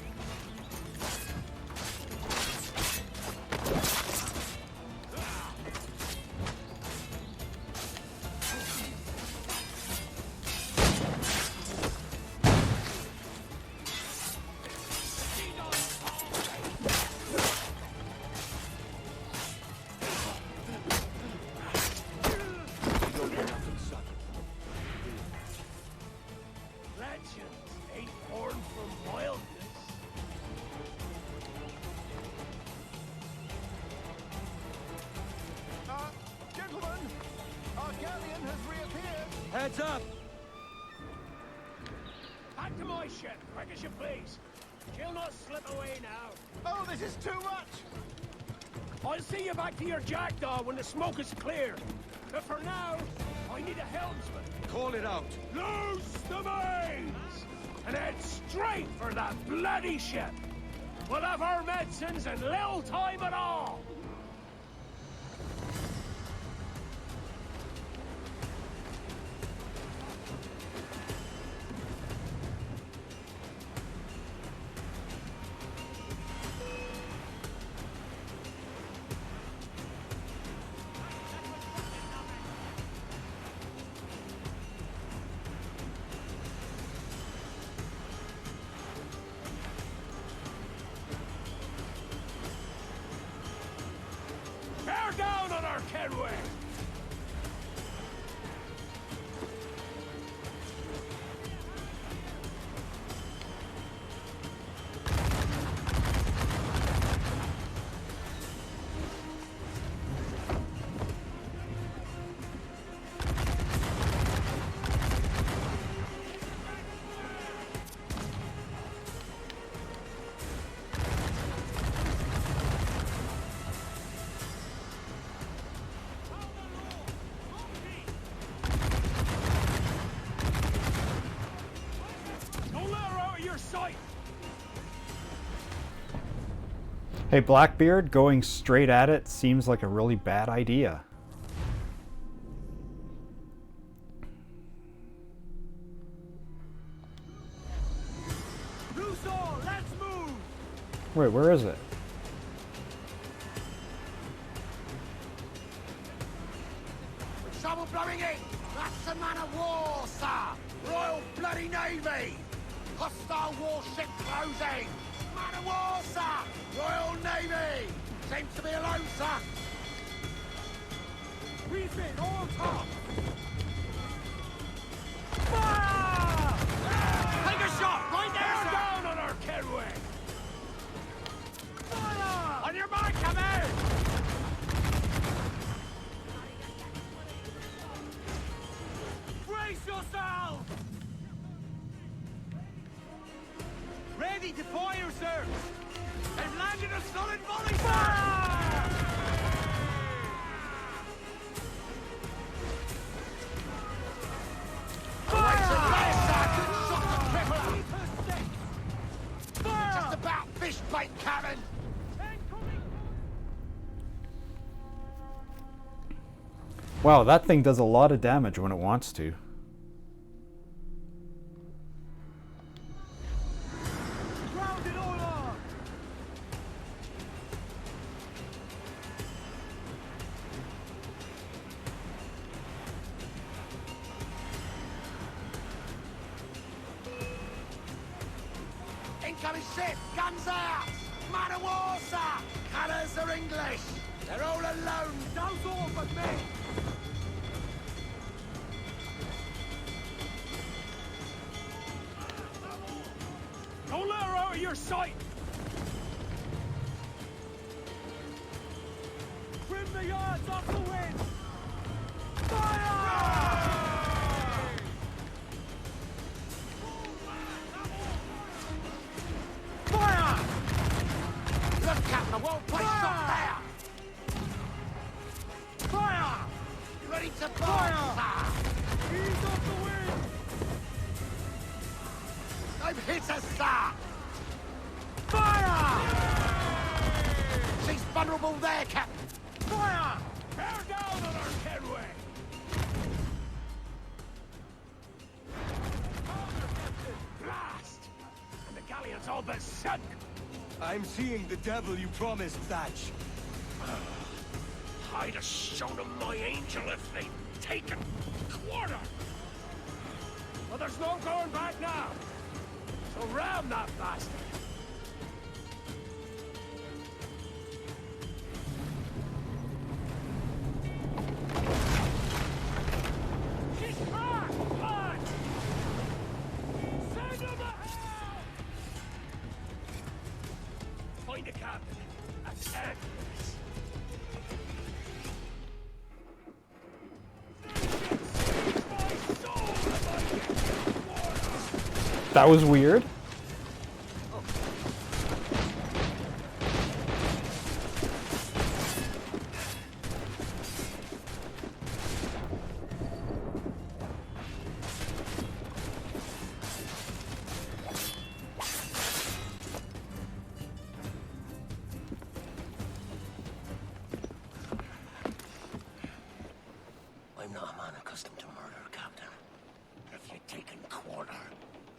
Legends ain't born from wildness. Gentlemen, our galleon has reappeared. Heads up! Back to my ship, quick as you please. She'll not slip away now. Oh, this is too much! I'll see you back to your jackdaw when the smoke is cleared. But for now, I need a helmsman. Call it out. Loose the mains! And head straight for that bloody ship. We'll have our medicines in little time at all. Bear down on our Kenway! Don't let her out of your sight! Hey, Blackbeard, going straight at it seems like a really bad idea. Loose all, let's move! Wait, where is it? Trouble blowing in! That's a man of war, sir! Royal Bloody Navy! Hostile warship closing! Man of war, sir! Royal Navy! Seems to be alone, sir! Refit, all top! Fire! Take a shot! Right there, Bear sir! down on our Kenway! Fire! On your mark, come out! Brace yourselves! Ready to fire, sir! They've landed a solid volley, sir! Fire! Just about fish bait cannon! Wow, that thing does a lot of damage when it wants to. Ground it all on! Incoming ship! Guns out! Man of war, sir! Colours are English! They're all alone! Douse all but me! Don't let her out of your sight! Trim the yards off the wind! Fire! hit us, sir! Fire! She's vulnerable there, Captain. Fire! Bear down on our Kenway! Blast! And the galleon's all but sunk. I'm seeing the devil you promised, Thatch. I'd have shown them my angel if they'd taken quarter. Well, there's no going back now. So ram that bastard. She's cracked! Fine! Send her to hell! Find the captain. Attack this. That was weird. I'm not a man accustomed to murder, Captain. If you'd taken quarter,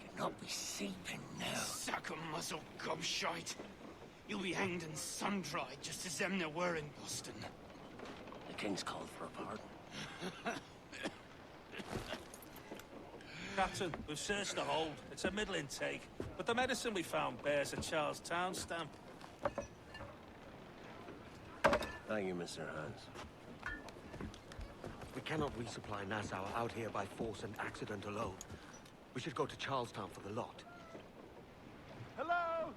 you'd not be seeping now. Sack a muzzle, gobshite. You'll be hanged and sun-dried just as them there were in Boston. The king's called for a pardon. Captain, we've searched the hold. It's a middling take, but the medicine we found bears a Charlestown stamp. Thank you, Mr. Hans. We cannot resupply Nassau out here by force and accident alone. We should go to Charlestown for the lot. Hello?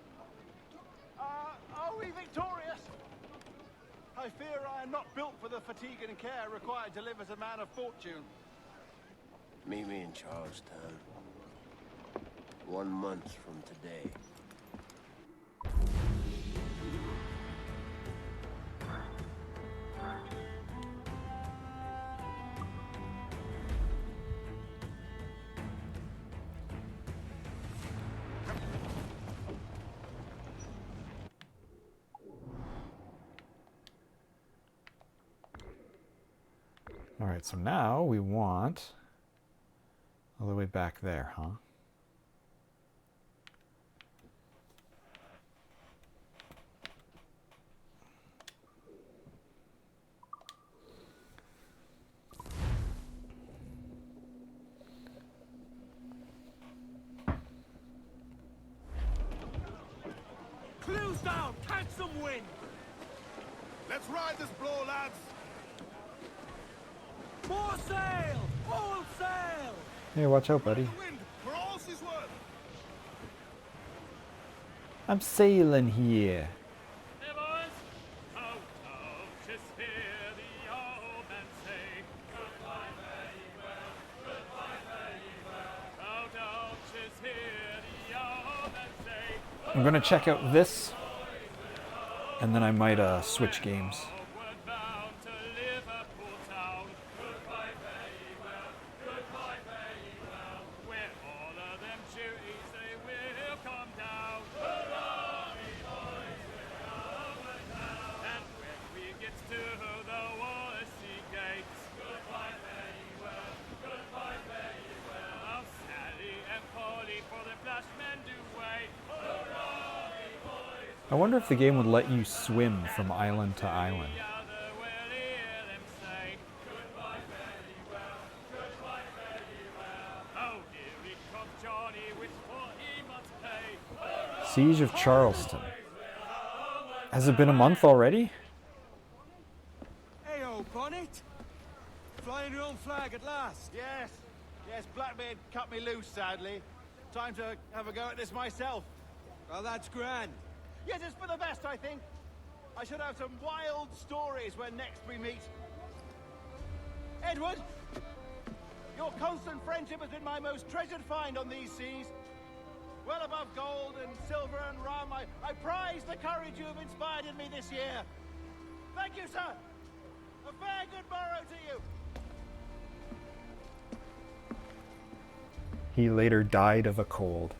Are we victorious? I fear I am not built for the fatigue and care required to live as a man of fortune. Meet me in Charlestown. 1 month from today. All right, so now we want all the way back there, huh? Clues down! Catch some wind! Let's ride this blow, lads! More sail! All sail! Hey, watch out, buddy. For all she's worth! I'm sailing here. Hey, boys! Ho, ho, just hear the old man say, goodbye, very well, goodbye, very well. Ho, ho, just hear the old man say, I'm gonna check out this, and then I might switch games. I wonder if the game would let you swim from island to island. Siege of Charleston. Has it been a month already? Hey, old Bonnet! Flying your own flag at last. Yes, yes, Blackbeard cut me loose, sadly. Time to have a go at this myself. Well, that's grand. Yes, it's for the best, I think. I should have some wild stories when next we meet. Edward, your constant friendship has been my most treasured find on these seas. Well above gold and silver and rum, I prize the courage you have inspired in me this year. Thank you, sir. A fair good morrow to you. He later died of a cold.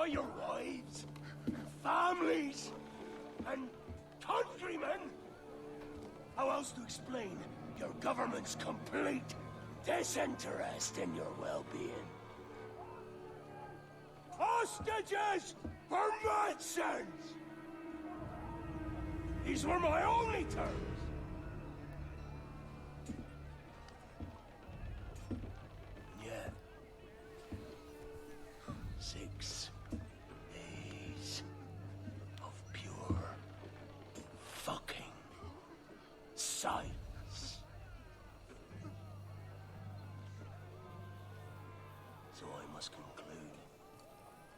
by your wives, families, and countrymen? How else to explain your government's complete disinterest in your well-being? Hostages for medicines! These were my only terms. Yet, 6 days of pure fucking silence. So I must conclude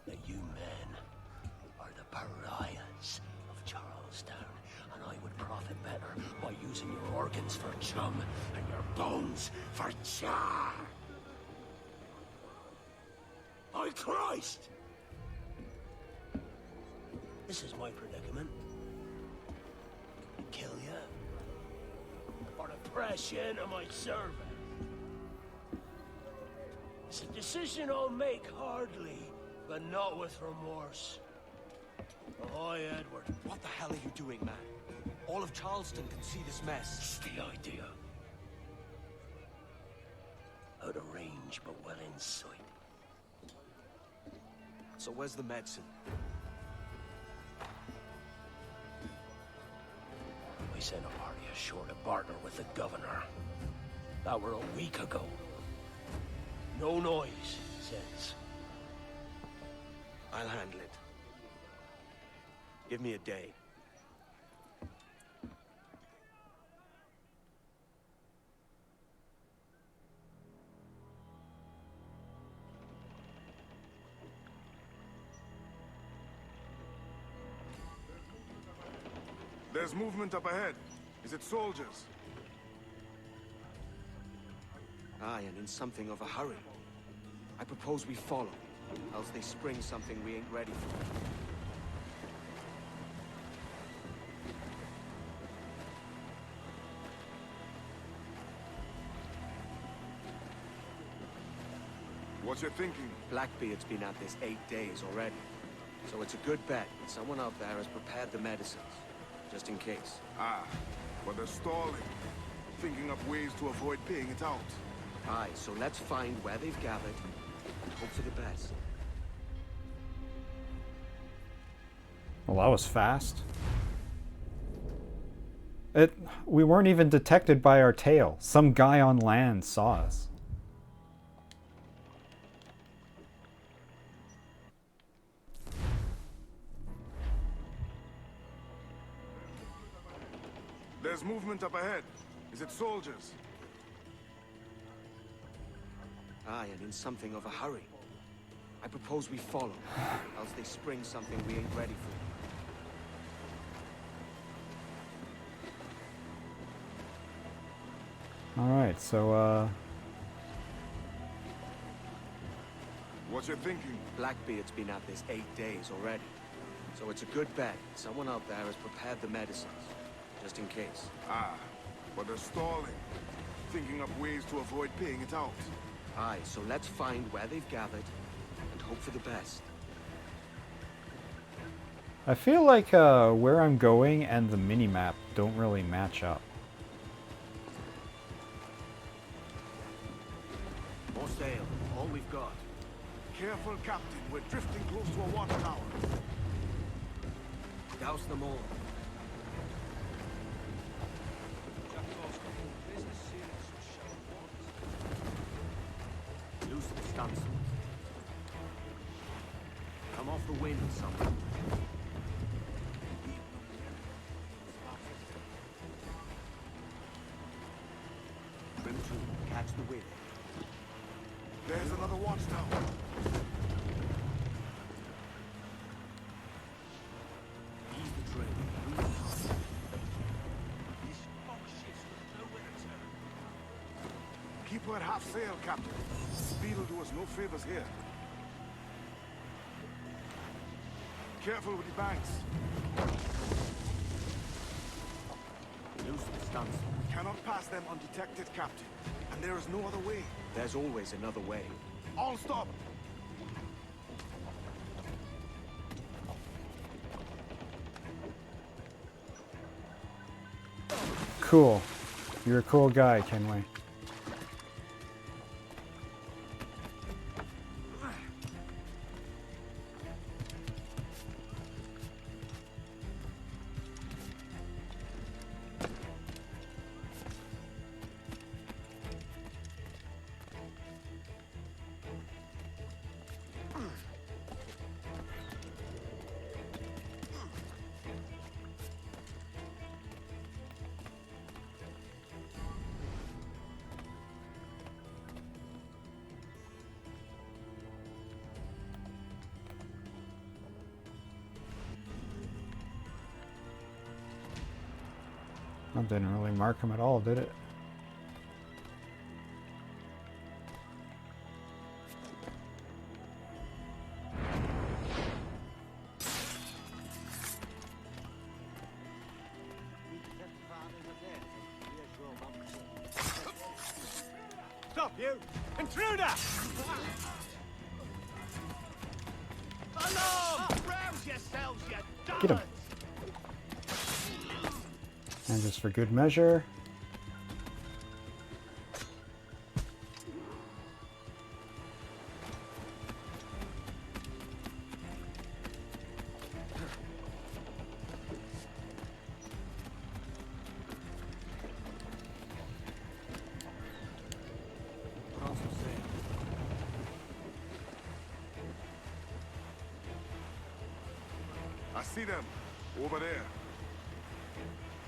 that you men are the pariahs of Charlestown, and I would profit better by using your organs for chum and your bones for char. By Christ! This is my predicament. Kill ya, or to press you into my service. It's a decision I'll make hardly, but not with remorse. Ahoy, Edward. What the hell are you doing, man? All of Charleston can see this mess. It's the idea. Out of range, but well in sight. So where's the medicine? We sent a party ashore to partner with the governor. That were a week ago. No noise, since. I'll handle it. Give me a day. There's movement up ahead. Is it soldiers? Aye, and in something of a hurry. I propose we follow, else they spring something we ain't ready for. What's your thinking? Blackbeard's been at this 8 days already. So it's a good bet that someone out there has prepared the medicines. Just in case. Ah, but they're stalling. Thinking up ways to avoid paying it out. Aye, so let's find where they've gathered and hope for the best. Well, that was fast. We weren't even detected by our tail. Some guy on land saw us. There's movement up ahead. Is it soldiers? Aye, and in something of a hurry. I propose we follow, else they spring something we ain't ready for. Alright, so, What's your thinking? Blackbeard's been at this 8 days already. So it's a good bet someone out there has prepared the medicines. Just in case. Ah, but they're stalling. Thinking up ways to avoid paying it out. Aye, so let's find where they've gathered and hope for the best. I feel like where I'm going and the mini-map don't really match up. More sail, all we've got. Careful, Captain. We're drifting close to a watchtower. Douse them all. Loose the stunsails. Come off the wind, someone. Trim to, catch the wind. There's another watchtower. Ease the train. Keep her at half sail, Captain. Speed'll do us no favors here. Careful with the banks. Loose the stunsails. We cannot pass them undetected, Captain. And there is no other way. There's always another way. All stop! Cool. You're a cool guy, Kenway. That didn't really mark him at all, did it? Stop, you! Intruder! Alarm! Rouse yourselves, you Get him. And just for good measure. I see them, over there.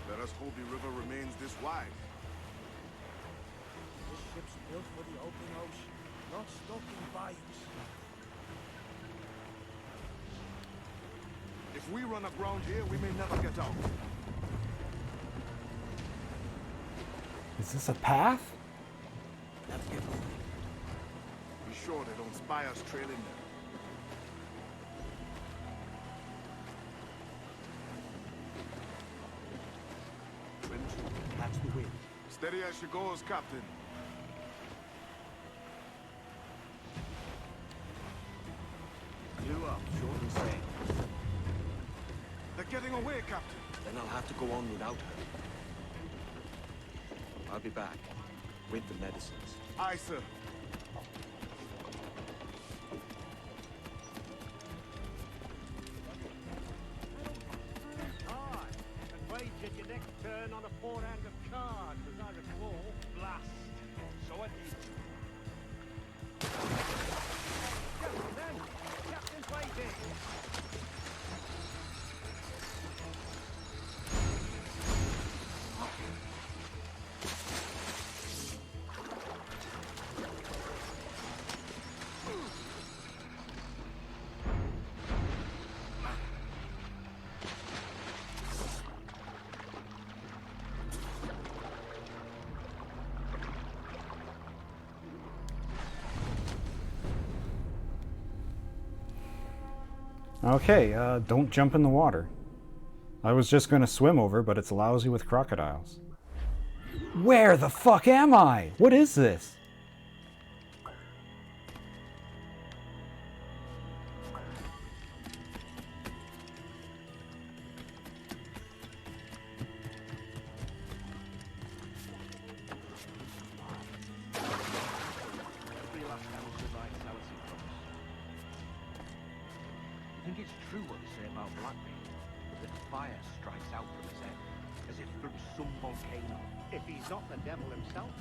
Let us hope the river remains this wide. This ship's built for the open ocean, not stuck in bayous. If we run aground here, we may never get out. Is this a path? Let's get moving. Be sure they don't spy us trailing them. Catch the wind. Steady as she goes, Captain. You up, short and say. They're getting away, Captain. Then I'll have to go on without her. I'll be back with the medicines. Aye, sir. Aye, and wager your next turn on a four-hand of cards, as I recall. Blast. So it is. Captain! Captain's waiting! Okay, don't jump in the water. I was just gonna swim over, but it's lousy with crocodiles. Where the fuck am I? What is this? Every last ounce of right Alice promise. I think it's true what they say about Blackbeard, that fire strikes out from his head, as if from some volcano. If he's not the devil himself,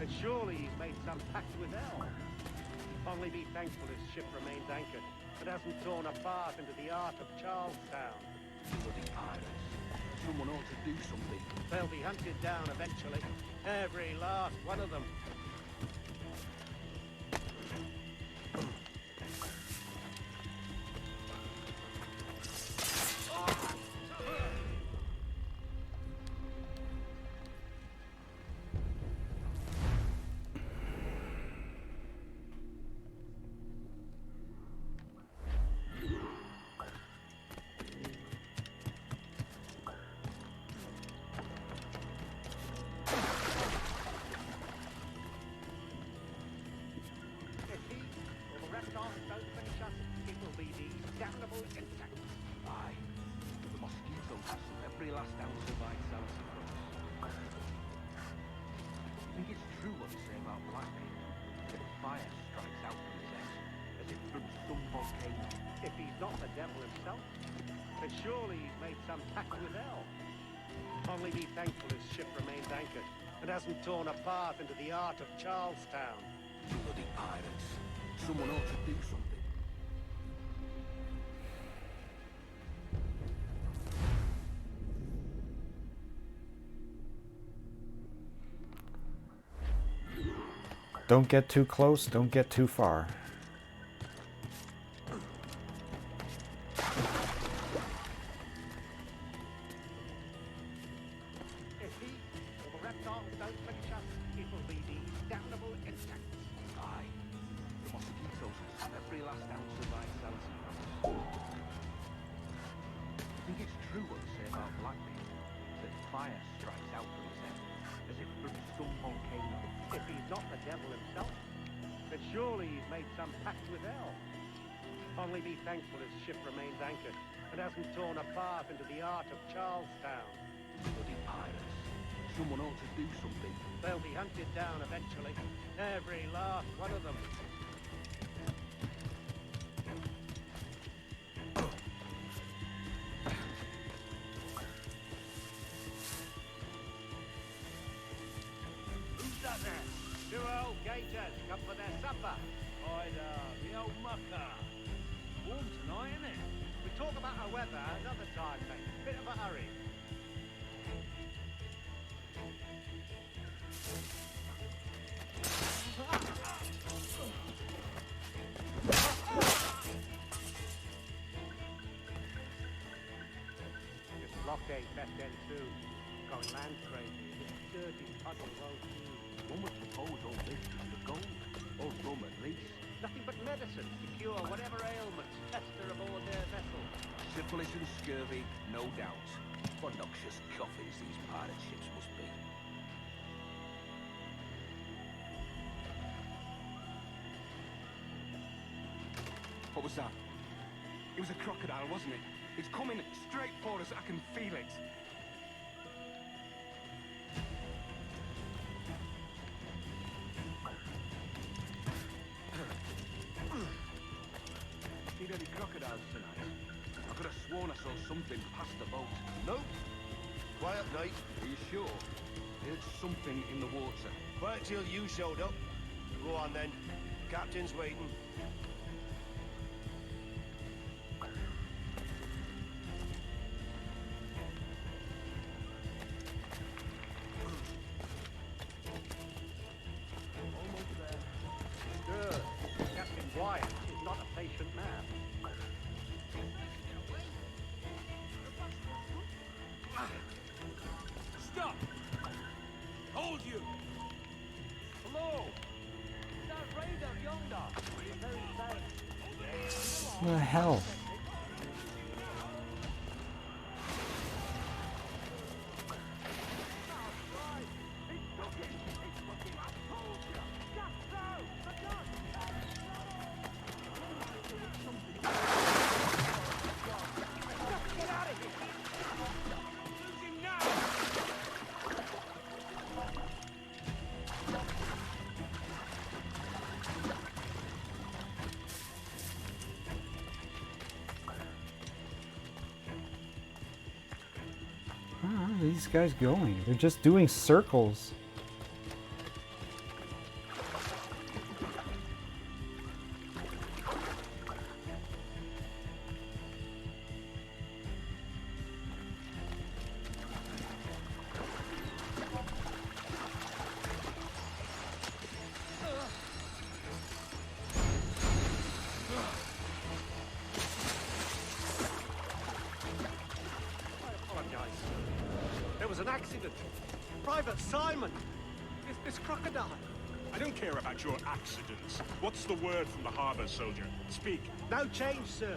then surely he's made some pact with hell. Only be thankful his ship remains anchored and hasn't torn apart into the heart of Charlestown. Bloody pirates. Someone ought to do something. They'll be hunted down eventually. Every last one of them. Aye. The mosquitoes have every last ounce of right Alice promise. If he's not the devil himself, then surely he's made some pact with hell. Only be thankful his ship remains anchored and hasn't torn a path into the heart of Charlestown. Bloody pirates. Someone ought to do something. Don't get too close, don't get too far. If he or the reptiles don't finish us, it will be the damnable insects. Aye. The mosquitoes have every last ounce of my sanity. I think it's true what they say about Blackbeard, that fire strikes out from his head, as if from some volcano. If he's not the devil himself, then surely he's made some pact with hell. Only be thankful his ship remains anchored and hasn't torn a path into the heart of Charlestown. Bloody pirates. Someone ought to do something. They'll be hunted down eventually. Every last one of them. Who's that there? Two old gators come for their supper. The old mucker. Warm tonight, isn't it? We talk about our weather another time, mate. Bit of a hurry. This blockade best end soon. Going land crazy. This dirty puddle road too. One would suppose all this is the gold. Or rum at least. Nothing but medicine to cure whatever ailments fester aboard their vessel. Syphilis and scurvy, no doubt. What noxious coffins these pirate ships must be. What was that? It was a crocodile, wasn't it? It's coming straight for us. I can feel it. Seen any crocodiles tonight? I could have sworn I saw something past the boat. Nope. Quiet night. Are you sure? There's something in the water. Quiet till you showed up. Go on then. Captain's waiting. Almost there. Sir, Captain Wyatt is not a patient man. Stop! Hold you! Hello! That raider yonder! The very same. What the hell? Where are these guys going? They're just doing circles. There was an accident. Private Simon! This crocodile. I don't care about your accidents. What's the word from the harbor, soldier? Speak. No change, sir.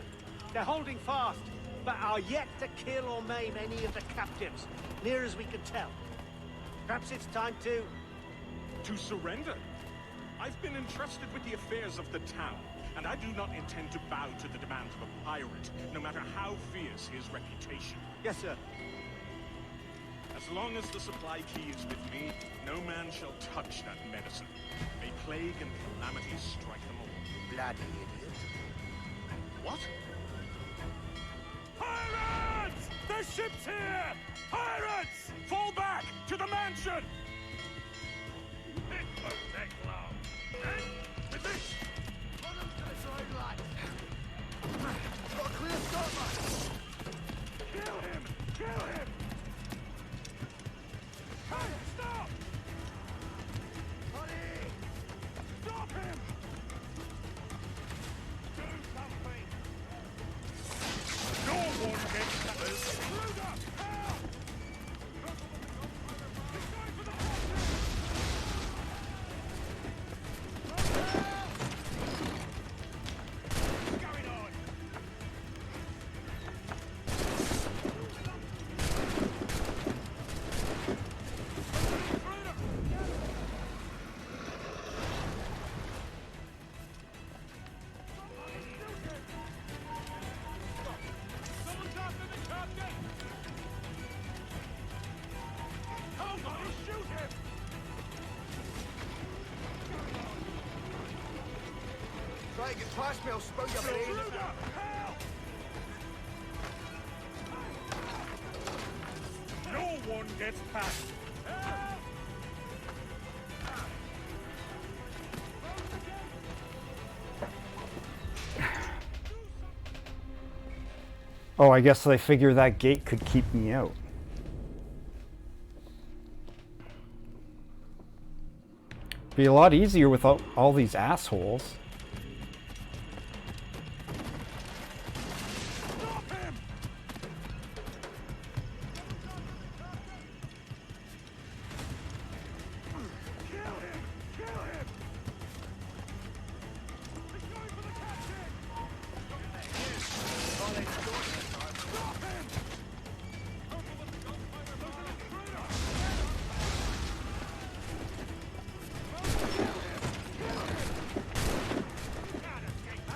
They're holding fast, but are yet to kill or maim any of the captives, near as we can tell. Perhaps it's time to... To surrender? I've been entrusted with the affairs of the town, and I do not intend to bow to the demands of a pirate, no matter how fierce his reputation. Yes, sir. As long as the supply key is with me, no man shall touch that medicine. May plague and calamity strike them all. Bloody idiot. What? Pirates! The ship's here! Pirates! Fall back to the mansion! It won't take long. And with this, Run them to the side, lads. Got a clear start, lads. Kill him! Kill him! Hey, stop! Stop him! Do something! No one gets that! Luda! Help! He's going for the fortress! What's going on? Someone's after the captain! Somebody shoot him! Try to get past me, I'll spout your brains. Luda! Help! No one gets past. Help! Oh, I guess they figure that gate could keep me out. Be a lot easier without all these assholes. Stop him! Kill him! Kill him! He's going for the captain! Stop him!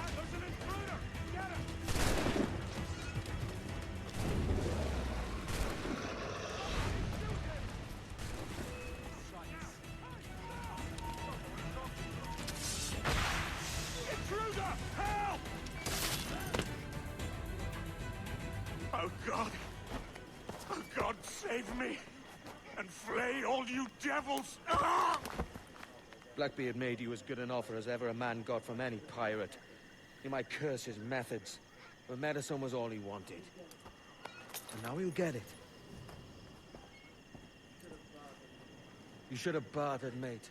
There's an intruder! Intruder! Help! Oh God! Oh God, save me! And flay all you devils! Ah! Blackbeard made you as good an offer as ever a man got from any pirate. He might curse his methods, but medicine was all he wanted. And now he'll get it. You should have bartered, mate.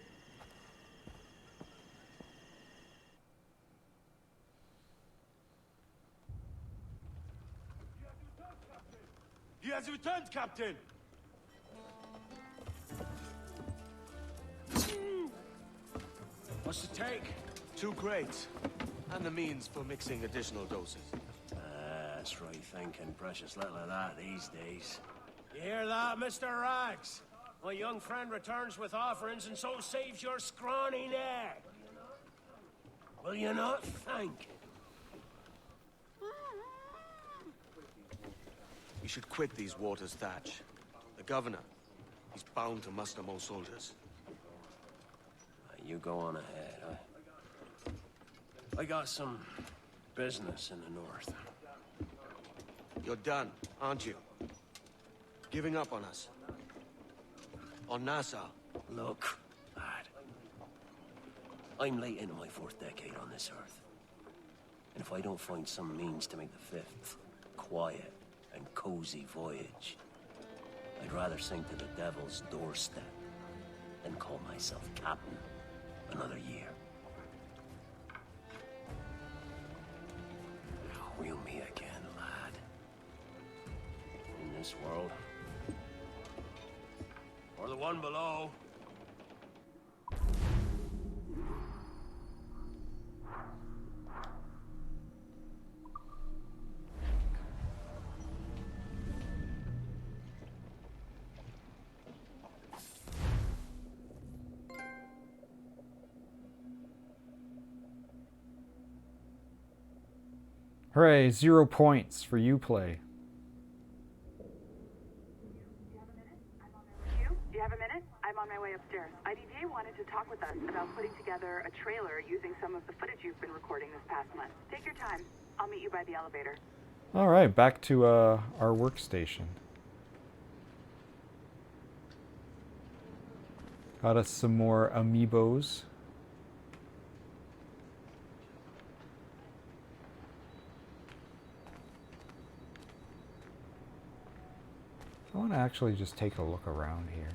He has returned, Captain! What's the take? 2 crates. And the means for mixing additional doses. That's right thinking. Precious little of that these days. You hear that, Mr. Rags? My young friend returns with offerings and so saves your scrawny neck. Will you not thank? We should quit these waters, Thatch. The governor, he's bound to muster more soldiers. You go on ahead. I got some business in the north. You're done, aren't you? Giving up on us? On Nassau? Look, lad. I'm late into my 4th decade on this earth. And if I don't find some means to make the 5th quiet and cozy voyage, I'd rather sink to the devil's doorstep than call myself captain another year. We'll meet again, lad. In this world. Or the one below. Hooray, 0 points for you play. Do you have a minute? I'm on my way upstairs. IDJ wanted to talk with us about putting together a trailer using some of the footage you've been recording this past month. Take your time. I'll meet you by the elevator. Alright, back to our workstation. Got us some more amiibos. I want to actually just take a look around here.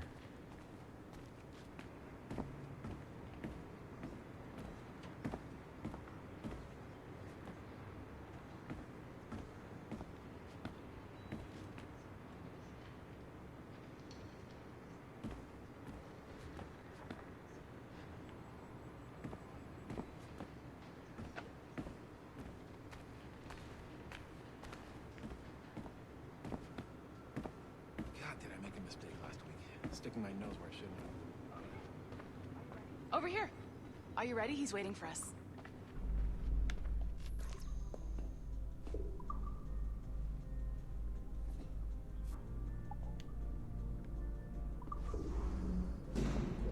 Sticking my nose where I shouldn't. Over here. Are you ready? He's waiting for us.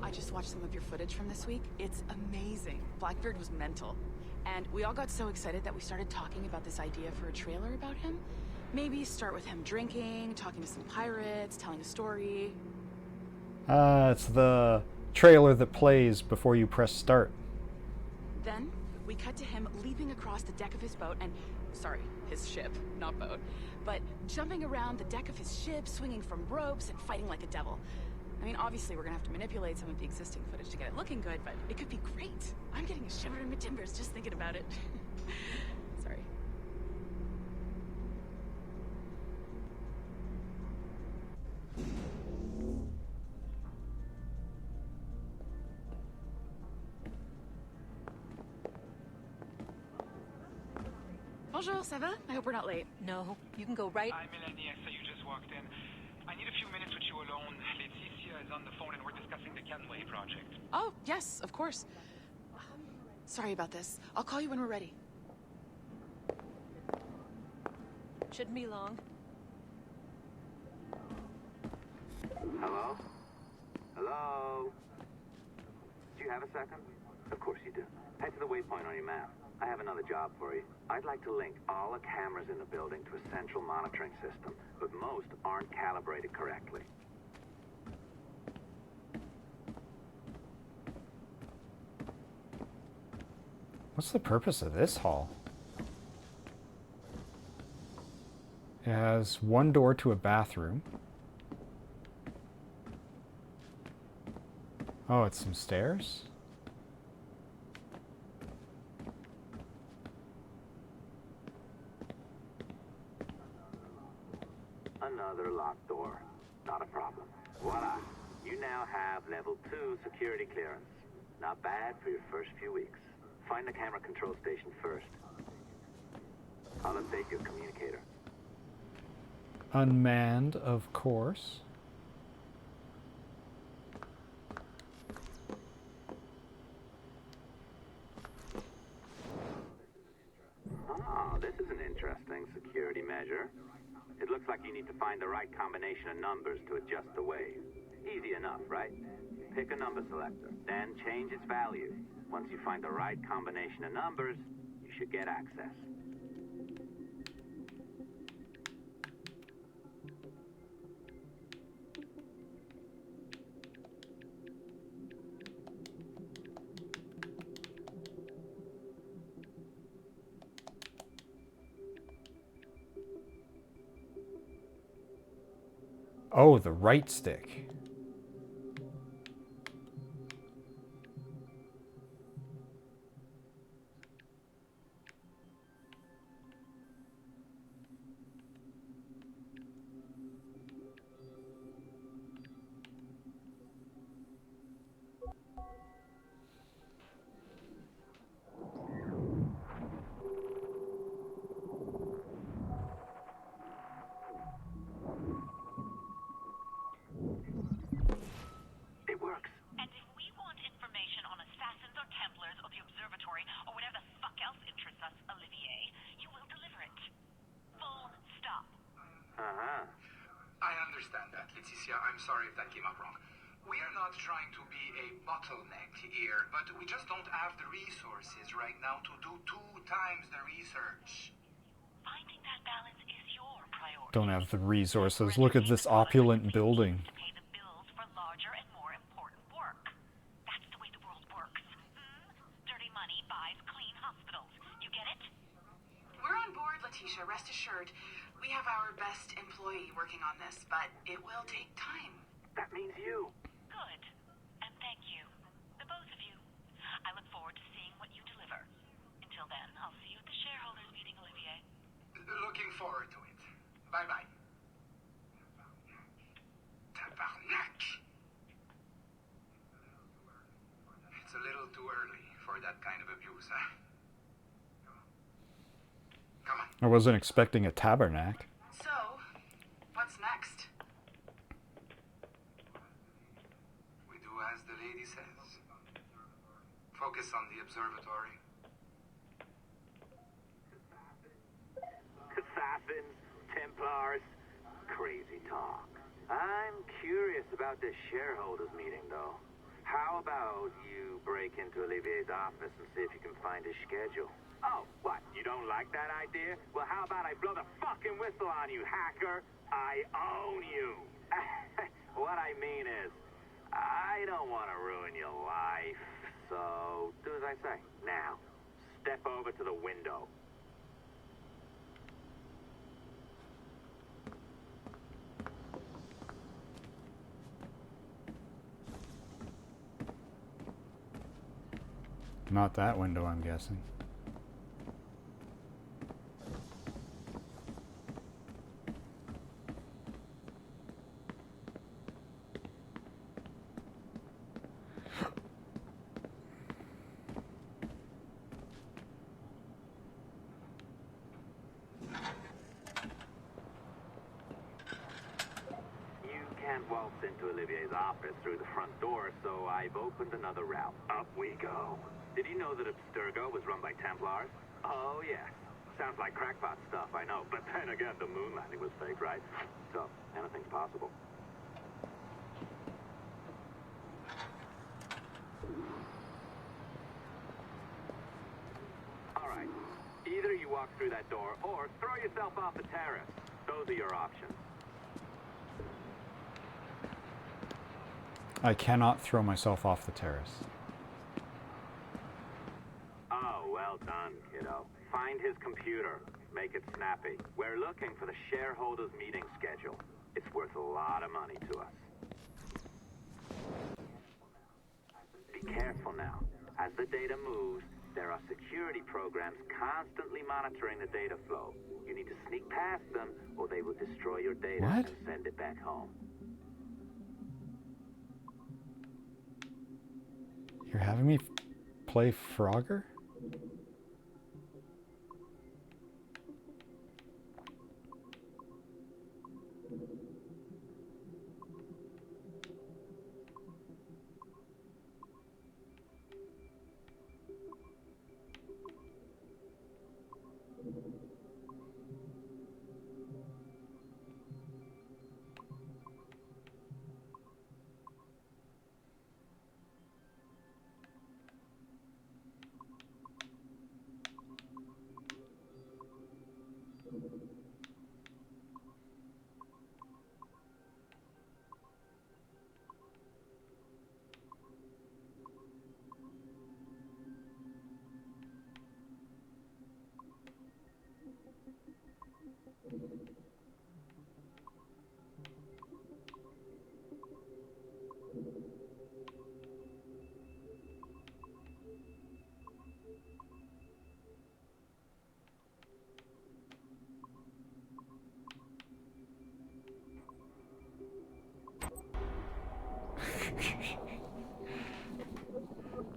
I just watched some of your footage from this week. It's amazing. Blackbeard was mental. And we all got so excited that we started talking about this idea for a trailer about him. Maybe start with him drinking, talking to some pirates, telling a story. It's the trailer that plays before you press start. Then, we cut to him leaping across the deck of his boat and... Sorry, his ship, not boat. But jumping around the deck of his ship, swinging from ropes, and fighting like a devil. I mean, obviously we're gonna have to manipulate some of the existing footage to get it looking good, but it could be great. I'm getting a shiver in my timbers just thinking about it. Sorry. Bonjour, ça va? I hope we're not late. No, you can go right. Hi, Melanie. I saw you just walked in. I need a few minutes with you alone. Laetitia is on the phone and we're discussing the Kenway project. Oh, yes, of course. Sorry about this. I'll call you when we're ready. Shouldn't be long. Hello? Hello? Do you have a second? Of course you do. Head to the waypoint on your map. I have another job for you. I'd like to link all the cameras in the building to a central monitoring system, but most aren't calibrated correctly. What's the purpose of this hall? It has one door to a bathroom. Oh, it's some stairs? Another locked door. Not a problem. Voila. You now have level 2 security clearance. Not bad for your first few weeks. Find the camera control station first. I'll update your communicator. Unmanned, of course. Oh, this is an interesting security measure. It looks like you need to find the right combination of numbers to adjust the wave. Easy enough, right? Pick a number selector, then change its value. Once you find the right combination of numbers, you should get access. Oh, the right stick. I'm sorry if that came up wrong. We are not trying to be a bottleneck here, but we just don't have the resources right now to do 2 times the research. Don't have the resources. Look at this opulent building. Rest assured, we have our best employee working on this, but it will take time. That means you. Good. And thank you. The both of you. I look forward to seeing what you deliver. Until then, I'll see you at the shareholders meeting, Olivier. Looking forward to it. Bye-bye. Tabarnak! It's a little too early for that kind of abuse, huh? Come on. I wasn't expecting a tabernacle. So, what's next? We do as the lady says. Focus on the observatory. Assassins, Templars, crazy talk. I'm curious about this shareholders meeting, though. How about you break into Olivier's office and see if you can find his schedule? Oh, what? You don't like that idea? Well, how about I blow the fucking whistle on you, hacker? I own you. What I mean is, I don't want to ruin your life. So, do as I say. Now, step over to the window. Not that window, I'm guessing. Waltz into Olivier's office through the front door, so I've opened another route. Up we go. Did you know that Abstergo was run by Templars? Oh, yes. Sounds like crackpot stuff, I know. But then again, the moon landing was fake, right? So, anything's possible. All right. Either you walk through that door, or throw yourself off the terrace. Those are your options. I cannot throw myself off the terrace. Oh, well done, kiddo. Find his computer. Make it snappy. We're looking for the shareholders meeting schedule. It's worth a lot of money to us. Be careful now. As the data moves, there are security programs constantly monitoring the data flow. You need to sneak past them, or they will destroy your data and send it back home. You're having me play Frogger?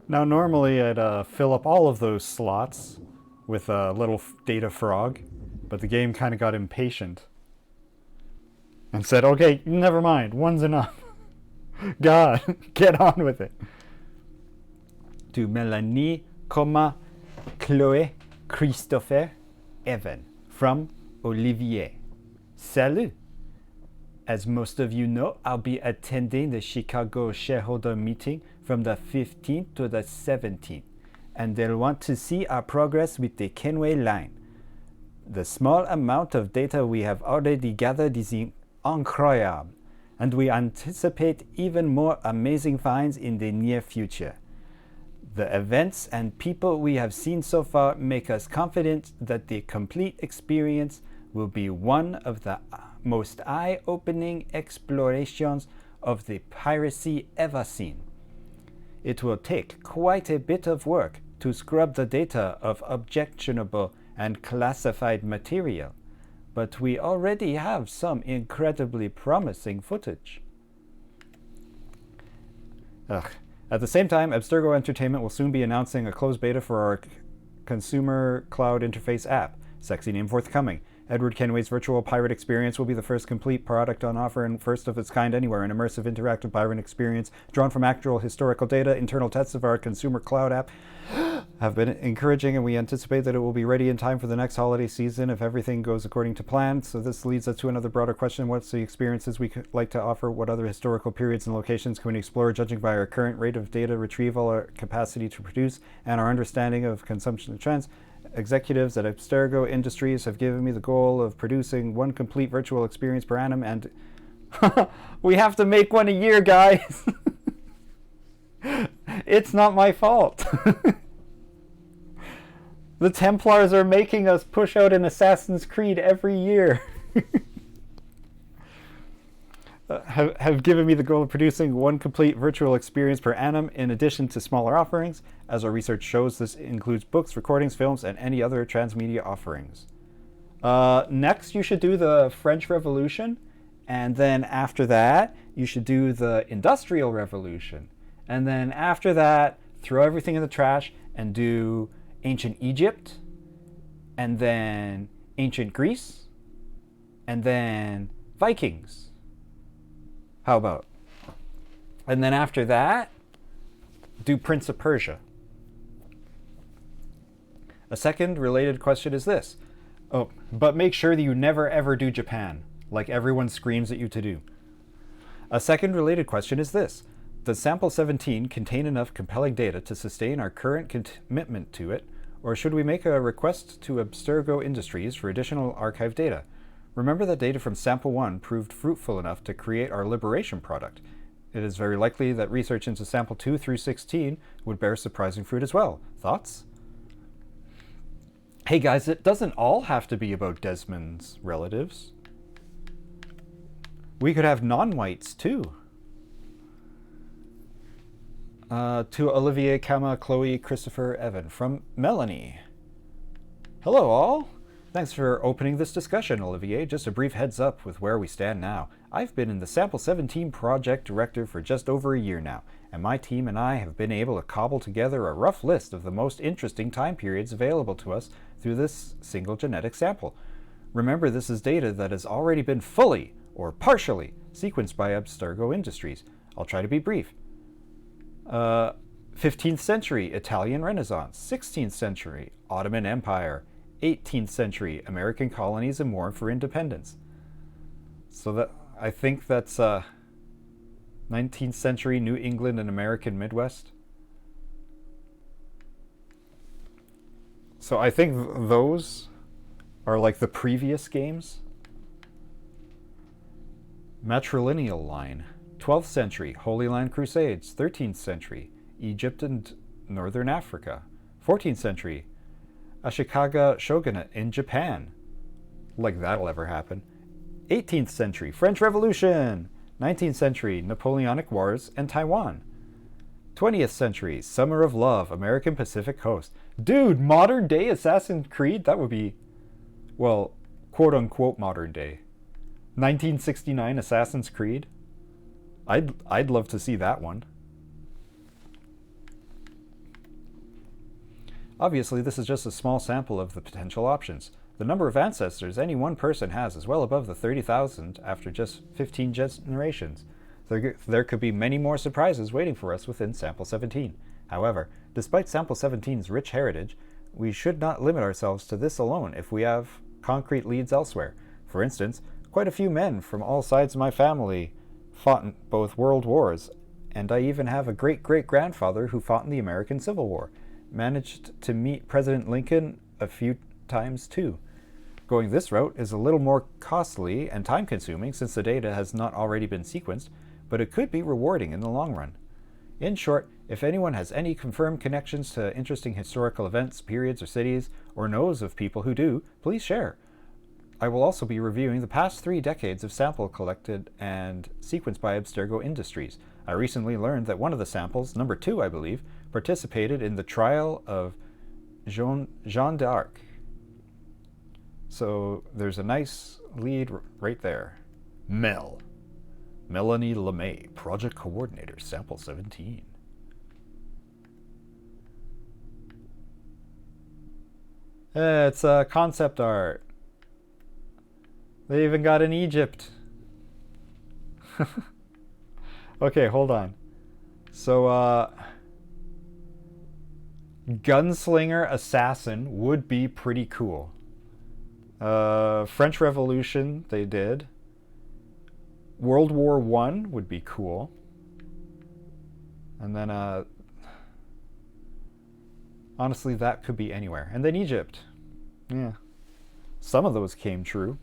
Now normally I'd fill up all of those slots with a little data frog, but the game kind of got impatient and said, okay, never mind, one's enough. God, get on with it. To Melanie, Chloé, Christopher, Evan, from Olivier. Salut! As most of you know, I'll be attending the Chicago shareholder meeting from the 15th to the 17th, and they'll want to see our progress with the Kenway line. The small amount of data we have already gathered is incredible, and we anticipate even more amazing finds in the near future. The events and people we have seen so far make us confident that the complete experience will be one of the most eye-opening explorations of the piracy ever seen. It will take quite a bit of work to scrub the data of objectionable and classified material, but we already have some incredibly promising footage. At the same time, Abstergo Entertainment will soon be announcing a closed beta for our consumer cloud interface app. Sexy name forthcoming. Edward Kenway's virtual pirate experience will be the first complete product on offer and first of its kind anywhere. An immersive interactive pirate experience drawn from actual historical data. Internal tests of our consumer cloud app have been encouraging, and we anticipate that it will be ready in time for the next holiday season if everything goes according to plan. So this leads us to another broader question. What's the experiences we could like to offer? What other historical periods and locations can we explore, judging by our current rate of data retrieval, our capacity to produce, and our understanding of consumption trends? Executives at Abstergo Industries have given me the goal of producing one complete virtual experience per annum, and we have to make one a year, guys. It's not my fault. The Templars are making us push out an Assassin's Creed every year. Have given me the goal of producing one complete virtual experience per annum in addition to smaller offerings. As our research shows, this includes books, recordings, films, and any other transmedia offerings. Next, you should do the French Revolution, and then after that, you should do the Industrial Revolution. And then after that, throw everything in the trash and do Ancient Egypt, and then Ancient Greece, and then Vikings. How about? And then after that, do Prince of Persia. A second related question is this. Oh, but make sure that you never ever do Japan, like everyone screams at you to do. A second related question is this. Does Sample 17 contain enough compelling data to sustain our current commitment to it, or should we make a request to Abstergo Industries for additional archive data? Remember that data from Sample 1 proved fruitful enough to create our Liberation product. It is very likely that research into Sample 2 through 16 would bear surprising fruit as well. Thoughts? Hey guys, it doesn't all have to be about Desmond's relatives. We could have non-whites too. To Olivier, Kama, Chloe, Christopher, Evan. From Melanie. Hello all. Thanks for opening this discussion, Olivier. Just a brief heads up with where we stand now. I've been in the Sample 17 project director for just over a year now, and my team and I have been able to cobble together a rough list of the most interesting time periods available to us through this single genetic sample. Remember, this is data that has already been fully or partially sequenced by Abstergo Industries. I'll try to be brief. 15th century Italian Renaissance, 16th century Ottoman Empire, 18th century American colonies and war for independence. So that I think that's 19th century New England and American Midwest. So I think those are like the previous games. Matrilineal line, 12th century Holy Land Crusades, 13th century Egypt and Northern Africa, 14th century Ashikaga Shogunate in Japan. Like that'll ever happen. 18th century French Revolution. 19th century Napoleonic Wars and Taiwan. 20th century Summer of Love, American Pacific Coast. Dude, modern day Assassin's Creed? That would be, well, quote unquote modern day. 1969 Assassin's Creed? I'd love to see that one. Obviously, this is just a small sample of the potential options. The number of ancestors any one person has is well above the 30,000 after just 15 generations. There could be many more surprises waiting for us within Sample 17. However, despite Sample 17's rich heritage, we should not limit ourselves to this alone if we have concrete leads elsewhere. For instance, quite a few men from all sides of my family fought in both world wars, and I even have a great-great-grandfather who fought in the American Civil War. Managed to meet President Lincoln a few times too. Going this route is a little more costly and time-consuming since the data has not already been sequenced, but it could be rewarding in the long run. In short, if anyone has any confirmed connections to interesting historical events, periods, or cities, or knows of people who do, please share. I will also be reviewing the past 3 decades of sample collected and sequenced by Abstergo Industries. I recently learned that one of the samples, number 2 I believe, participated in the trial of Jeanne d'Arc. So there's a nice lead right there. Melanie LeMay, Project Coordinator, Sample 17. It's concept art. They even got an Egypt. Okay, hold on. So, Gunslinger Assassin would be pretty cool. French Revolution, they did. World War I would be cool. And then, honestly, that could be anywhere. And then Egypt. Yeah. Some of those came true.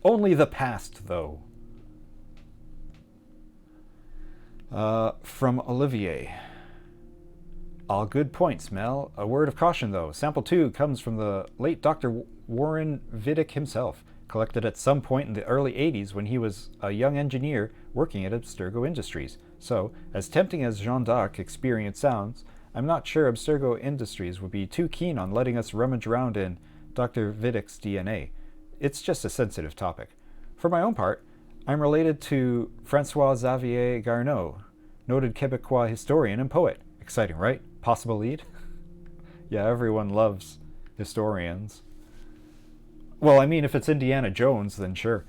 Only the past, though. From Olivier. All good points, Mel. A word of caution, though. Sample 2 comes from the late Dr. Warren Vidic himself, collected at some point in the early 80s when he was a young engineer working at Abstergo Industries. So, as tempting as Jeanne d'Arc experience sounds, I'm not sure Abstergo Industries would be too keen on letting us rummage around in Dr. Vidic's DNA. It's just a sensitive topic. For my own part, I'm related to François-Xavier Garneau, noted Quebecois historian and poet. Exciting, right? Possible lead? Yeah, everyone loves historians. Well, I mean, if it's Indiana Jones, then sure.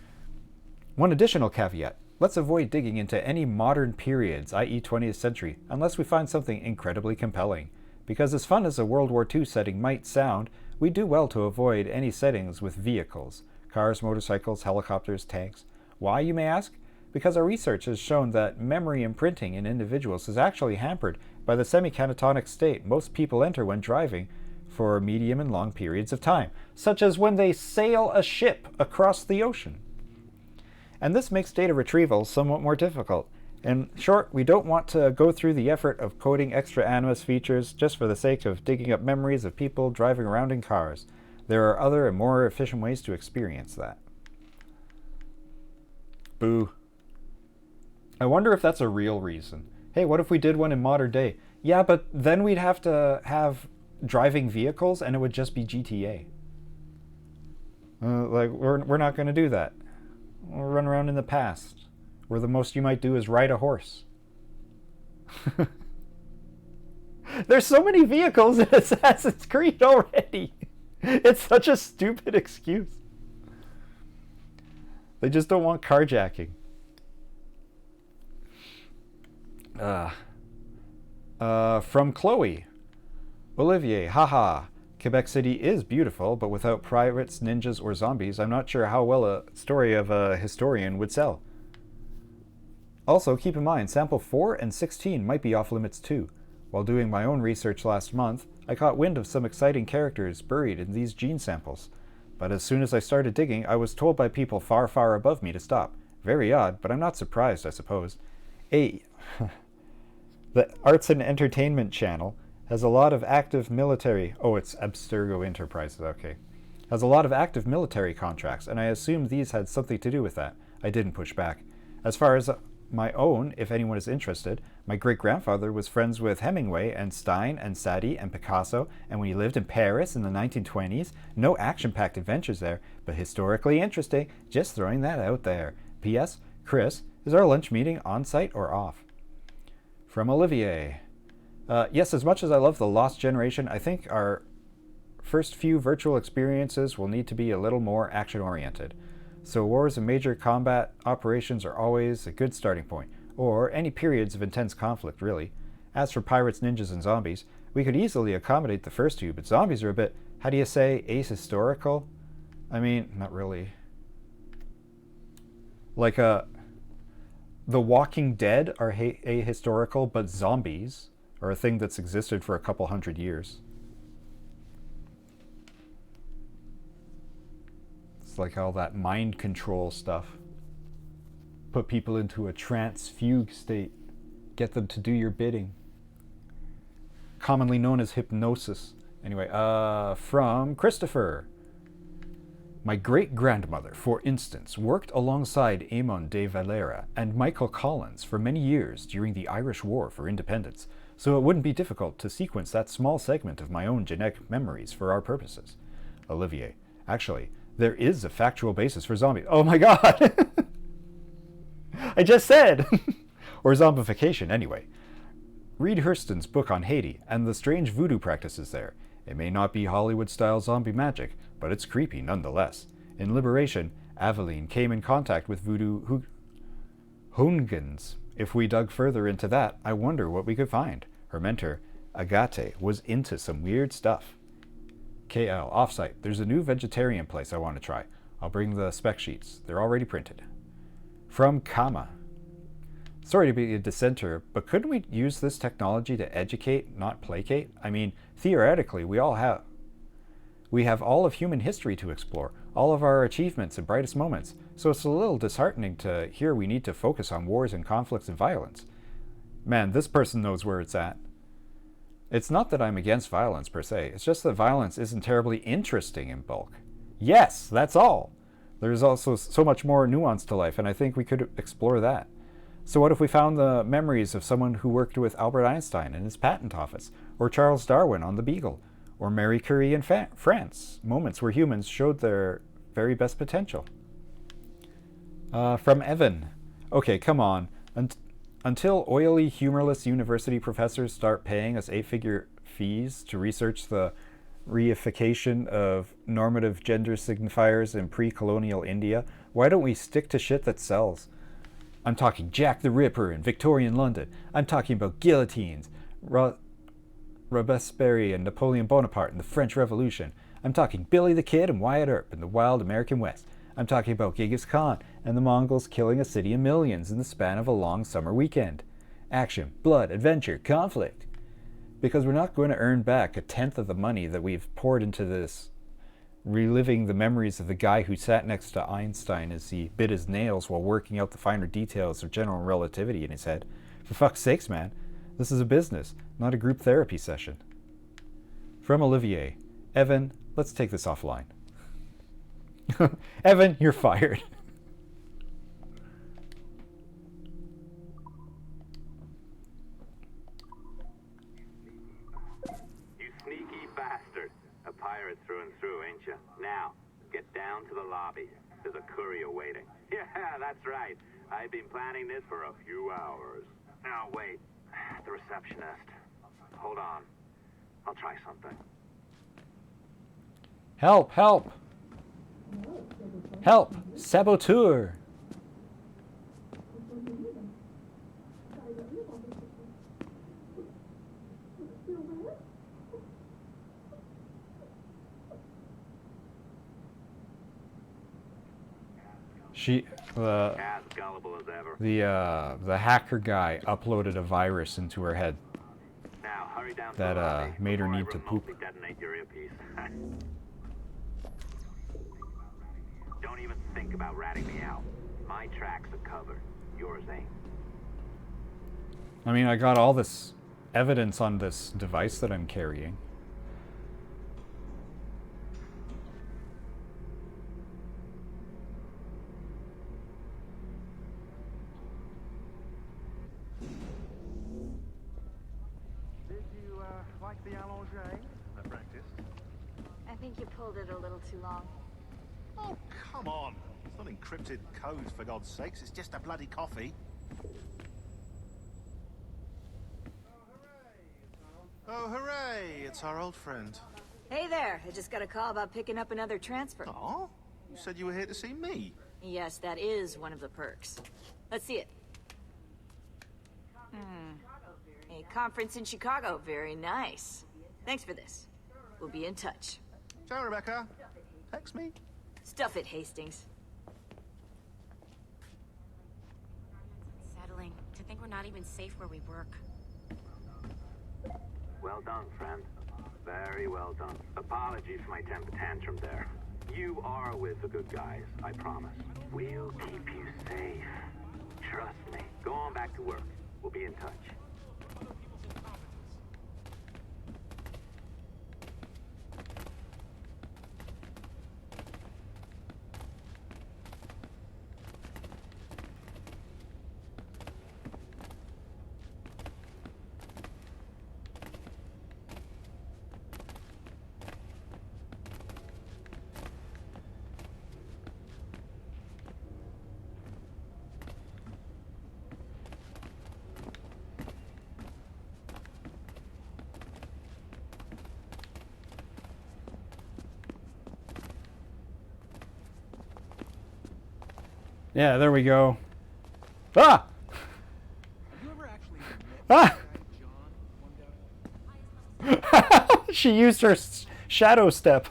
One additional caveat. Let's avoid digging into any modern periods, i.e. 20th century, unless we find something incredibly compelling. Because as fun as a World War II setting might sound, we do well to avoid any settings with vehicles. Cars, motorcycles, helicopters, tanks. Why, you may ask? Because our research has shown that memory imprinting in individuals is actually hampered by the semi-catatonic state most people enter when driving for medium and long periods of time, such as when they sail a ship across the ocean. And this makes data retrieval somewhat more difficult. In short, we don't want to go through the effort of coding extra animus features just for the sake of digging up memories of people driving around in cars. There are other and more efficient ways to experience that. Boo. I wonder if that's a real reason. Hey, what if we did one in modern day? Yeah, but then we'd have to have driving vehicles and it would just be GTA. We're not going to do that. We'll run around in the past, where the most you might do is ride a horse. There's so many vehicles in Assassin's Creed already. It's such a stupid excuse. They just don't want carjacking. From Chloe. Olivier, haha. Quebec City is beautiful, but without pirates, ninjas, or zombies, I'm not sure how well a story of a historian would sell. Also, keep in mind, sample 4 and 16 might be off limits too. While doing my own research last month, I caught wind of some exciting characters buried in these gene samples. But as soon as I started digging, I was told by people far, far above me to stop. Very odd, but I'm not surprised, I suppose. The Arts and Entertainment Channel has a lot of active military... Oh, it's Abstergo Enterprises, okay. Has a lot of active military contracts, and I assumed these had something to do with that. I didn't push back. As far as my own, if anyone is interested, my great-grandfather was friends with Hemingway and Stein and Satie and Picasso, and we lived in Paris in the 1920s. No action-packed adventures there, but historically interesting. Just throwing that out there. P.S. Chris, is our lunch meeting on-site or off? From Olivier. Yes, as much as I love The Lost Generation, I think our first few virtual experiences will need to be a little more action-oriented. So wars and major combat operations are always a good starting point, or any periods of intense conflict, really. As for pirates, ninjas, and zombies, we could easily accommodate the first two, but zombies are a bit, how do you say, ahistorical? I mean, not really. Like, The Walking Dead are ahistorical, but zombies are a thing that's existed for a couple hundred years. It's like all that mind control stuff. Put people into a trance fugue state. Get them to do your bidding. Commonly known as hypnosis. Anyway, from Christopher. My great-grandmother, for instance, worked alongside Eamon de Valera and Michael Collins for many years during the Irish War for Independence, so it wouldn't be difficult to sequence that small segment of my own genetic memories for our purposes. Olivier. Actually, there is a factual basis for zombies. Oh my god! I just said! Or zombification, anyway. Read Hurston's book on Haiti and the strange voodoo practices there. It may not be Hollywood-style zombie magic, but it's creepy nonetheless. In Liberation, Aveline came in contact with voodoo Houngans. If we dug further into that, I wonder what we could find. Her mentor, Agate, was into some weird stuff. KL, offsite. There's a new vegetarian place I want to try. I'll bring the spec sheets. They're already printed. From Kama. Sorry to be a dissenter, but couldn't we use this technology to educate, not placate? I mean, theoretically, we have all of human history to explore, all of our achievements and brightest moments, so it's a little disheartening to hear we need to focus on wars and conflicts and violence. Man, this person knows where it's at. It's not that I'm against violence per se, it's just that violence isn't terribly interesting in bulk. Yes, that's all! There's also so much more nuance to life, and I think we could explore that. So what if we found the memories of someone who worked with Albert Einstein in his patent office, or Charles Darwin on the Beagle, or Marie Curie in France, moments where humans showed their very best potential? From Evan. Okay, come on. Until oily, humorless university professors start paying us 8-figure fees to research the reification of normative gender signifiers in pre-colonial India, why don't we stick to shit that sells? I'm talking Jack the Ripper in Victorian London. I'm talking about guillotines, Robespierre and Napoleon Bonaparte in the French Revolution. I'm talking Billy the Kid and Wyatt Earp in the wild American West. I'm talking about Genghis Khan and the Mongols killing a city of millions in the span of a long summer weekend. Action, blood, adventure, conflict. Because we're not going to earn back 1/10 of the money that we've poured into this, reliving the memories of the guy who sat next to Einstein as he bit his nails while working out the finer details of general relativity in his head. For fuck's sakes, man. This is a business, not a group therapy session. From Olivier. Evan, let's take this offline. Evan, you're fired. You sneaky bastard. A pirate through and through, ain't you? Now, get down to the lobby. There's a courier waiting. Yeah, that's right. I've been planning this for a few hours. Now, wait. The receptionist. Hold on. I'll try something. Help, help! Help! Saboteur! As gullible as ever. The hacker guy uploaded a virus into her head Now, hurry down that to the lobby made her before I need to poop. remotely detonate your earpiece. Don't even think about ratting me out. My tracks are covered. Yours ain't. I mean, I got all this evidence on this device that I'm carrying. Did you like the allongé? I practiced. I think you pulled it a little too long. Oh, come on. It's not encrypted code, for God's sakes. It's just a bloody coffee. Oh, hooray! It's our old friend. Hey there, I just got a call about picking up another transfer. Oh? You said you were here to see me. Yes, that is one of the perks. Let's see it. A conference in Chicago. Very nice. Thanks for this. We'll be in touch. Ciao, Rebecca. Text me. Stuff it, Hastings. Settling. To think we're not even safe where we work. Well done, friend. Very well done. Apologies for my temper tantrum there. You are with the good guys, I promise. We'll keep you safe. Trust me. Go on back to work. We'll be in touch. Yeah, there we go. Ah! Ah! She used her shadow step.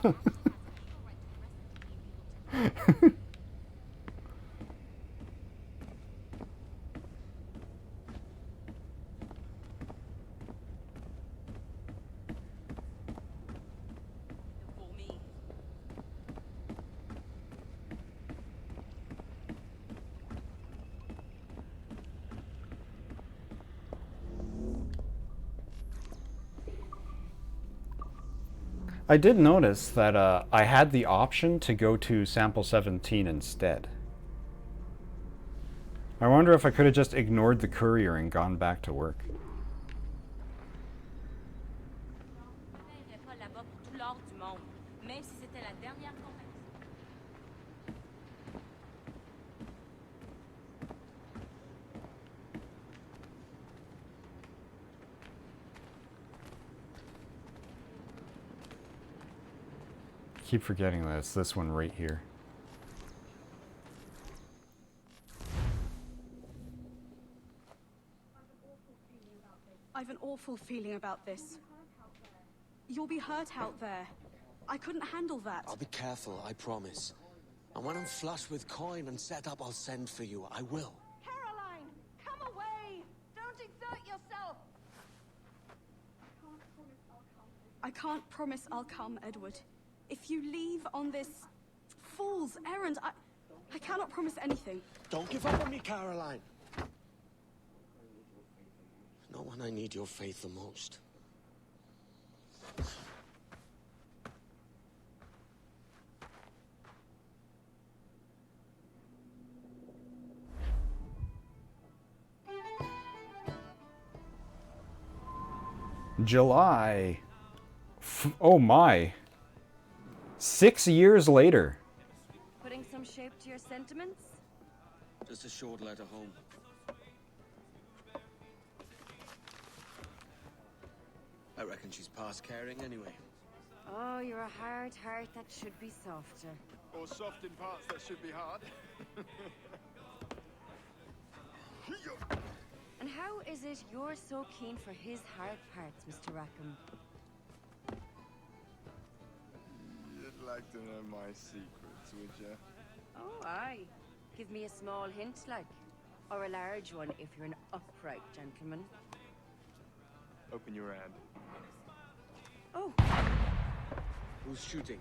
I did notice that I had the option to go to sample 17 instead. I wonder if I could have just ignored the courier and gone back to work. Keep forgetting that it's this one right here. I've an awful feeling about this. You'll be hurt out there. I couldn't handle that. I'll be careful, I promise. And when I'm flush with coin and set up, I'll send for you. I will. Caroline, come away! Don't exert yourself! I can't promise I'll come, Edward. If you leave on this fool's errand, I cannot promise anything. Don't give up on me, Caroline. Not when I need your faith the most. July. Oh my. 6 years later. Putting some shape to your sentiments? Just a short letter home. I reckon she's past caring anyway. Oh, you're a hard heart that should be softer. Or soft in parts that should be hard. And how is it you're so keen for his hard parts, Mr. Rackham? You'd like to know my secrets, would you? Oh, aye. Give me a small hint, like. Or a large one, if you're an upright gentleman. Open your hand. Oh. Who's shooting?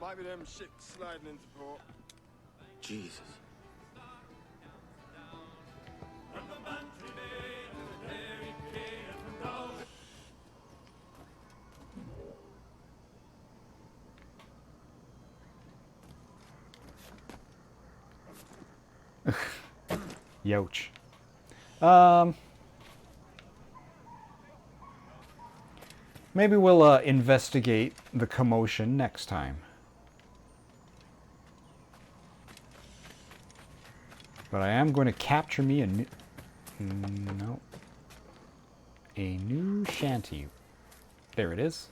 Might be them ships sliding into port. Jesus. Youch. Maybe we'll investigate the commotion next time. But I am going to capture me a new... No. A new shanty. There it is.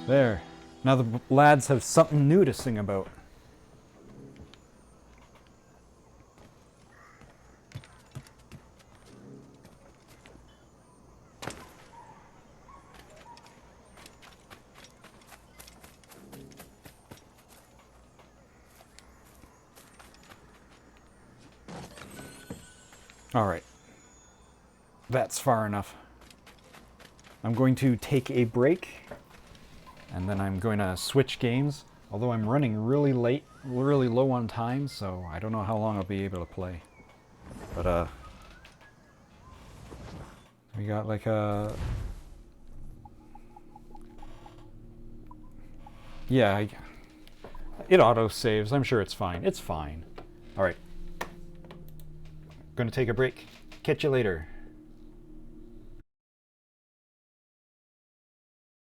There. Now the lads have something new to sing about. All right. that's far enough. I'm going to take a break, and then I'm going to switch games. Although I'm running really low on time, so I don't know how long I'll be able to play. But we got like a... Yeah, it auto-saves. I'm sure it's fine. It's fine. Alright. Gonna take a break. Catch you later.